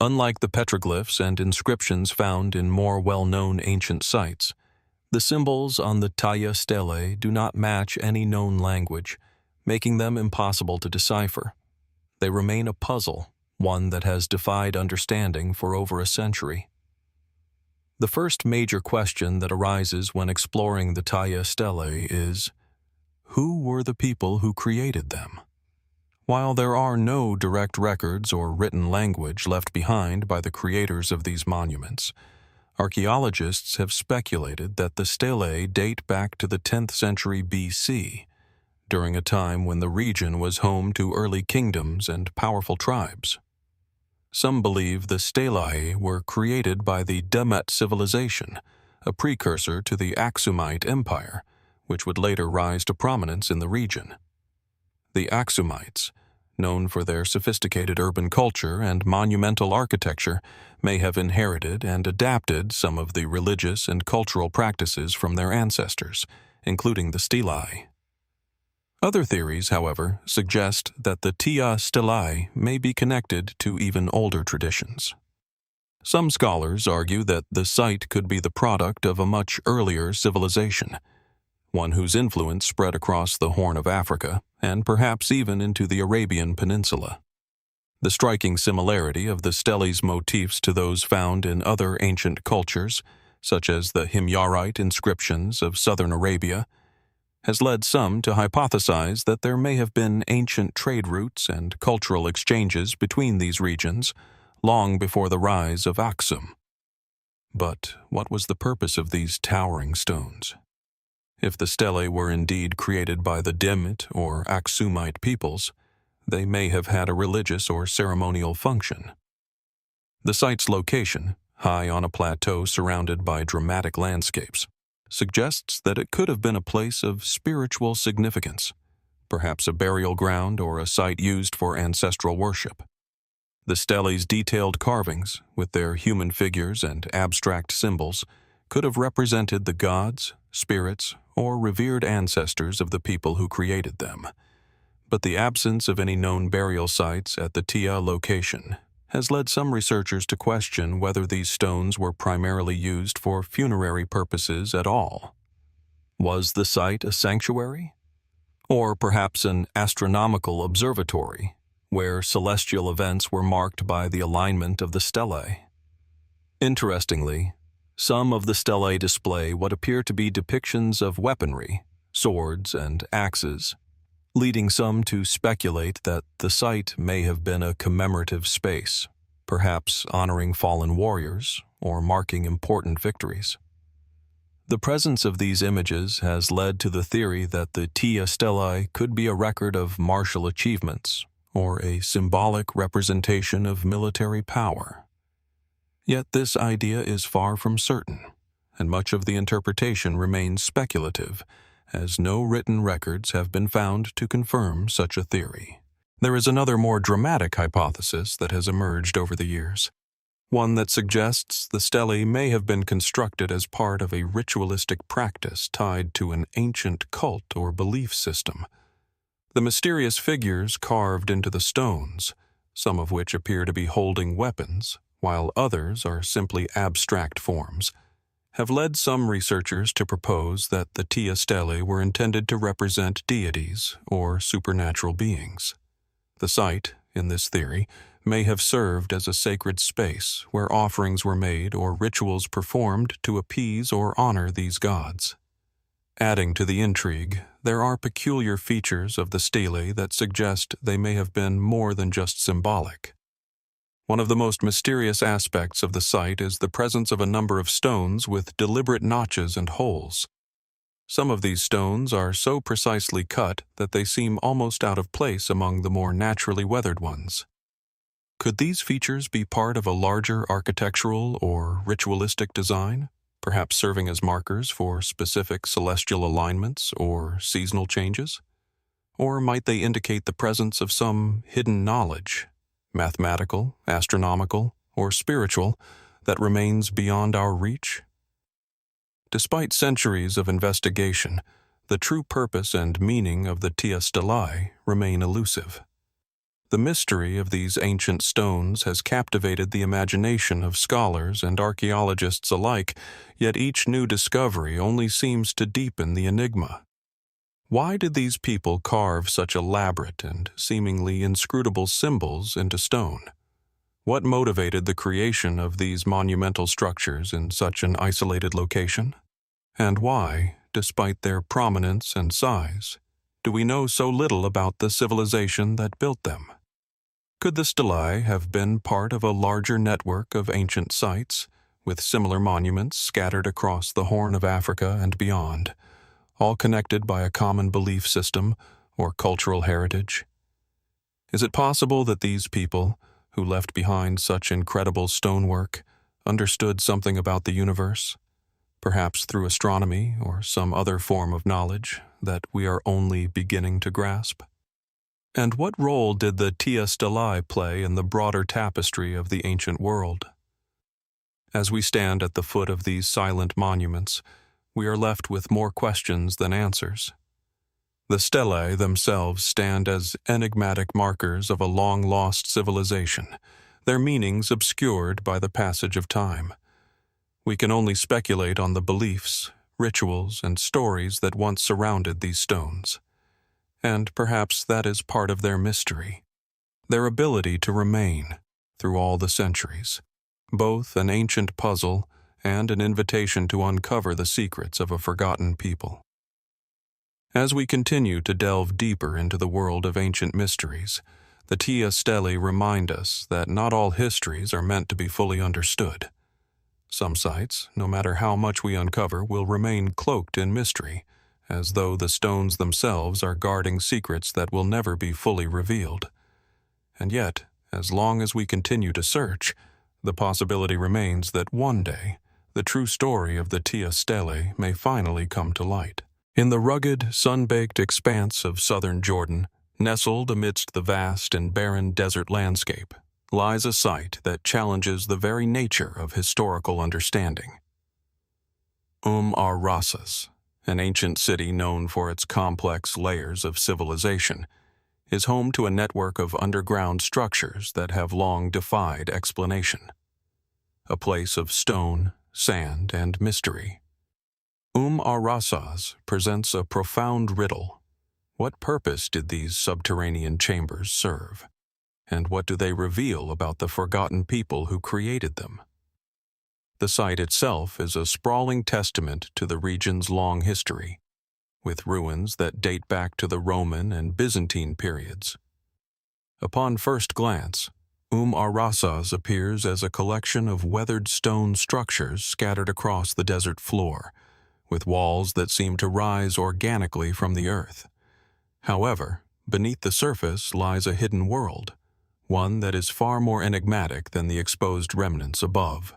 Unlike the petroglyphs and inscriptions found in more well-known ancient sites, the symbols on the Tiya Stelae do not match any known language, making them impossible to decipher. They remain a puzzle, one that has defied understanding for over a century. The first major question that arises when exploring the Tiya Stelae is, who were the people who created them? While there are no direct records or written language left behind by the creators of these monuments, archaeologists have speculated that the stelae date back to the 10th century BC, during a time when the region was home to early kingdoms and powerful tribes. Some believe the stelae were created by the Demet civilization, a precursor to the Aksumite Empire, which would later rise to prominence in the region. The Aksumites, known for their sophisticated urban culture and monumental architecture, may have inherited and adapted some of the religious and cultural practices from their ancestors, including the stelae. Other theories, however, suggest that the Tiya Stelae may be connected to even older traditions. Some scholars argue that the site could be the product of a much earlier civilization, one whose influence spread across the Horn of Africa and perhaps even into the Arabian Peninsula. The striking similarity of the stelae's motifs to those found in other ancient cultures, such as the Himyarite inscriptions of southern Arabia, has led some to hypothesize that there may have been ancient trade routes and cultural exchanges between these regions long before the rise of Aksum. But what was the purpose of these towering stones? If the stelae were indeed created by the Demet or Aksumite peoples, they may have had a religious or ceremonial function. The site's location, high on a plateau surrounded by dramatic landscapes, suggests that it could have been a place of spiritual significance, perhaps a burial ground or a site used for ancestral worship. The stelae's detailed carvings, with their human figures and abstract symbols, could have represented the gods, spirits, or revered ancestors of the people who created them. But the absence of any known burial sites at the Tiya location has led some researchers to question whether these stones were primarily used for funerary purposes at all. Was the site a sanctuary? Or perhaps an astronomical observatory, where celestial events were marked by the alignment of the stelae? Interestingly, some of the stelae display what appear to be depictions of weaponry, swords and axes, leading some to speculate that the site may have been a commemorative space, perhaps honoring fallen warriors or marking important victories. The presence of these images has led to the theory that the Tiya Stelae could be a record of martial achievements or a symbolic representation of military power. Yet this idea is far from certain, and much of the interpretation remains speculative, as no written records have been found to confirm such a theory. There is another more dramatic hypothesis that has emerged over the years, one that suggests the stelae may have been constructed as part of a ritualistic practice tied to an ancient cult or belief system. The mysterious figures carved into the stones, some of which appear to be holding weapons, while others are simply abstract forms, have led some researchers to propose that the Tiya Stelae were intended to represent deities or supernatural beings. The site, in this theory, may have served as a sacred space where offerings were made or rituals performed to appease or honor these gods. Adding to the intrigue, there are peculiar features of the stelae that suggest they may have been more than just symbolic. One of the most mysterious aspects of the site is the presence of a number of stones with deliberate notches and holes. Some of these stones are so precisely cut that they seem almost out of place among the more naturally weathered ones. Could these features be part of a larger architectural or ritualistic design, perhaps serving as markers for specific celestial alignments or seasonal changes? Or might they indicate the presence of some hidden knowledge, mathematical, astronomical, or spiritual, that remains beyond our reach? Despite centuries of investigation, the true purpose and meaning of the Tiya Stelae remain elusive. The mystery of these ancient stones has captivated the imagination of scholars and archaeologists alike, yet each new discovery only seems to deepen the enigma. Why did these people carve such elaborate and seemingly inscrutable symbols into stone? What motivated the creation of these monumental structures in such an isolated location? And why, despite their prominence and size, do we know so little about the civilization that built them? Could the stelae have been part of a larger network of ancient sites, with similar monuments scattered across the Horn of Africa and beyond, all connected by a common belief system or cultural heritage? Is it possible that these people, who left behind such incredible stonework, understood something about the universe, perhaps through astronomy or some other form of knowledge that we are only beginning to grasp? And what role did the Tiya Stelae play in the broader tapestry of the ancient world? As we stand at the foot of these silent monuments, we are left with more questions than answers. The stelae themselves stand as enigmatic markers of a long-lost civilization, their meanings obscured by the passage of time. We can only speculate on the beliefs, rituals, and stories that once surrounded these stones. And perhaps that is part of their mystery, their ability to remain through all the centuries, both an ancient puzzle and an invitation to uncover the secrets of a forgotten people. As we continue to delve deeper into the world of ancient mysteries, the Tiya Stelae remind us that not all histories are meant to be fully understood. Some sites, no matter how much we uncover, will remain cloaked in mystery, as though the stones themselves are guarding secrets that will never be fully revealed. And yet, as long as we continue to search, the possibility remains that one day, the true story of the Tiya Stelae may finally come to light. In the rugged, sun-baked expanse of southern Jordan, nestled amidst the vast and barren desert landscape, lies a site that challenges the very nature of historical understanding. Ar-Rasas, an ancient city known for its complex layers of civilization, is home to a network of underground structures that have long defied explanation. A place of stone, sand, and mystery. Ar-Rasas presents a profound riddle. What purpose did these subterranean chambers serve? And what do they reveal about the forgotten people who created them? The site itself is a sprawling testament to the region's long history, with ruins that date back to the Roman and Byzantine periods. Upon first glance, Ar-Rasas appears as a collection of weathered stone structures scattered across the desert floor, with walls that seem to rise organically from the earth. However, beneath the surface lies a hidden world, one that is far more enigmatic than the exposed remnants above.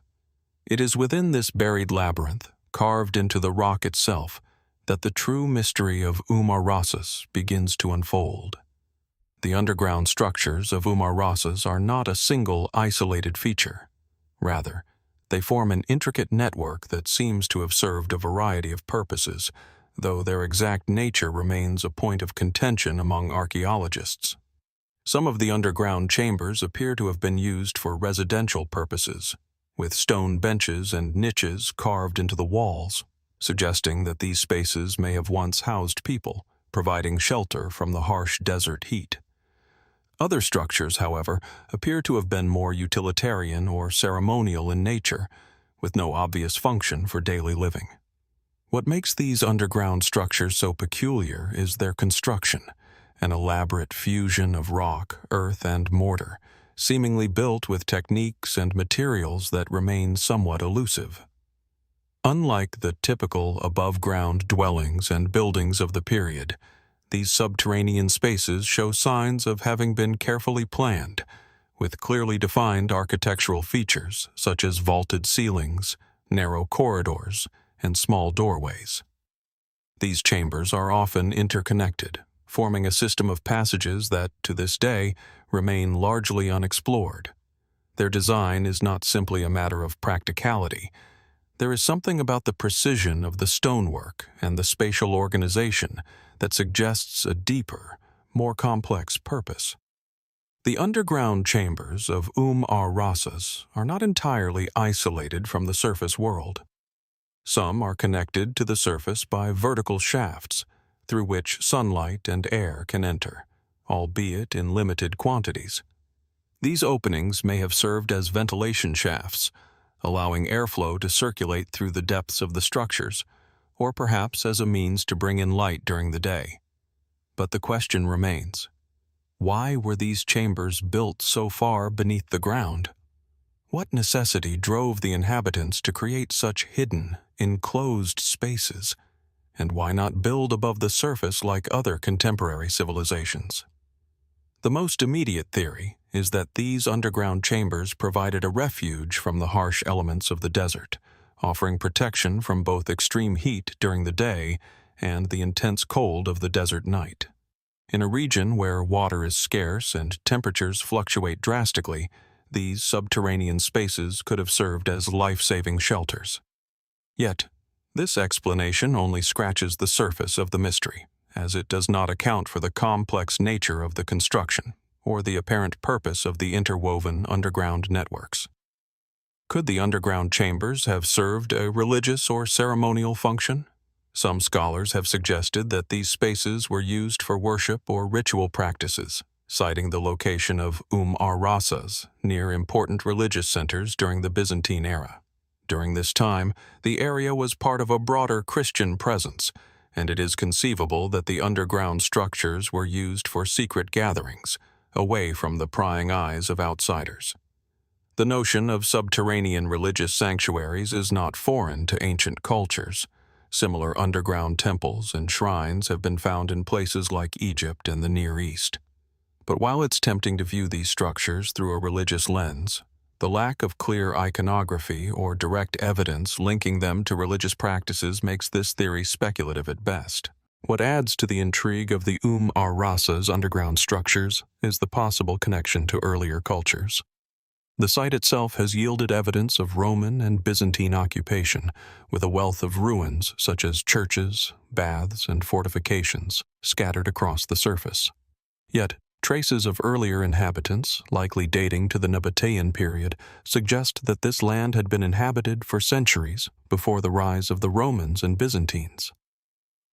It is within this buried labyrinth, carved into the rock itself, that the true mystery of Ar-Rasas begins to unfold. The underground structures of Ar-Rasas are not a single isolated feature. Rather, they form an intricate network that seems to have served a variety of purposes, though their exact nature remains a point of contention among archaeologists. Some of the underground chambers appear to have been used for residential purposes, with stone benches and niches carved into the walls, suggesting that these spaces may have once housed people, providing shelter from the harsh desert heat. Other structures, however, appear to have been more utilitarian or ceremonial in nature, with no obvious function for daily living. What makes these underground structures so peculiar is their construction, an elaborate fusion of rock, earth, and mortar, seemingly built with techniques and materials that remain somewhat elusive. Unlike the typical above-ground dwellings and buildings of the period, these subterranean spaces show signs of having been carefully planned, with clearly defined architectural features such as vaulted ceilings, narrow corridors, and small doorways. These chambers are often interconnected, forming a system of passages that, to this day, remain largely unexplored. Their design is not simply a matter of practicality. There is something about the precision of the stonework and the spatial organization that suggests a deeper, more complex purpose. The underground chambers of ar-Rasas are not entirely isolated from the surface world. Some are connected to the surface by vertical shafts, through which sunlight and air can enter, albeit in limited quantities. These openings may have served as ventilation shafts, allowing airflow to circulate through the depths of the structures, or perhaps as a means to bring in light during the day. But the question remains: why were these chambers built so far beneath the ground? What necessity drove the inhabitants to create such hidden, enclosed spaces? And why not build above the surface like other contemporary civilizations? The most immediate theory is that these underground chambers provided a refuge from the harsh elements of the desert, offering protection from both extreme heat during the day and the intense cold of the desert night. In a region where water is scarce and temperatures fluctuate drastically, these subterranean spaces could have served as life-saving shelters. Yet, this explanation only scratches the surface of the mystery, as it does not account for the complex nature of the construction or the apparent purpose of the interwoven underground networks. Could the underground chambers have served a religious or ceremonial function? Some scholars have suggested that these spaces were used for worship or ritual practices, citing the location of ar-Rasas near important religious centers during the Byzantine era. During this time, the area was part of a broader Christian presence, and it is conceivable that the underground structures were used for secret gatherings, away from the prying eyes of outsiders. The notion of subterranean religious sanctuaries is not foreign to ancient cultures. Similar underground temples and shrines have been found in places like Egypt and the Near East. But while it's tempting to view these structures through a religious lens, the lack of clear iconography or direct evidence linking them to religious practices makes this theory speculative at best. What adds to the intrigue of the ar-Rasas underground structures is the possible connection to earlier cultures. The site itself has yielded evidence of Roman and Byzantine occupation, with a wealth of ruins such as churches, baths, and fortifications scattered across the surface. Yet, traces of earlier inhabitants, likely dating to the Nabatean period, suggest that this land had been inhabited for centuries before the rise of the Romans and Byzantines.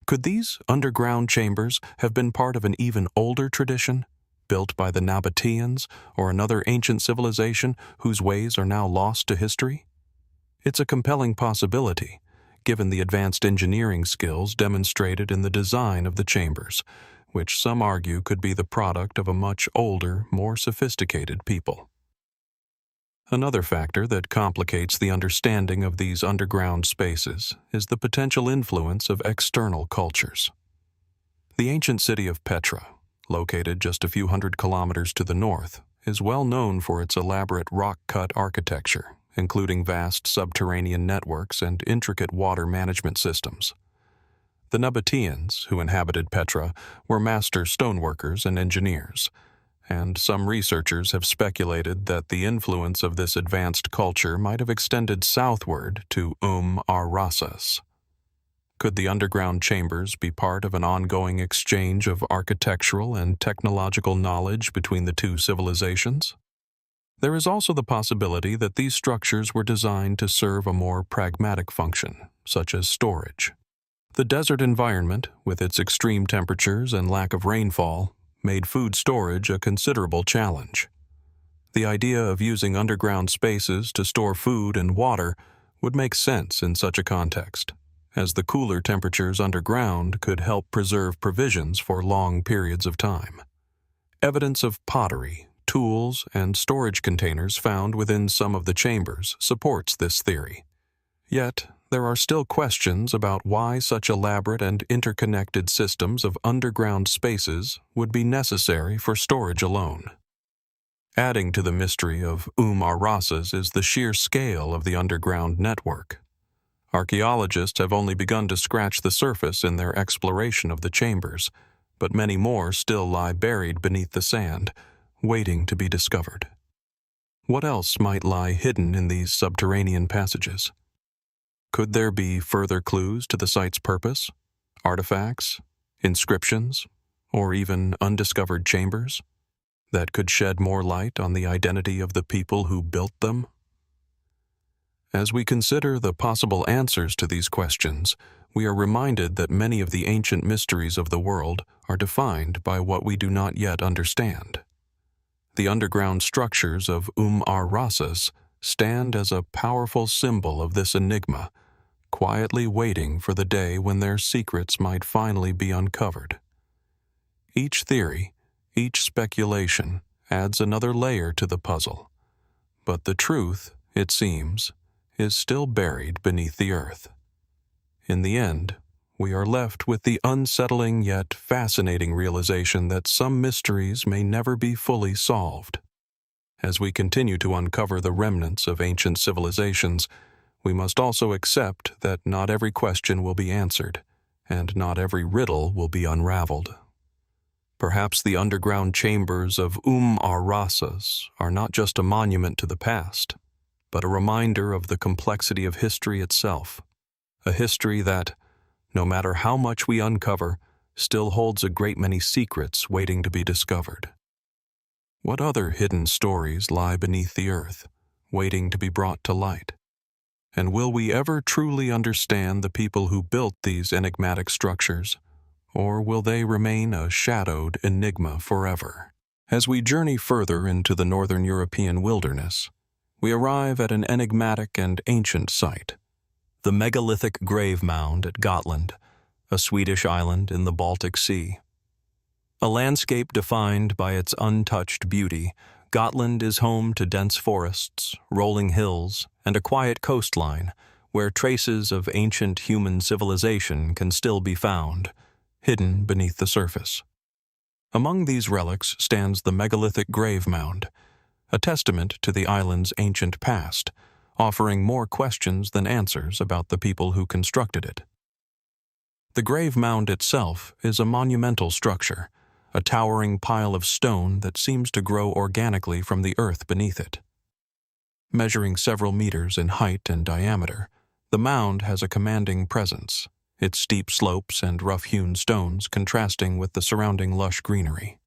Could these underground chambers have been part of an even older tradition, built by the Nabateans or another ancient civilization whose ways are now lost to history? It's a compelling possibility, given the advanced engineering skills demonstrated in the design of the chambers, which some argue could be the product of a much older, more sophisticated people. Another factor that complicates the understanding of these underground spaces is the potential influence of external cultures. The ancient city of Petra, located just a few hundred kilometers to the north, is well known for its elaborate rock-cut architecture, including vast subterranean networks and intricate water management systems. The Nabateans, who inhabited Petra, were master stoneworkers and engineers, and some researchers have speculated that the influence of this advanced culture might have extended southward to ar-Rasas. Could the underground chambers be part of an ongoing exchange of architectural and technological knowledge between the two civilizations? There is also the possibility that these structures were designed to serve a more pragmatic function, such as storage. The desert environment, with its extreme temperatures and lack of rainfall, made food storage a considerable challenge. The idea of using underground spaces to store food and water would make sense in such a context, as the cooler temperatures underground could help preserve provisions for long periods of time. Evidence of pottery, tools, and storage containers found within some of the chambers supports this theory. Yet, there are still questions about why such elaborate and interconnected systems of underground spaces would be necessary for storage alone. Adding to the mystery of ar-Rasas is the sheer scale of the underground network. Archaeologists have only begun to scratch the surface in their exploration of the chambers, but many more still lie buried beneath the sand, waiting to be discovered. What else might lie hidden in these subterranean passages? Could there be further clues to the site's purpose? Artifacts, inscriptions, or even undiscovered chambers that could shed more light on the identity of the people who built them? As we consider the possible answers to these questions, we are reminded that many of the ancient mysteries of the world are defined by what we do not yet understand. The underground structures of ar-Rasas stand as a powerful symbol of this enigma, quietly waiting for the day when their secrets might finally be uncovered. Each theory, each speculation, adds another layer to the puzzle, but the truth, it seems, is still buried beneath the earth. In the end, we are left with the unsettling yet fascinating realization that some mysteries may never be fully solved. As we continue to uncover the remnants of ancient civilizations, we must also accept that not every question will be answered, and not every riddle will be unraveled. Perhaps the underground chambers of ar-Rasas are not just a monument to the past, but a reminder of the complexity of history itself, a history that, no matter how much we uncover, still holds a great many secrets waiting to be discovered. What other hidden stories lie beneath the earth, waiting to be brought to light? And will we ever truly understand the people who built these enigmatic structures, or will they remain a shadowed enigma forever? As we journey further into the northern European wilderness, we arrive at an enigmatic and ancient site, the megalithic grave mound at Gotland, a Swedish island in the Baltic Sea. A landscape defined by its untouched beauty, Gotland is home to dense forests, rolling hills, and a quiet coastline where traces of ancient human civilization can still be found, hidden beneath the surface. Among these relics stands the megalithic grave mound, a testament to the island's ancient past, offering more questions than answers about the people who constructed it. The grave mound itself is a monumental structure, a towering pile of stone that seems to grow organically from the earth beneath it. Measuring several meters in height and diameter, the mound has a commanding presence, its steep slopes and rough-hewn stones contrasting with the surrounding lush greenery.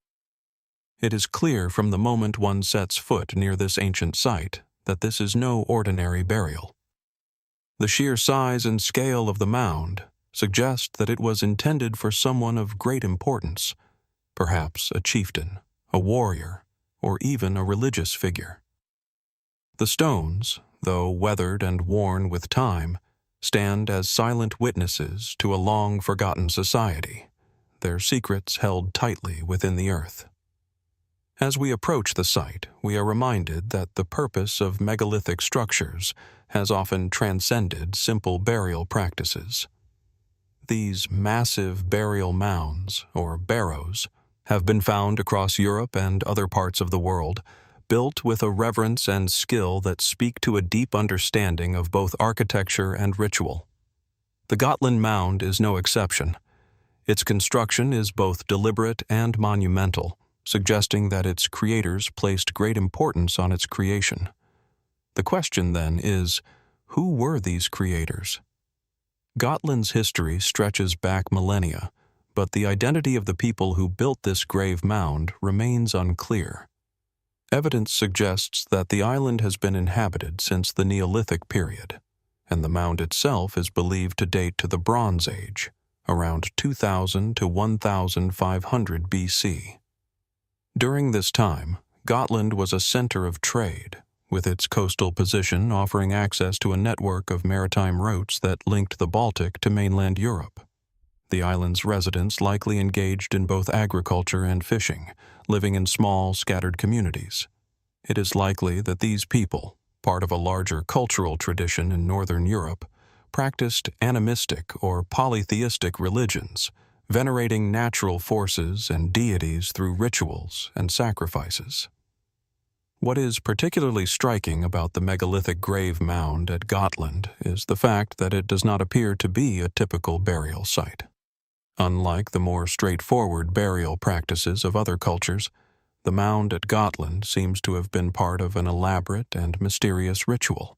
It is clear from the moment one sets foot near this ancient site that this is no ordinary burial. The sheer size and scale of the mound suggest that it was intended for someone of great importance, perhaps a chieftain, a warrior, or even a religious figure. The stones, though weathered and worn with time, stand as silent witnesses to a long-forgotten society, their secrets held tightly within the earth. As we approach the site, we are reminded that the purpose of megalithic structures has often transcended simple burial practices. These massive burial mounds, or barrows, have been found across Europe and other parts of the world, built with a reverence and skill that speak to a deep understanding of both architecture and ritual. The Gotland Mound is no exception. Its construction is both deliberate and monumental, suggesting that its creators placed great importance on its creation. The question, then, is, who were these creators? Gotland's history stretches back millennia, but the identity of the people who built this grave mound remains unclear. Evidence suggests that the island has been inhabited since the Neolithic period, and the mound itself is believed to date to the Bronze Age, around 2000 to 1500 BC. During this time, Gotland was a center of trade, with its coastal position offering access to a network of maritime routes that linked the Baltic to mainland Europe. The island's residents likely engaged in both agriculture and fishing, living in small, scattered communities. It is likely that these people, part of a larger cultural tradition in northern Europe, practiced animistic or polytheistic religions, venerating natural forces and deities through rituals and sacrifices. What is particularly striking about the megalithic grave mound at Gotland is the fact that it does not appear to be a typical burial site. Unlike the more straightforward burial practices of other cultures, the mound at Gotland seems to have been part of an elaborate and mysterious ritual.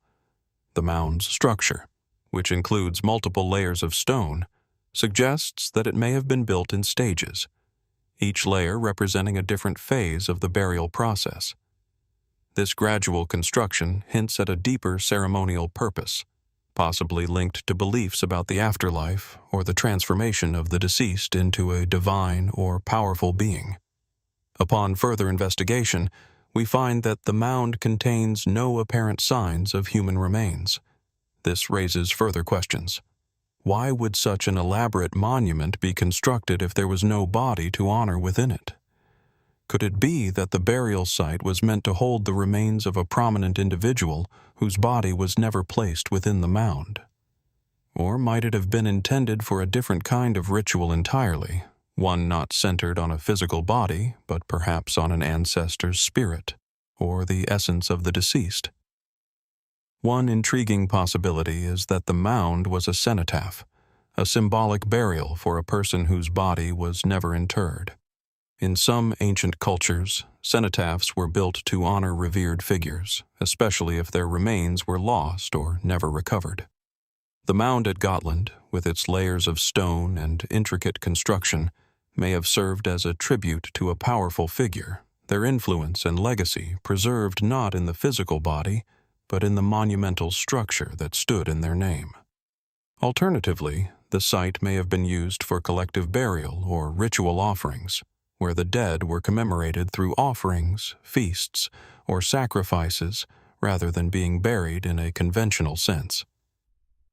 The mound's structure, which includes multiple layers of stone, suggests that it may have been built in stages, each layer representing a different phase of the burial process. This gradual construction hints at a deeper ceremonial purpose, possibly linked to beliefs about the afterlife or the transformation of the deceased into a divine or powerful being. Upon further investigation, we find that the mound contains no apparent signs of human remains. This raises further questions. Why would such an elaborate monument be constructed if there was no body to honor within it? Could it be that the burial site was meant to hold the remains of a prominent individual whose body was never placed within the mound? Or might it have been intended for a different kind of ritual entirely, one not centered on a physical body, but perhaps on an ancestor's spirit, or the essence of the deceased? One intriguing possibility is that the mound was a cenotaph, a symbolic burial for a person whose body was never interred. In some ancient cultures, cenotaphs were built to honor revered figures, especially if their remains were lost or never recovered. The mound at Gotland, with its layers of stone and intricate construction, may have served as a tribute to a powerful figure, their influence and legacy preserved not in the physical body, but in the monumental structure that stood in their name. Alternatively, the site may have been used for collective burial or ritual offerings, where the dead were commemorated through offerings, feasts, or sacrifices rather than being buried in a conventional sense.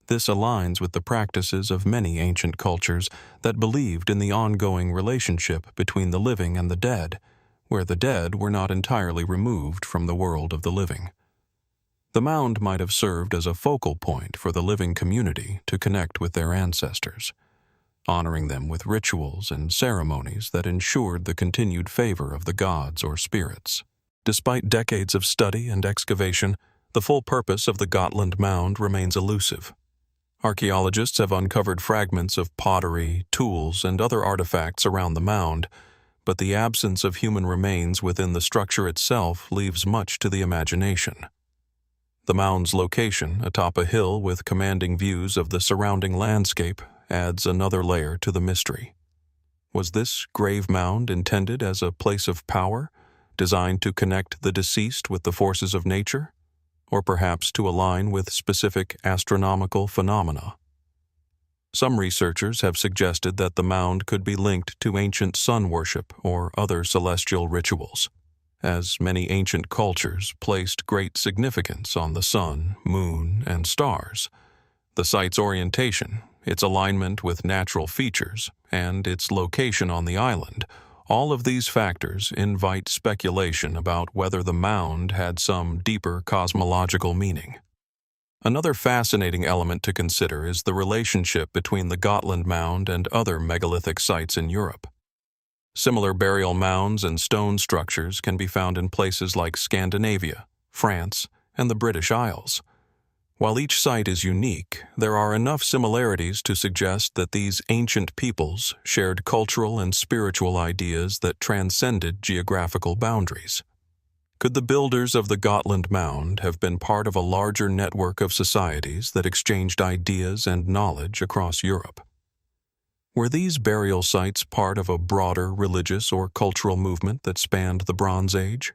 This aligns with the practices of many ancient cultures that believed in the ongoing relationship between the living and the dead, where the dead were not entirely removed from the world of the living. The mound might have served as a focal point for the living community to connect with their ancestors, honoring them with rituals and ceremonies that ensured the continued favor of the gods or spirits. Despite decades of study and excavation, the full purpose of the Gotland Mound remains elusive. Archaeologists have uncovered fragments of pottery, tools, and other artifacts around the mound, but the absence of human remains within the structure itself leaves much to the imagination. The mound's location atop a hill with commanding views of the surrounding landscape adds another layer to the mystery. Was this grave mound intended as a place of power, designed to connect the deceased with the forces of nature, or perhaps to align with specific astronomical phenomena? Some researchers have suggested that the mound could be linked to ancient sun worship or other celestial rituals, as many ancient cultures placed great significance on the sun, moon, and stars. The site's orientation, its alignment with natural features, and its location on the island, all of these factors invite speculation about whether the mound had some deeper cosmological meaning. Another fascinating element to consider is the relationship between the Gotland Mound and other megalithic sites in Europe. Similar burial mounds and stone structures can be found in places like Scandinavia, France, and the British Isles. While each site is unique, there are enough similarities to suggest that these ancient peoples shared cultural and spiritual ideas that transcended geographical boundaries. Could the builders of the Gotland Mound have been part of a larger network of societies that exchanged ideas and knowledge across Europe? Were these burial sites part of a broader religious or cultural movement that spanned the Bronze Age?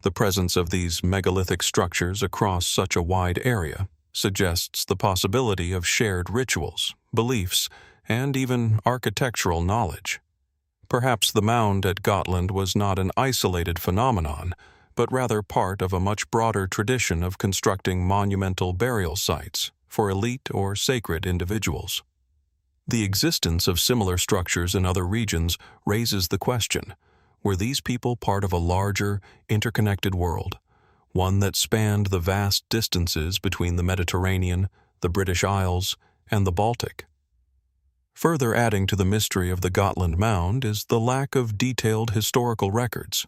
The presence of these megalithic structures across such a wide area suggests the possibility of shared rituals, beliefs, and even architectural knowledge. Perhaps the mound at Gotland was not an isolated phenomenon, but rather part of a much broader tradition of constructing monumental burial sites for elite or sacred individuals. The existence of similar structures in other regions raises the question: were these people part of a larger, interconnected world, one that spanned the vast distances between the Mediterranean, the British Isles, and the Baltic? Further adding to the mystery of the Gotland Mound is the lack of detailed historical records.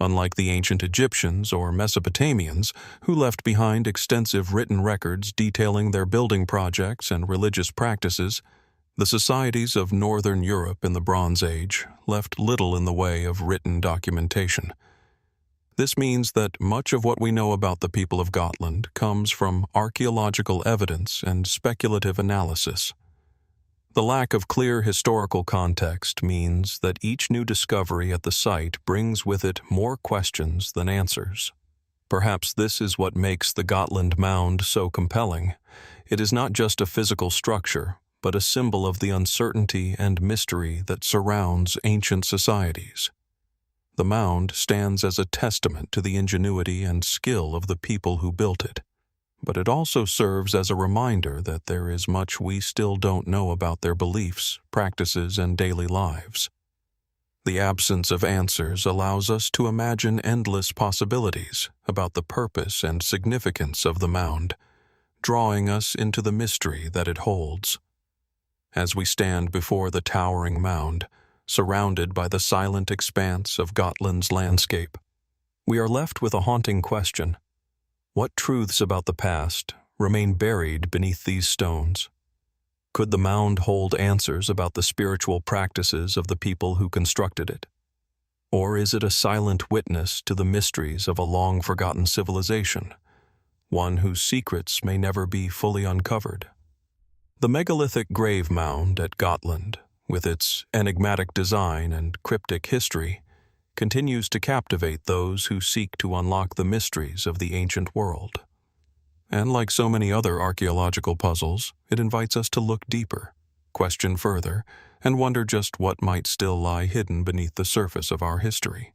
Unlike the ancient Egyptians or Mesopotamians, who left behind extensive written records detailing their building projects and religious practices, The societies of Northern Europe in the Bronze Age left little in the way of written documentation. This means that much of what we know about the people of Gotland comes from archaeological evidence and speculative analysis. The lack of clear historical context means that each new discovery at the site brings with it more questions than answers. Perhaps this is what makes the Gotland Mound so compelling. It is not just a physical structure, but a symbol of the uncertainty and mystery that surrounds ancient societies. The mound stands as a testament to the ingenuity and skill of the people who built it, but it also serves as a reminder that there is much we still don't know about their beliefs, practices, and daily lives. The absence of answers allows us to imagine endless possibilities about the purpose and significance of the mound, drawing us into the mystery that it holds. As we stand before the towering mound, surrounded by the silent expanse of Gotland's landscape, we are left with a haunting question. What truths about the past remain buried beneath these stones? Could the mound hold answers about the spiritual practices of the people who constructed it? Or is it a silent witness to the mysteries of a long-forgotten civilization, one whose secrets may never be fully uncovered? The megalithic grave mound at Gotland, with its enigmatic design and cryptic history, continues to captivate those who seek to unlock the mysteries of the ancient world. And like so many other archaeological puzzles, it invites us to look deeper, question further, and wonder just what might still lie hidden beneath the surface of our history.